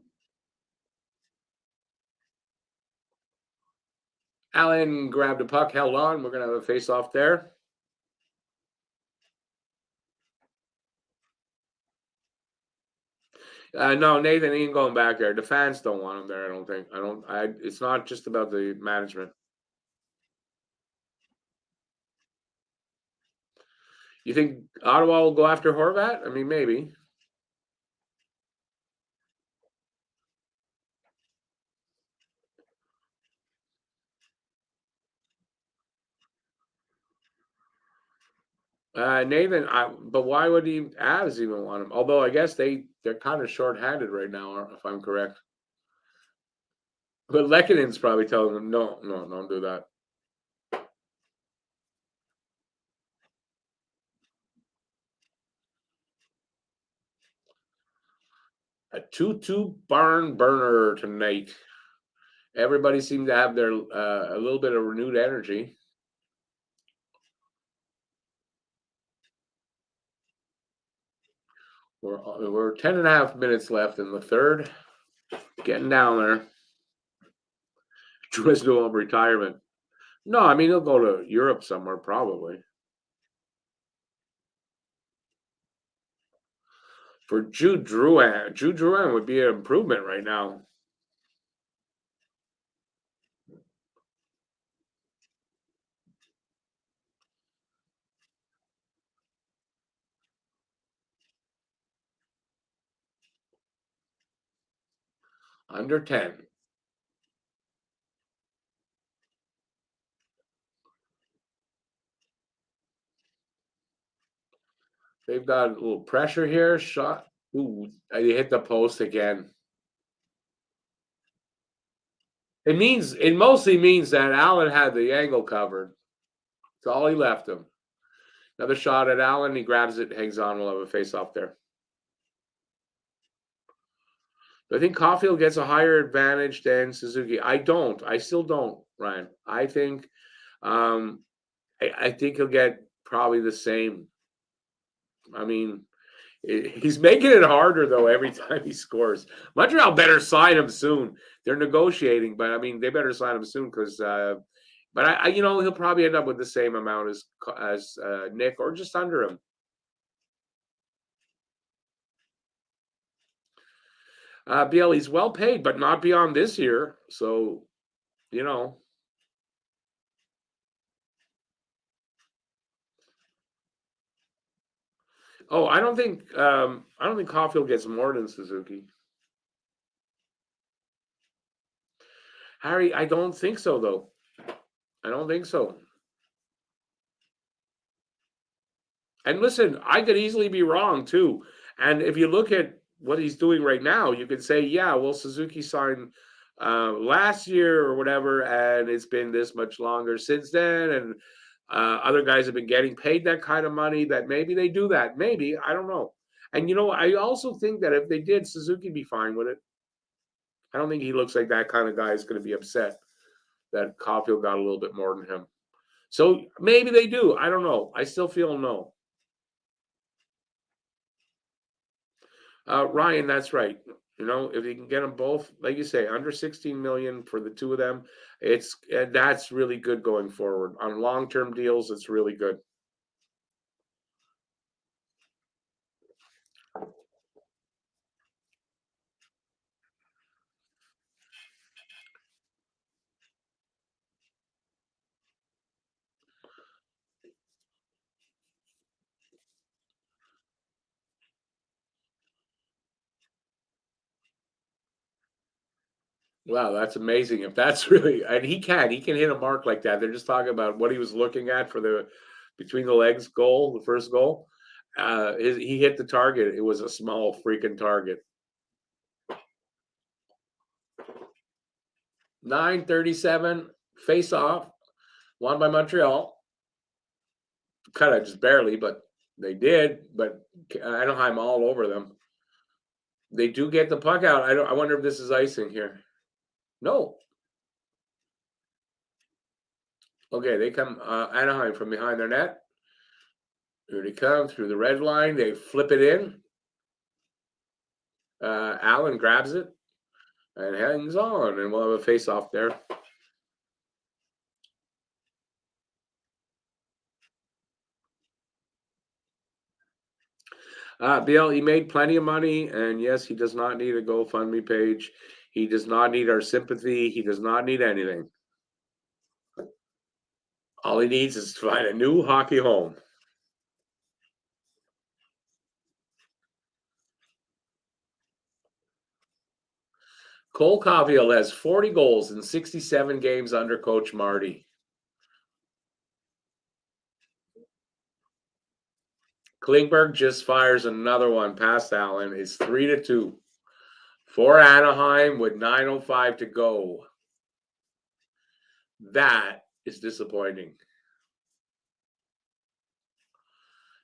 Allen grabbed a puck, held on. We're going to have a face off there. No, Nathan ain't going back there. The fans don't want him there. I don't think. It's not just about the management. You think Ottawa will go after Horvat? I mean, maybe. Nathan, but why would the Avs even want him? Although I guess they're kind of short-handed right now, if I'm correct. But Lekkonen's probably telling them, no, don't do that. A 2-2 barn burner tonight. Everybody seemed to have their a little bit of renewed energy. We're 10 and a half minutes left in the third. Getting down there. Driscoll of retirement. No, I mean he'll go to Europe somewhere probably. For Jude Drouin would be an improvement right now. Under 10. They've got a little pressure here. Shot. Ooh, they hit the post again. It mostly means that Allen had the angle covered. That's all he left him. Another shot at Allen. He grabs it, hangs on. We'll have a face off there. I think Caulfield gets a higher advantage than Suzuki. I don't. I still don't, Ryan. I think um, I think he'll get probably the same. I mean, he's making it harder though every time he scores. Montreal better sign him soon. They're negotiating, but I mean they better sign him soon because. But he'll probably end up with the same amount as Nick or just under him. BL, he's well paid, but not beyond this year. So, you know. Oh, I don't think Caulfield gets more than Suzuki. Harry, I don't think so though. I don't think so. And listen, I could easily be wrong too. And if you look at what he's doing right now, you could say, yeah, well, Suzuki signed last year or whatever, and it's been this much longer since then. And other guys have been getting paid that kind of money. That maybe they do that. Maybe I don't know. And I also think that if they did, Suzuki would be fine with it. I don't think he looks like that kind of guy is going to be upset that Caulfield got a little bit more than him. So maybe they do. I don't know. I still feel no. Ryan, that's right. If you can get them both, like you say, under 16 million for the two of them, that's really good going forward. On long-term deals, it's really good. Wow, that's amazing. If that's really, and he can hit a mark like that. They're just talking about what he was looking at for the between the legs goal, the first goal. He hit the target. It was a small freaking target. 9:37 face off, won by Montreal. Kind of just barely, but they did. But Anaheim all over them. They do get the puck out. I wonder if this is icing here. No. Okay, they come Anaheim from behind their net. Here they come through the red line. They flip it in. Allen grabs it and hangs on, and we'll have a face off there. BL, he made plenty of money, and yes, he does not need a GoFundMe page. He does not need our sympathy. He does not need anything. All he needs is to find a new hockey home. Cole Caulfield has 40 goals in 67 games under Coach Marty. Klingberg just fires another one past Allen. It's 3-2 for Anaheim with 9:05 to go. That is disappointing.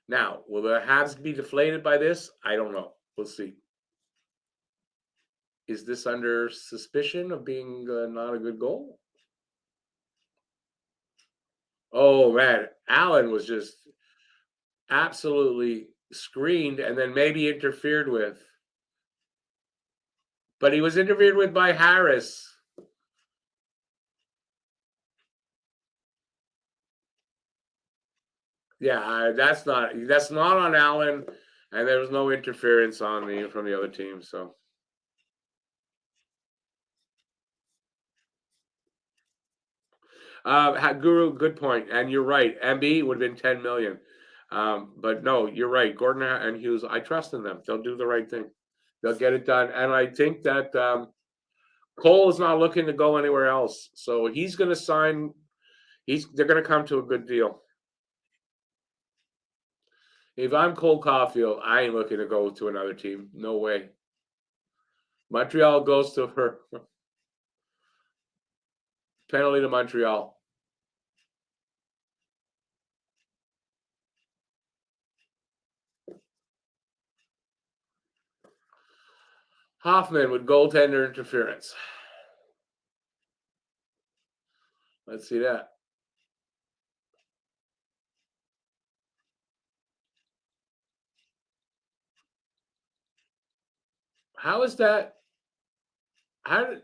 Now, will the Habs be deflated by this? I don't know. We'll see. Is this under suspicion of being not a good goal? Oh man, Allen was just absolutely screened and then maybe interfered with. But he was interfered with by Harris. Yeah, that's not on Allen, and there was no interference on the from the other team. So, Guru, good point, and you're right. MB would have been 10 million, but no, you're right. Gordon and Hughes, I trust in them. They'll do the right thing. They'll get it done, and I think that Cole is not looking to go anywhere else, so he's going to sign. They're going to come to a good deal. If I'm Cole Caulfield, I ain't looking to go to another team. No way. Montreal goes to her penalty to Montreal. Hoffman with goaltender interference. Let's see that. How is that? How did?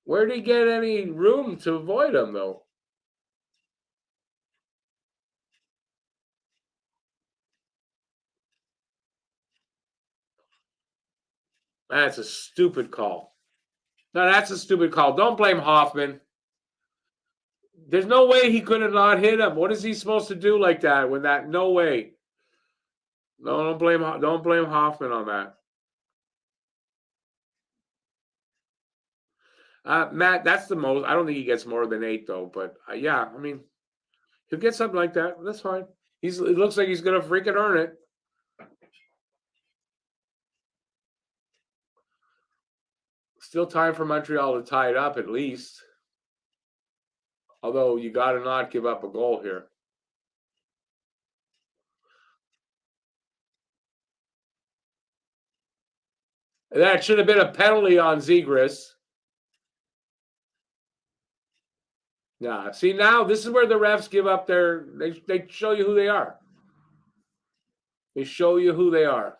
Where did he get any room to avoid him though? That's a stupid call. No, that's a stupid call. Don't blame Hoffman. There's no way he could have not hit him. What is he supposed to do like that when that? No way. No, don't blame Hoffman on that. Matt, that's the most. I don't think he gets more than 8 though. But yeah, I mean, he'll get something like that. That's fine. It looks like he's gonna freaking earn it. Still time for Montreal to tie it up at least. Although you got to not give up a goal here. That should have been a penalty on Zegras. Yeah. See, now this is where the refs give up they show you who they are. They show you who they are.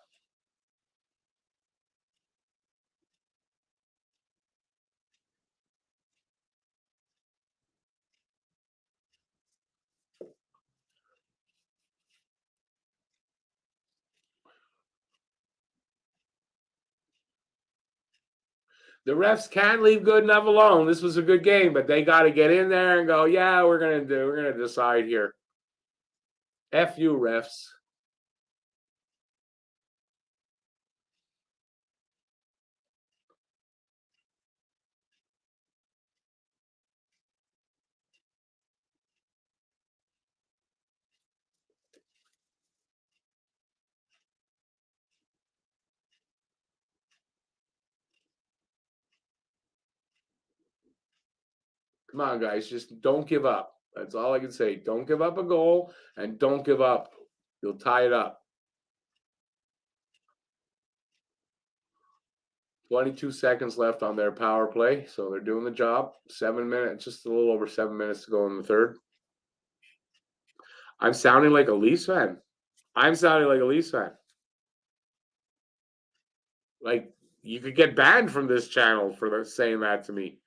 The refs can't leave good enough alone. This was a good game, but they got to get in there and go, yeah, we're gonna decide here. F you, refs. Come on, guys, just don't give up. That's all I can say. Don't give up a goal and don't give up. You'll tie it up. 22 seconds left on their power play, so they're doing the job. 7 minutes, just a little over 7 minutes to go in the third. I'm sounding like a Leafs fan. I'm sounding like a Leafs fan. Like you could get banned from this channel for saying that to me.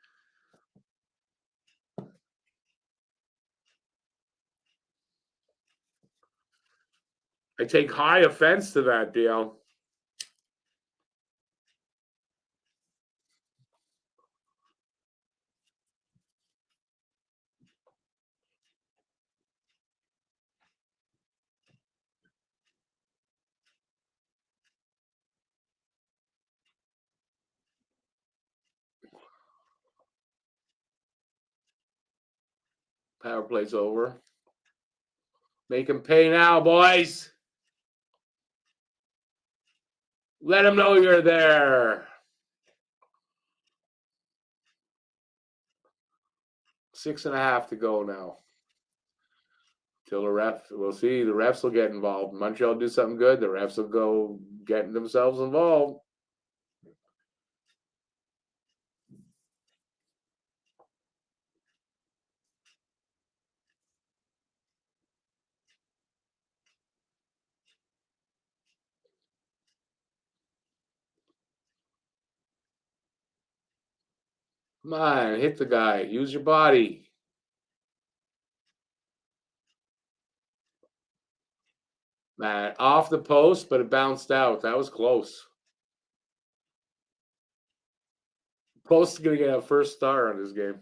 I take high offense to that, DL. Power play's over. Make him pay now, boys. Let him know you're there. 6.5 to go now. Till the ref, we'll see. The refs will get involved. Montreal do something good. The refs will go getting themselves involved. Come on, hit the guy. Use your body. Man, off the post, but it bounced out. That was close. Post is going to get a first star on this game.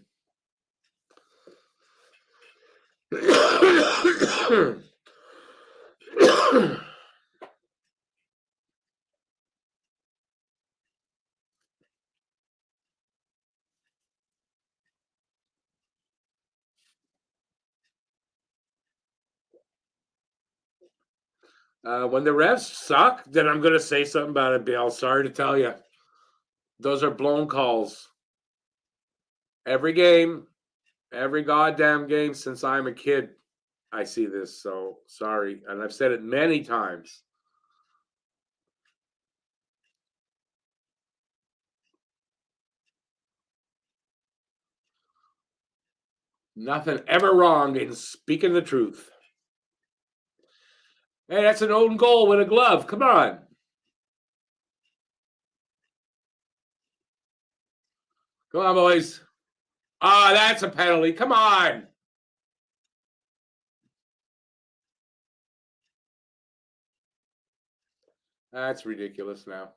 When the refs suck, then I'm going to say something about it, Bill. Sorry to tell you. Those are blown calls. Every game, every goddamn game since I'm a kid, I see this. So sorry. And I've said it many times. Nothing ever wrong in speaking the truth. Hey, that's an own goal with a glove. Come on. Come on, boys. Ah, that's a penalty. Come on. That's ridiculous now.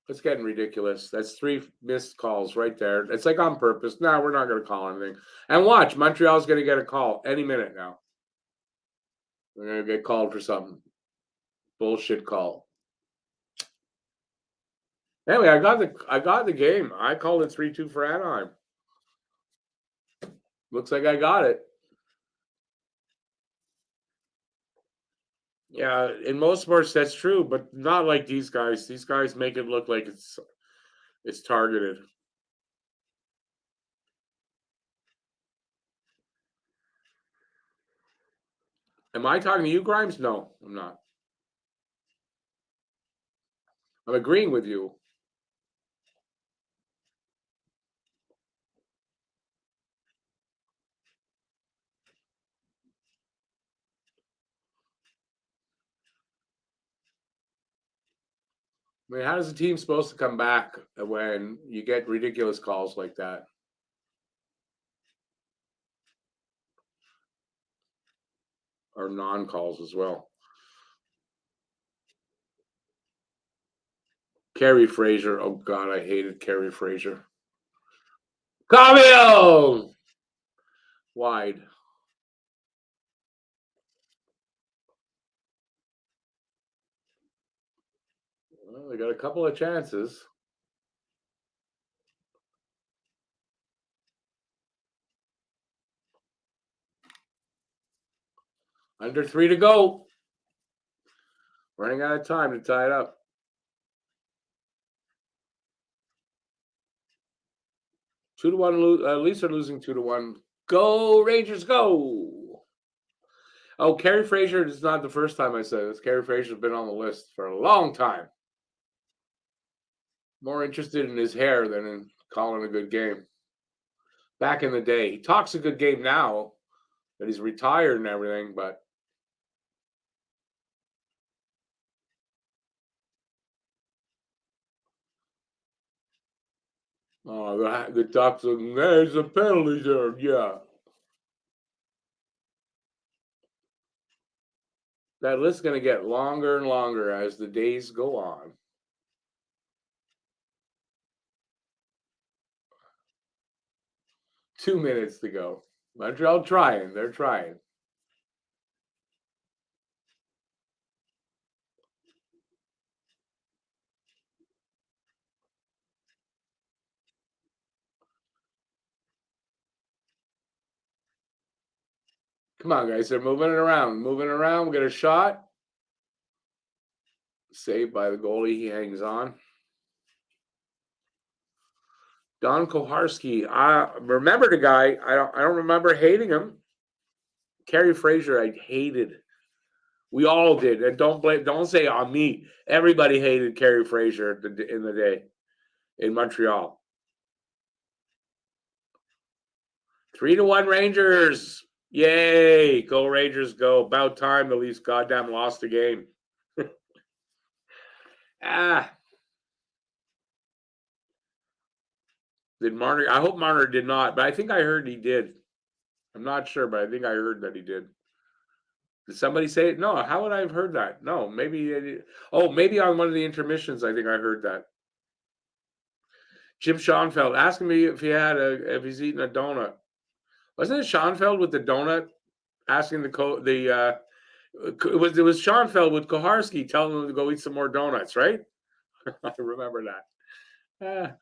It's getting ridiculous. That's 3 missed calls right there. It's like on purpose. No, we're not going to call anything. And watch, Montreal's going to get a call any minute now. They're going to get called for something. Bullshit call. Anyway, I got the game. I called it 3-2 for Anaheim. Looks like I got it. Yeah, in most sports that's true, but not like these guys. These guys make it look like it's targeted. Am I talking to you, Grimes? No, I'm not. I'm agreeing with you. I mean, how is a team supposed to come back when you get ridiculous calls like that? Or non-calls as well. Kerry Fraser. Oh God, I hated Kerry Fraser. Camille! Wide. Well, they got a couple of chances. Under 3 to go. Running out of time to tie it up. 2-1. Leafs are losing 2-1. Go Rangers, go! Oh, Kerry Fraser is not the first time I said this. Kerry Fraser's been on the list for a long time. More interested in his hair than in calling a good game. Back in the day, he talks a good game now that he's retired and everything, but the Ducks, there's a penalty there. Yeah. That list's going to get longer and longer as the days go on. Two minutes to go. Montreal trying. They're trying. Come on, guys. They're moving it around. Moving it around. We get a shot. Saved by the goalie. He hangs on. Don Koharski. I remember the guy. I don't remember hating him. Kerry Fraser, I hated. We all did, and don't say on me. Everybody hated Kerry Fraser in the day in Montreal. 3-1 Rangers. Yay! Go Rangers, go! About time the Leafs goddamn lost the game. Did Marner? I hope Marner did not, but I think I heard he did. I'm not sure, but I think I heard that he did. Did somebody say it? No. How would I have heard that? No, maybe. Oh, maybe on one of the intermissions. I think I heard that. Jim Schoenfeld asking me if he's eating a donut. Wasn't it Schoenfeld with the donut asking it was Schoenfeld with Koharski telling him to go eat some more donuts, right? I remember that.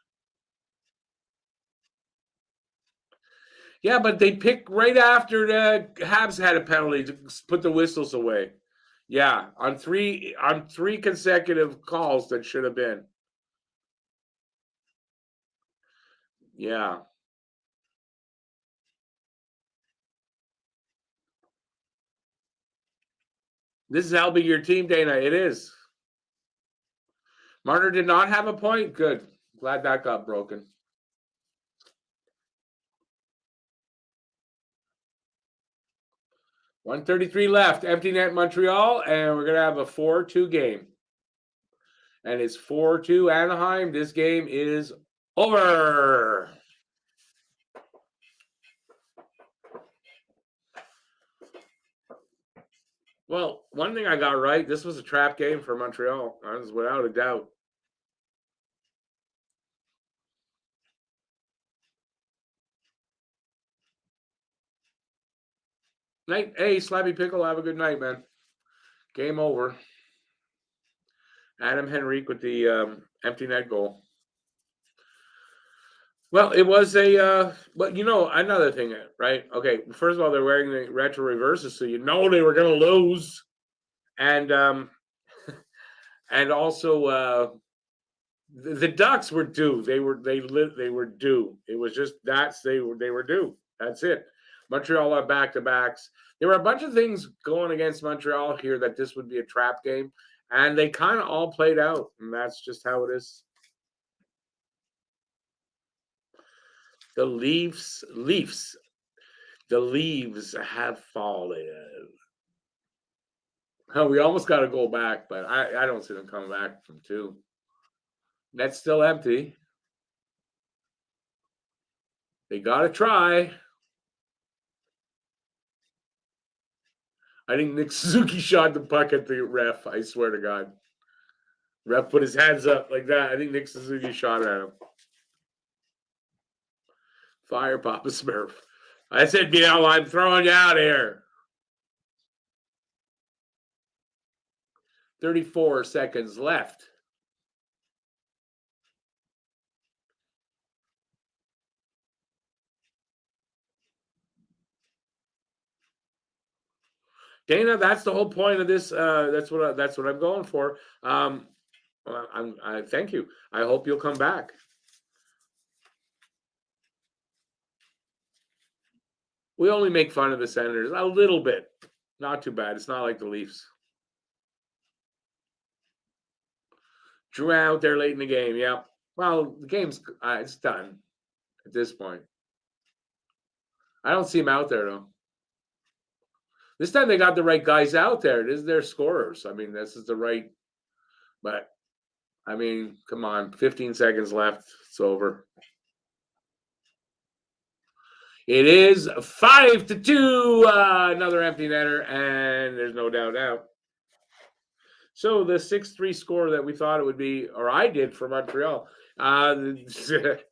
Yeah, but they picked right after the Habs had a penalty to put the whistles away. Yeah, on three consecutive calls that should have been. Yeah. This is helping your team, Dana. It is. Marner did not have a point. Good. Glad that got broken. 1:33 left. Empty net Montreal, and we're going to have a 4-2 game. And it's 4-2 Anaheim. This game is over. Well, one thing I got right, this was a trap game for Montreal. That was without a doubt. Night. Hey, Slappy Pickle, have a good night, man. Game over. Adam Henrique with the empty net goal. Well, it was but another thing, right? Okay, first of all, they're wearing the retro reverses, so you know they were going to lose, and and also the Ducks were due. They were due. It was just they were due. That's it. Montreal are back-to-backs. There were a bunch of things going against Montreal here that this would be a trap game, and they kind of all played out, and that's just how it is. The Leafs, the leaves have fallen. Oh, we almost got to go back, but I don't see them coming back from 2. Net's still empty. They got to try. I think Nick Suzuki shot the puck at the ref. I swear to God. Ref put his hands up like that. I think Nick Suzuki shot at him. Fire Papa Smurf. I said, Biel, I'm throwing you out here. 34 seconds left. Dana, that's the whole point of this. That's what I'm going for. I thank you. I hope you'll come back. We only make fun of the Senators a little bit. Not too bad. It's not like the Leafs. Drew out there late in the game. Yeah. Well, the game's it's done at this point. I don't see him out there though. This time they got the right guys out there. This is their scorers. I mean, this is the right. But I mean, come on. 15 seconds left. It's over. It is 5-2. Another empty netter, and there's no doubt now. So the 6-3 score that we thought it would be, or I did for Montreal, it looks like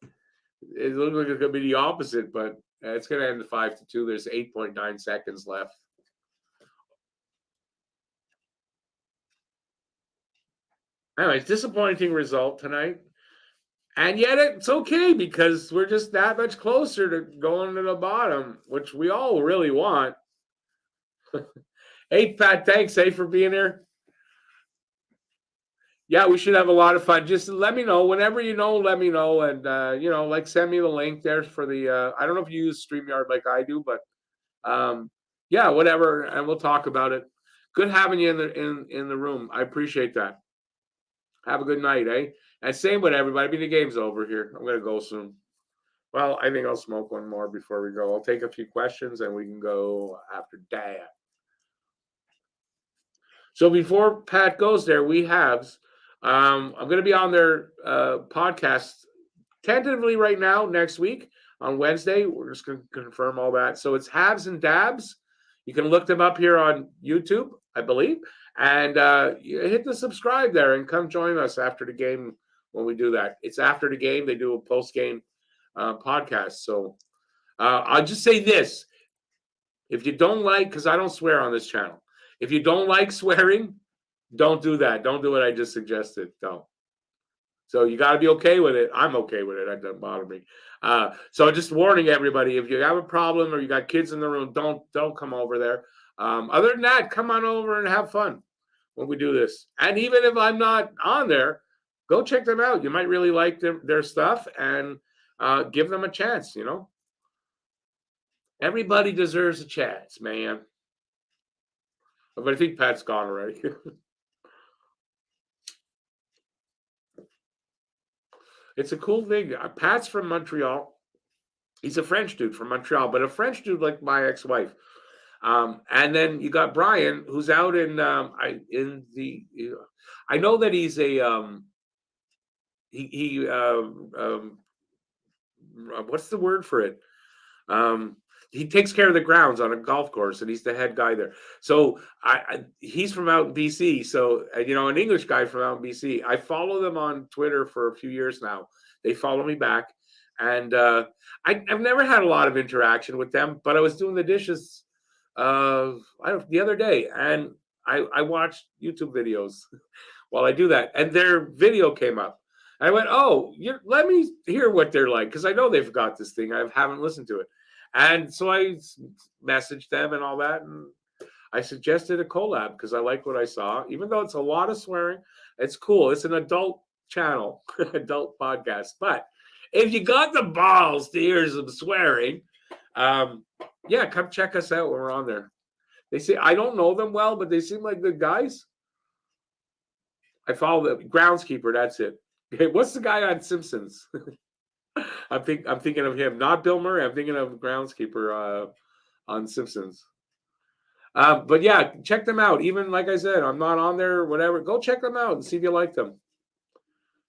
it's going to be the opposite, but it's going to end 5-2. There's 8.9 seconds left. Anyways, disappointing result tonight. And yet it's okay because we're just that much closer to going to the bottom, which we all really want. Hey, Pat, thanks, for being here. Yeah, we should have a lot of fun. Just let me know whenever you know. Let me know, and like send me the link there for the. I don't know if you use Streamyard like I do, but yeah, whatever, and we'll talk about it. Good having you in the room. I appreciate that. Have a good night, eh? And same with everybody. I mean, the game's over here. I'm gonna go soon. Well, I think I'll smoke one more before we go. I'll take a few questions and we can go after that. So before Pat goes there, we have. I'm going to be on their podcast tentatively right now next week on Wednesday. We're just going to confirm all that. So it's Habs and Dabs. You can look them up here on YouTube, I believe, and you hit the subscribe there and come join us after the game when we do that. It's after the game. They do a post game podcast. So I'll just say this: if you don't like, because I don't swear on this channel, if you don't like swearing, don't do that. Don't do what I just suggested. Don't. So you got to be okay with it. I'm okay with it. That doesn't bother me. So just warning everybody: if you have a problem or you got kids in the room, don't come over there. Other than that, come on over and have fun when we do this. And even if I'm not on there, go check them out. You might really like their stuff and give them a chance. Everybody deserves a chance, man. But I think Pat's gone already. It's a cool thing. Pat's from Montreal. He's a French dude from Montreal, but a French dude like my ex-wife. And then you got Brian, who's out I know that he's a he what's the word for it? Um, he takes care of the grounds on a golf course, and he's the head guy there. So he's from out in BC. So an English guy from out in BC. I follow them on Twitter for a few years now. They follow me back, and I've never had a lot of interaction with them. But I was doing the dishes the other day, and I watched YouTube videos while I do that, and their video came up. I went, "Oh, let me hear what they're like," because I know they've got this thing. I haven't listened to it, and so I messaged them and all that, and I suggested a collab because I like what I saw. Even though it's a lot of swearing, it's cool. It's an adult channel, adult podcast. But if you got the balls to hear some swearing, yeah, come check us out when we're on there. They say I don't know them well, but they seem like good guys. I follow the groundskeeper. That's it. Hey, what's the guy on Simpsons? I'm thinking of him, not Bill Murray. I'm thinking of groundskeeper on Simpsons. But yeah, check them out. Even like I said, I'm not on there, whatever. Go check them out and see if you like them.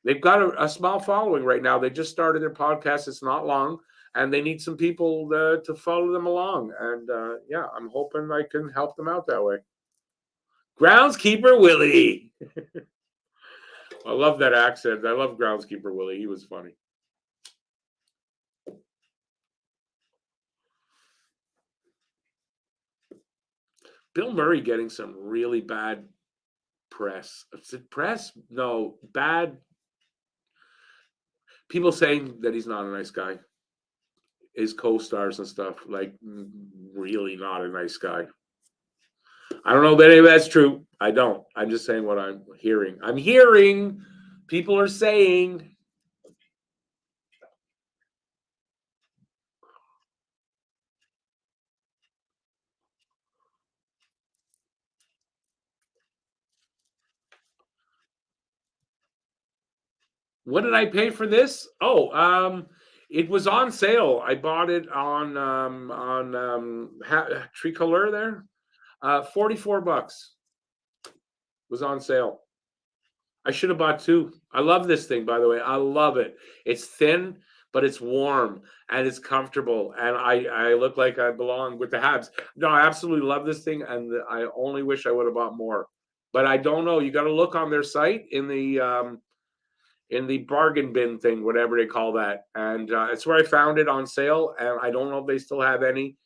They've got a small following right now. They just started their podcast. It's not long, and they need some people to follow them along. And yeah, I'm hoping I can help them out that way. Groundskeeper Willie. I love that accent. I love Groundskeeper Willie. He was funny. Bill Murray getting some really bad press. Is it press? No, bad. People saying that he's not a nice guy. His co-stars and stuff, like really not a nice guy. I don't know if any of that's true. I don't. I'm just saying what I'm hearing. I'm hearing people are saying. What did I pay for this? Oh, it was on sale. I bought it on Tricolor there. $44 was on sale. I should have bought two. I love this thing, by the way. I love it. It's thin, but it's warm and it's comfortable. And I look like I belong with the Habs. No, I absolutely love this thing, and I only wish I would have bought more. But I don't know. You got to look on their site in the bargain bin thing, whatever they call that. And it's where I found it on sale. And I don't know if they still have any.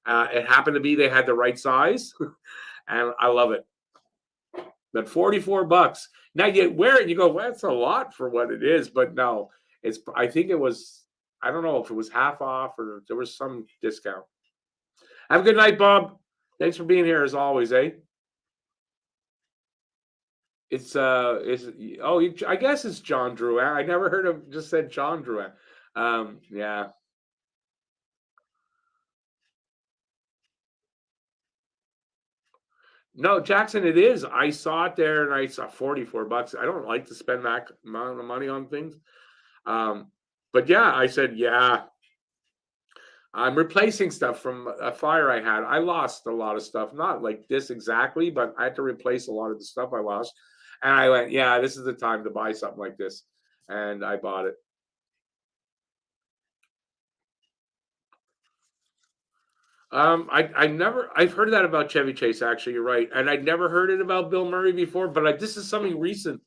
It happened to be they had the right size, and I love it. But $44. Now you wear it, and you go, well, that's a lot for what it is. But no, I think it was, I don't know if it was half off or there was some discount. Have a good night, Bob. Thanks for being here as always, eh? Is oh, I guess it's John Drouin. I never heard of just said John Drouin. Yeah. No, Jackson, it is. I saw it there and I saw 44 bucks. I don't like to spend that amount of money on things. Um, but yeah, I said, yeah, I'm replacing stuff from a fire I had. I lost a lot of stuff, not like this exactly, but I had to replace a lot of the stuff I lost. And I went, yeah, this is the time to buy something like this. And I bought it. I've heard that about Chevy Chase. Actually, you're right, and I'd never heard it about Bill Murray before. But this is something recent,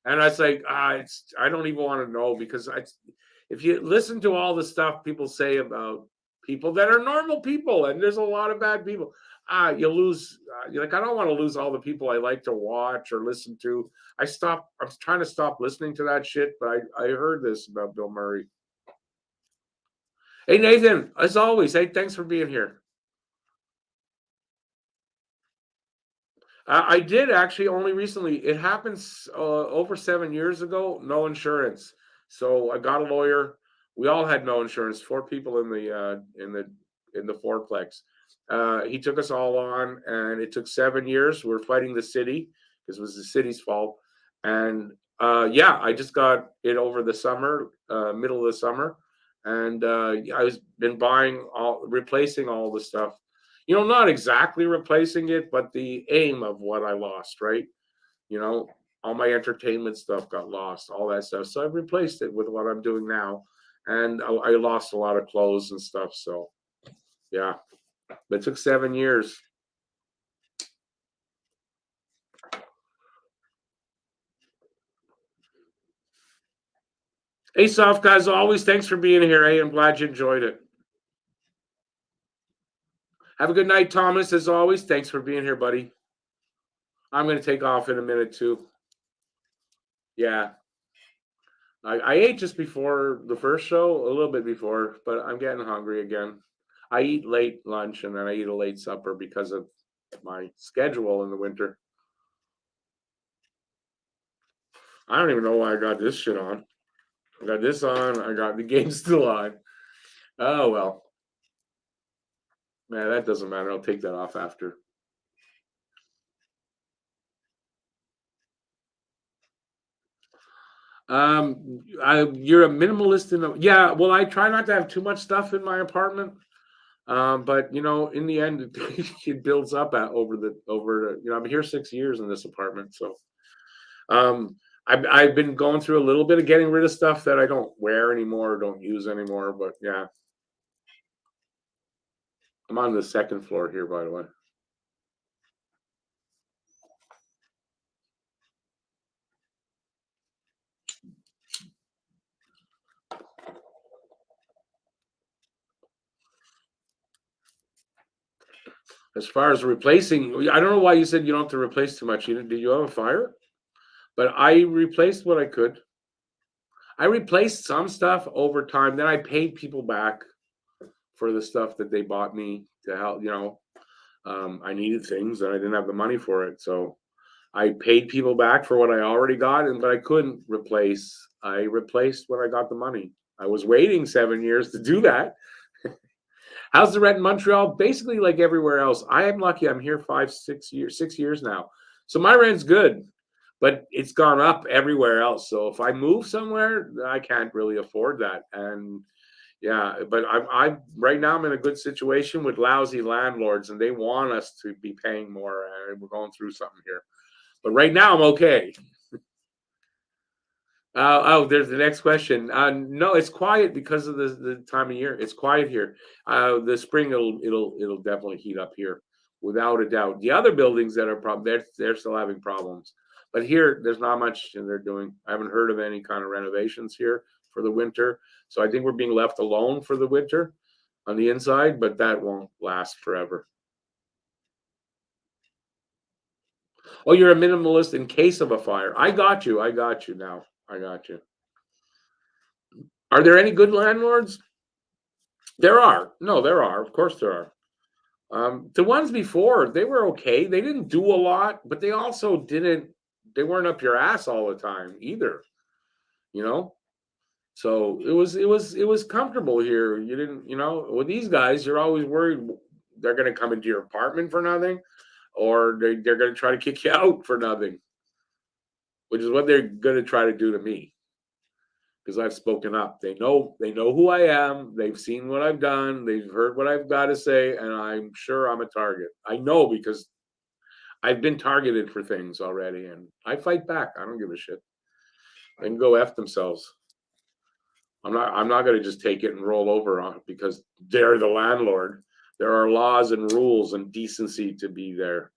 and I was like, I don't even want to know because if you listen to all the stuff people say about people that are normal people, and there's a lot of bad people, you lose. You're like, I don't want to lose all the people I like to watch or listen to. I'm trying to stop listening to that shit, but I heard this about Bill Murray. Hey Nathan, as always, hey, thanks for being here. I did actually only recently. It happens over 7 years ago. No insurance, so I got a lawyer. We all had no insurance. Four people in the fourplex. He took us all on, and it took 7 years. We were fighting the city because it was the city's fault. And yeah, I just got it over the summer, middle of the summer, and I was been replacing all the stuff, not exactly replacing it, but the aim of what I lost, right? You know, all my entertainment stuff got lost, all that stuff. So I've replaced it with what I'm doing now. And I lost a lot of clothes and stuff. So yeah, but it took 7 years. Hey, Soft guys, always thanks for being here. Hey, I'm glad you enjoyed it. Have a good night, Thomas. As always, thanks for being here, buddy. I'm going to take off in a minute too. Yeah, I ate just before the first show, a little bit before, but I'm getting hungry again. I eat late lunch and then I eat a late supper because of my schedule in the winter. I don't even know why I got this shit on. I got this on. I got the game still on. Oh well, man, that doesn't matter. I'll take that off after. You're a minimalist yeah. Well, I try not to have too much stuff in my apartment. But in the end, it builds up I'm here 6 years in this apartment, so I've been going through a little bit of getting rid of stuff that I don't wear anymore, or don't use anymore. But yeah, I'm on the second floor here, by the way. As far as replacing, I don't know why you said you don't have to replace too much. Did you have a fire? But I replaced what I could. I replaced some stuff over time. Then I paid people back for the stuff that they bought me to help. I needed things and I didn't have the money for it, so I paid people back for what I already got, but I couldn't replace. I replaced when I got the money. I was waiting 7 years to do that. How's the rent in Montreal? Basically, like everywhere else. I am lucky. I'm here 5, 6 years, 6 years now, so my rent's good, but it's gone up everywhere else. So if I move somewhere, I can't really afford that. And yeah, but I'm right now. I'm in a good situation with lousy landlords, and they want us to be paying more. And we're going through something here, but right now I'm okay. There's the next question. No, it's quiet because of the time of year. It's quiet here. The spring it'll definitely heat up here, without a doubt. The other buildings that are they're still having problems, but here there's not much they're doing. I haven't heard of any kind of renovations here for the winter, so I think we're being left alone for the winter on the inside, but that won't last forever. Oh, you're a minimalist in case of a fire. I got you. I got you now. I got you. Are there any good landlords? There are. No, there are. Of course there are. The ones before, they were okay. They didn't do a lot, but they also didn't weren't up your ass all the time either, you know? So it was comfortable here. You didn't, with these guys, you're always worried they're going to come into your apartment for nothing, or they're going to try to kick you out for nothing, which is what they're going to try to do to me because I've spoken up. They know who I am. They've seen what I've done. They've heard what I've got to say, and I'm sure I'm a target. I know because I've been targeted for things already, and I fight back. I don't give a shit. They can go F themselves. I'm not going to just take it and roll over on it because they're the landlord. There are laws and rules and decency to be there.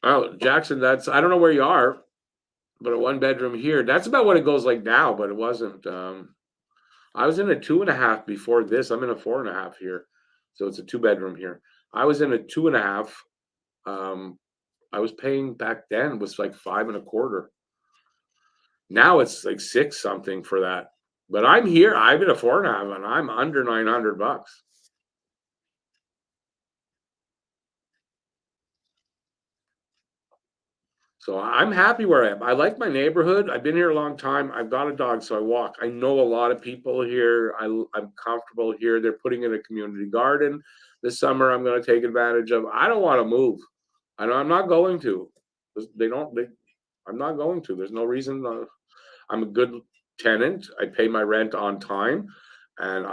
Oh, Jackson, I don't know where you are, but a one bedroom here. That's about what it goes like now, but it wasn't. I was in a 2.5 before this. I'm in a 4.5 here. So it's a two-bedroom here. I was in a 2.5. Um, I was paying back then was like 5.25. Now it's like six something for that. But I'm here. I'm in a 4.5 and I'm under $900. So I'm happy where I am. I like my neighborhood. I've been here a long time. I've got a dog, so I walk. I know a lot of people here. I'm comfortable here. They're putting in a community garden this summer. I'm going to take advantage of. I don't want to move. I know I'm not going to. They don't. They, I'm not going to. There's no reason. I'm a good tenant. I pay my rent on time, and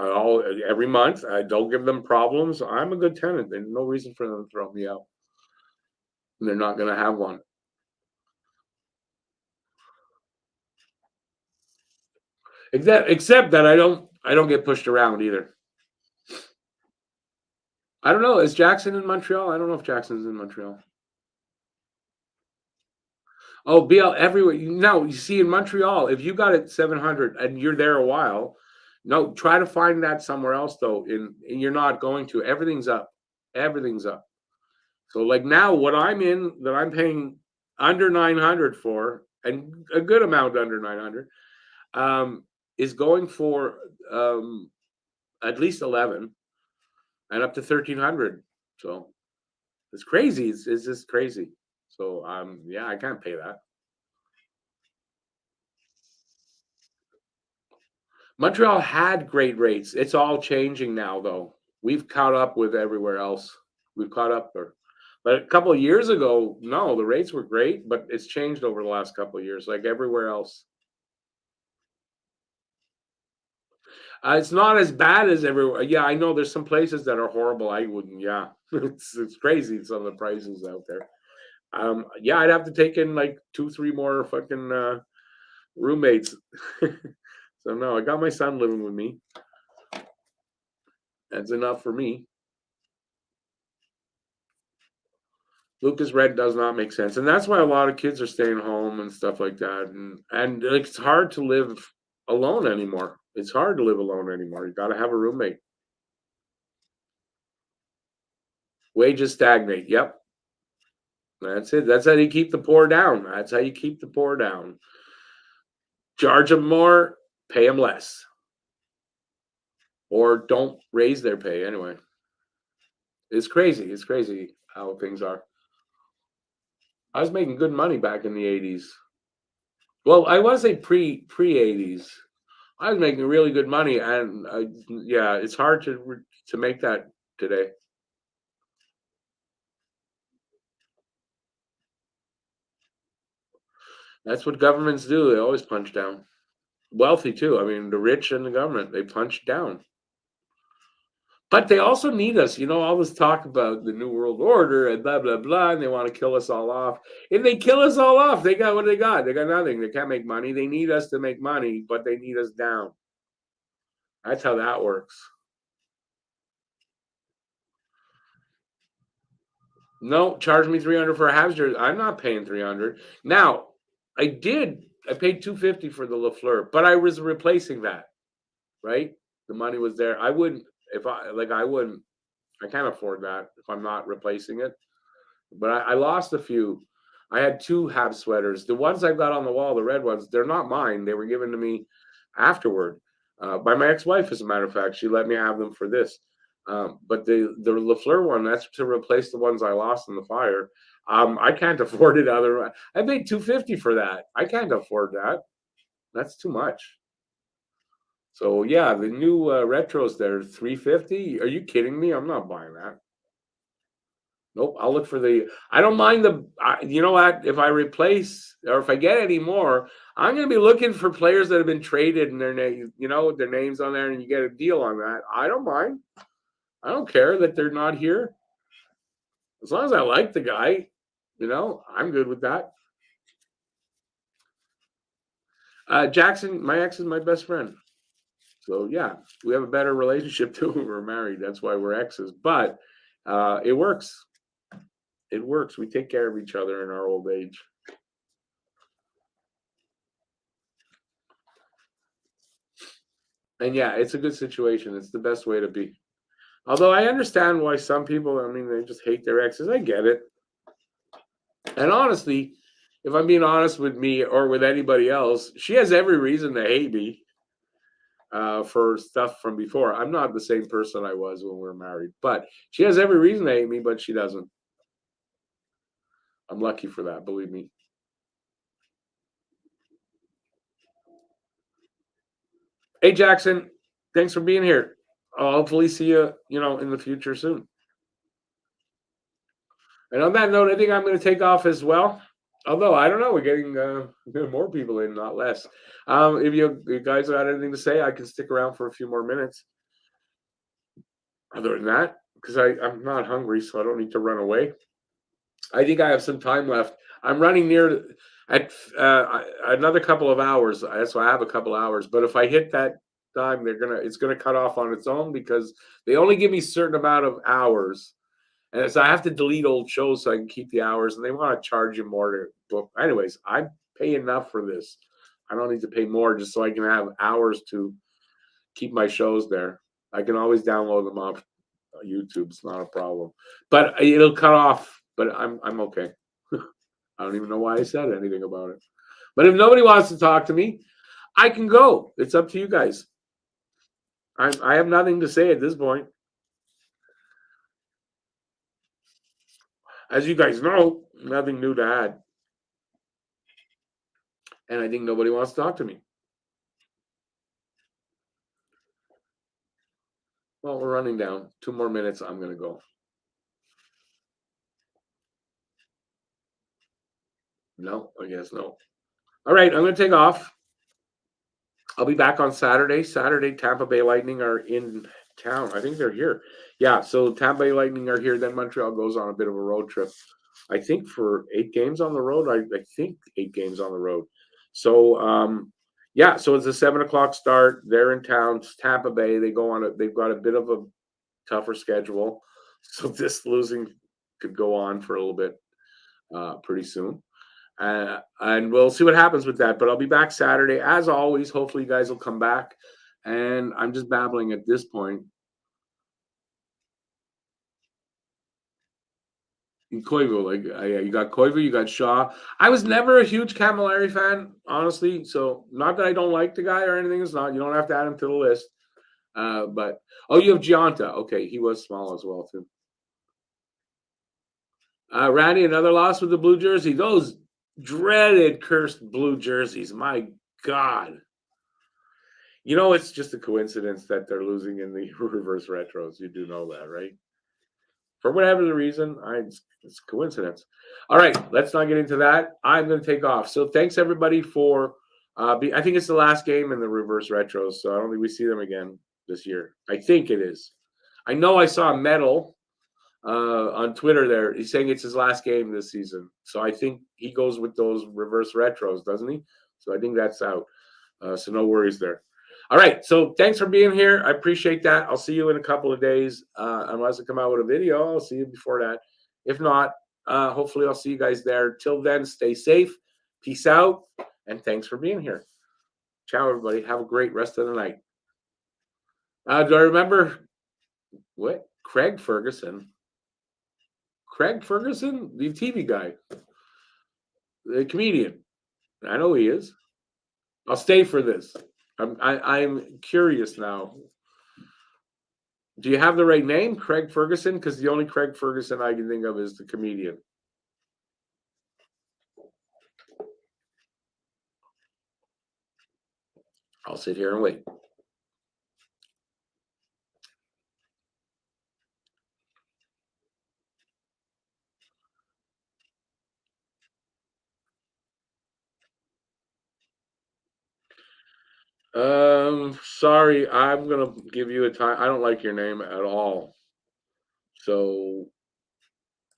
every month. I don't give them problems. I'm a good tenant. There's no reason for them to throw me out. And they're not going to have one. Except that I don't get pushed around either. I don't know. Is Jackson in Montreal? I don't know if Jackson's in Montreal. Oh, BL everywhere. No, you see in Montreal, if you got it 700 and you're there a while, no, try to find that somewhere else though. And you're not going to. Everything's up. Everything's up. So like now, what I'm in that I'm paying under 900 for, and a good amount under 900, um, is going for at least 11 and up to 1,300. So it's crazy. It's just crazy. So yeah, I can't pay that. Montreal had great rates. It's all changing now, though. We've caught up with everywhere else. We've caught up there. But a couple of years ago, no, the rates were great, but it's changed over the last couple of years, like everywhere else. It's not as bad as everywhere. Yeah, I know there's some places that are horrible. I wouldn't. Yeah, it's crazy some of the prices out there. Yeah, I'd have to take in like two, three more fucking roommates. So no, I got my son living with me. That's enough for me. Lucas Red does not make sense, and that's why a lot of kids are staying home and stuff like that. And like, it's hard to live alone anymore. It's hard to live alone anymore. You got to have a roommate. Wages stagnate. Yep, that's it. That's how you keep the poor down. That's how you keep the poor down. Charge them more, pay them less, or don't raise their pay anyway. It's crazy. It's crazy how things are. I was making good money back in the 80s. Well, I want to say pre 80s. I was making really good money, and yeah, it's hard to make that today. That's what governments do. They always punch down. Wealthy too. I mean, the rich and the government, they punch down. But they also need us. All this talk about the New World Order and blah, blah, blah, and they want to kill us all off. If they kill us all off, they got what they got. They got nothing. They can't make money. They need us to make money, but they need us down. That's how that works. No, charge me 300 for a Habs jersey. I'm not paying 300. Now, I did. I paid 250 for the Lafleur, but I was replacing that, right? The money was there. I wouldn't if I like. I wouldn't. I can't afford that if I'm not replacing it. But I lost a few. I had two Habs sweaters. The ones I've got on the wall, the red ones, they're not mine. They were given to me afterward by my ex-wife. As a matter of fact, she let me have them for this. But the Lafleur one, that's to replace the ones I lost in the fire. I can't afford it. I paid $250 for that. I can't afford that. That's too much. So yeah, the new retros there, $350. Are you kidding me? I'm not buying that. Nope. I'll look for the. I don't mind the. You know what? If I replace or if I get any more, I'm going to be looking for players that have been traded and their name, their names on there, and you get a deal on that. I don't mind. I don't care that they're not here as long as I like the guy. I'm good with that. Jackson, my ex is my best friend. So yeah, we have a better relationship too when we're married. That's why we're exes. But it works. It works. We take care of each other in our old age. And yeah, it's a good situation. It's the best way to be. Although I understand why some people, I mean, they just hate their exes. I get it. And honestly, if I'm being honest with me or with anybody else, she has every reason to hate me for stuff from before. I'm not the same person I was when we were married, but she has every reason to hate me, but she doesn't. I'm lucky for that, believe me. Hey, Jackson, thanks for being here. I'll hopefully see you, in the future soon. And on that note, I think I'm going to take off as well. Although I don't know, we're getting more people in, not less. If you guys got anything to say, I can stick around for a few more minutes. Other than that, because I'm not hungry, so I don't need to run away. I think I have some time left. I'm running at another couple of hours. So I have a couple hours. But if I hit that time, it's gonna cut off on its own because they only give me a certain amount of hours. And so I have to delete old shows so I can keep the hours, and they want to charge you more to book. Anyways, I pay enough for this. I don't need to pay more just so I can have hours to keep my shows there. I can always download them off YouTube. It's not a problem. But it'll cut off. But I'm okay. I don't even know why I said anything about it. But if nobody wants to talk to me, I can go. It's up to you guys. I have nothing to say at this point. As you guys know, nothing new to add. And I think nobody wants to talk to me. Well, we're running down. 2 more minutes. I'm going to go. No, I guess no. All right, I'm going to take off. I'll be back on Saturday. Saturday, Tampa Bay Lightning are in town. I think they're here. Yeah, so Tampa Bay Lightning are here. Then Montreal goes on a bit of a road trip. I think for 8 games on the road. I think 8 games on the road. So yeah, so it's a 7 o'clock start. They're in town. It's Tampa Bay. They've got a bit of a tougher schedule. So this losing could go on for a little bit pretty soon. And we'll see what happens with that. But I'll be back Saturday. As always, hopefully you guys will come back. And I'm just babbling at this point. Koivu, you got Koivu, you got Shaw. I was never a huge Camilleri fan, honestly. So not that I don't like the guy or anything. It's not. You don't have to add him to the list. But you have Gianta. Okay, he was small as well too. Randy, another loss with the blue jersey. Those dreaded cursed blue jerseys. My God. It's just a coincidence that they're losing in the reverse retros. You do know that, right? For whatever the reason, it's coincidence. All right, let's not get into that. I'm going to take off. So thanks everybody for. I think it's the last game in the reverse retros, so I don't think we see them again this year. I think it is. I know I saw a medal on Twitter there. He's saying it's his last game this season, so I think he goes with those reverse retros, doesn't he? So I think that's out. So no worries there. All right. So thanks for being here. I appreciate that. I'll see you in a couple of days. Unless I come out with a video, I'll see you before that. If not, hopefully I'll see you guys there. Till then, stay safe. Peace out. And thanks for being here. Ciao, everybody. Have a great rest of the night. Do I remember what? Craig Ferguson. Craig Ferguson, the TV guy, the comedian. I know he is. I'll stay for this. I'm curious now. Do you have the right name, Craig Ferguson? Because the only Craig Ferguson I can think of is the comedian. I'll sit here and wait. Sorry, I'm gonna give you a time. I don't like your name at all. So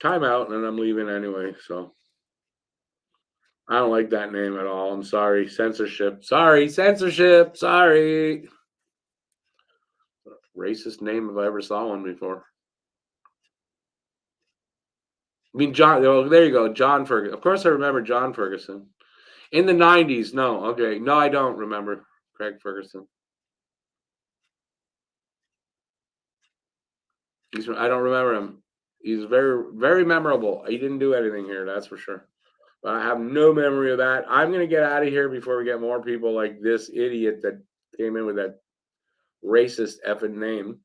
time out, and I'm leaving anyway. So I don't like that name at all. I'm sorry. Censorship. Sorry, censorship. Sorry. Racist name if I ever saw one before. I mean, John. Oh, there you go, John Ferguson. Of course, I remember John Ferguson in the '90s. No, okay, no, I don't remember Craig Ferguson. I don't remember him. He's very, very memorable. He didn't do anything here, that's for sure. But I have no memory of that. I'm gonna get out of here before we get more people like this idiot that came in with that racist effing name.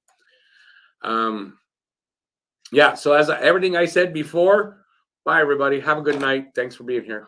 Yeah. So everything I said before, bye everybody. Have a good night. Thanks for being here.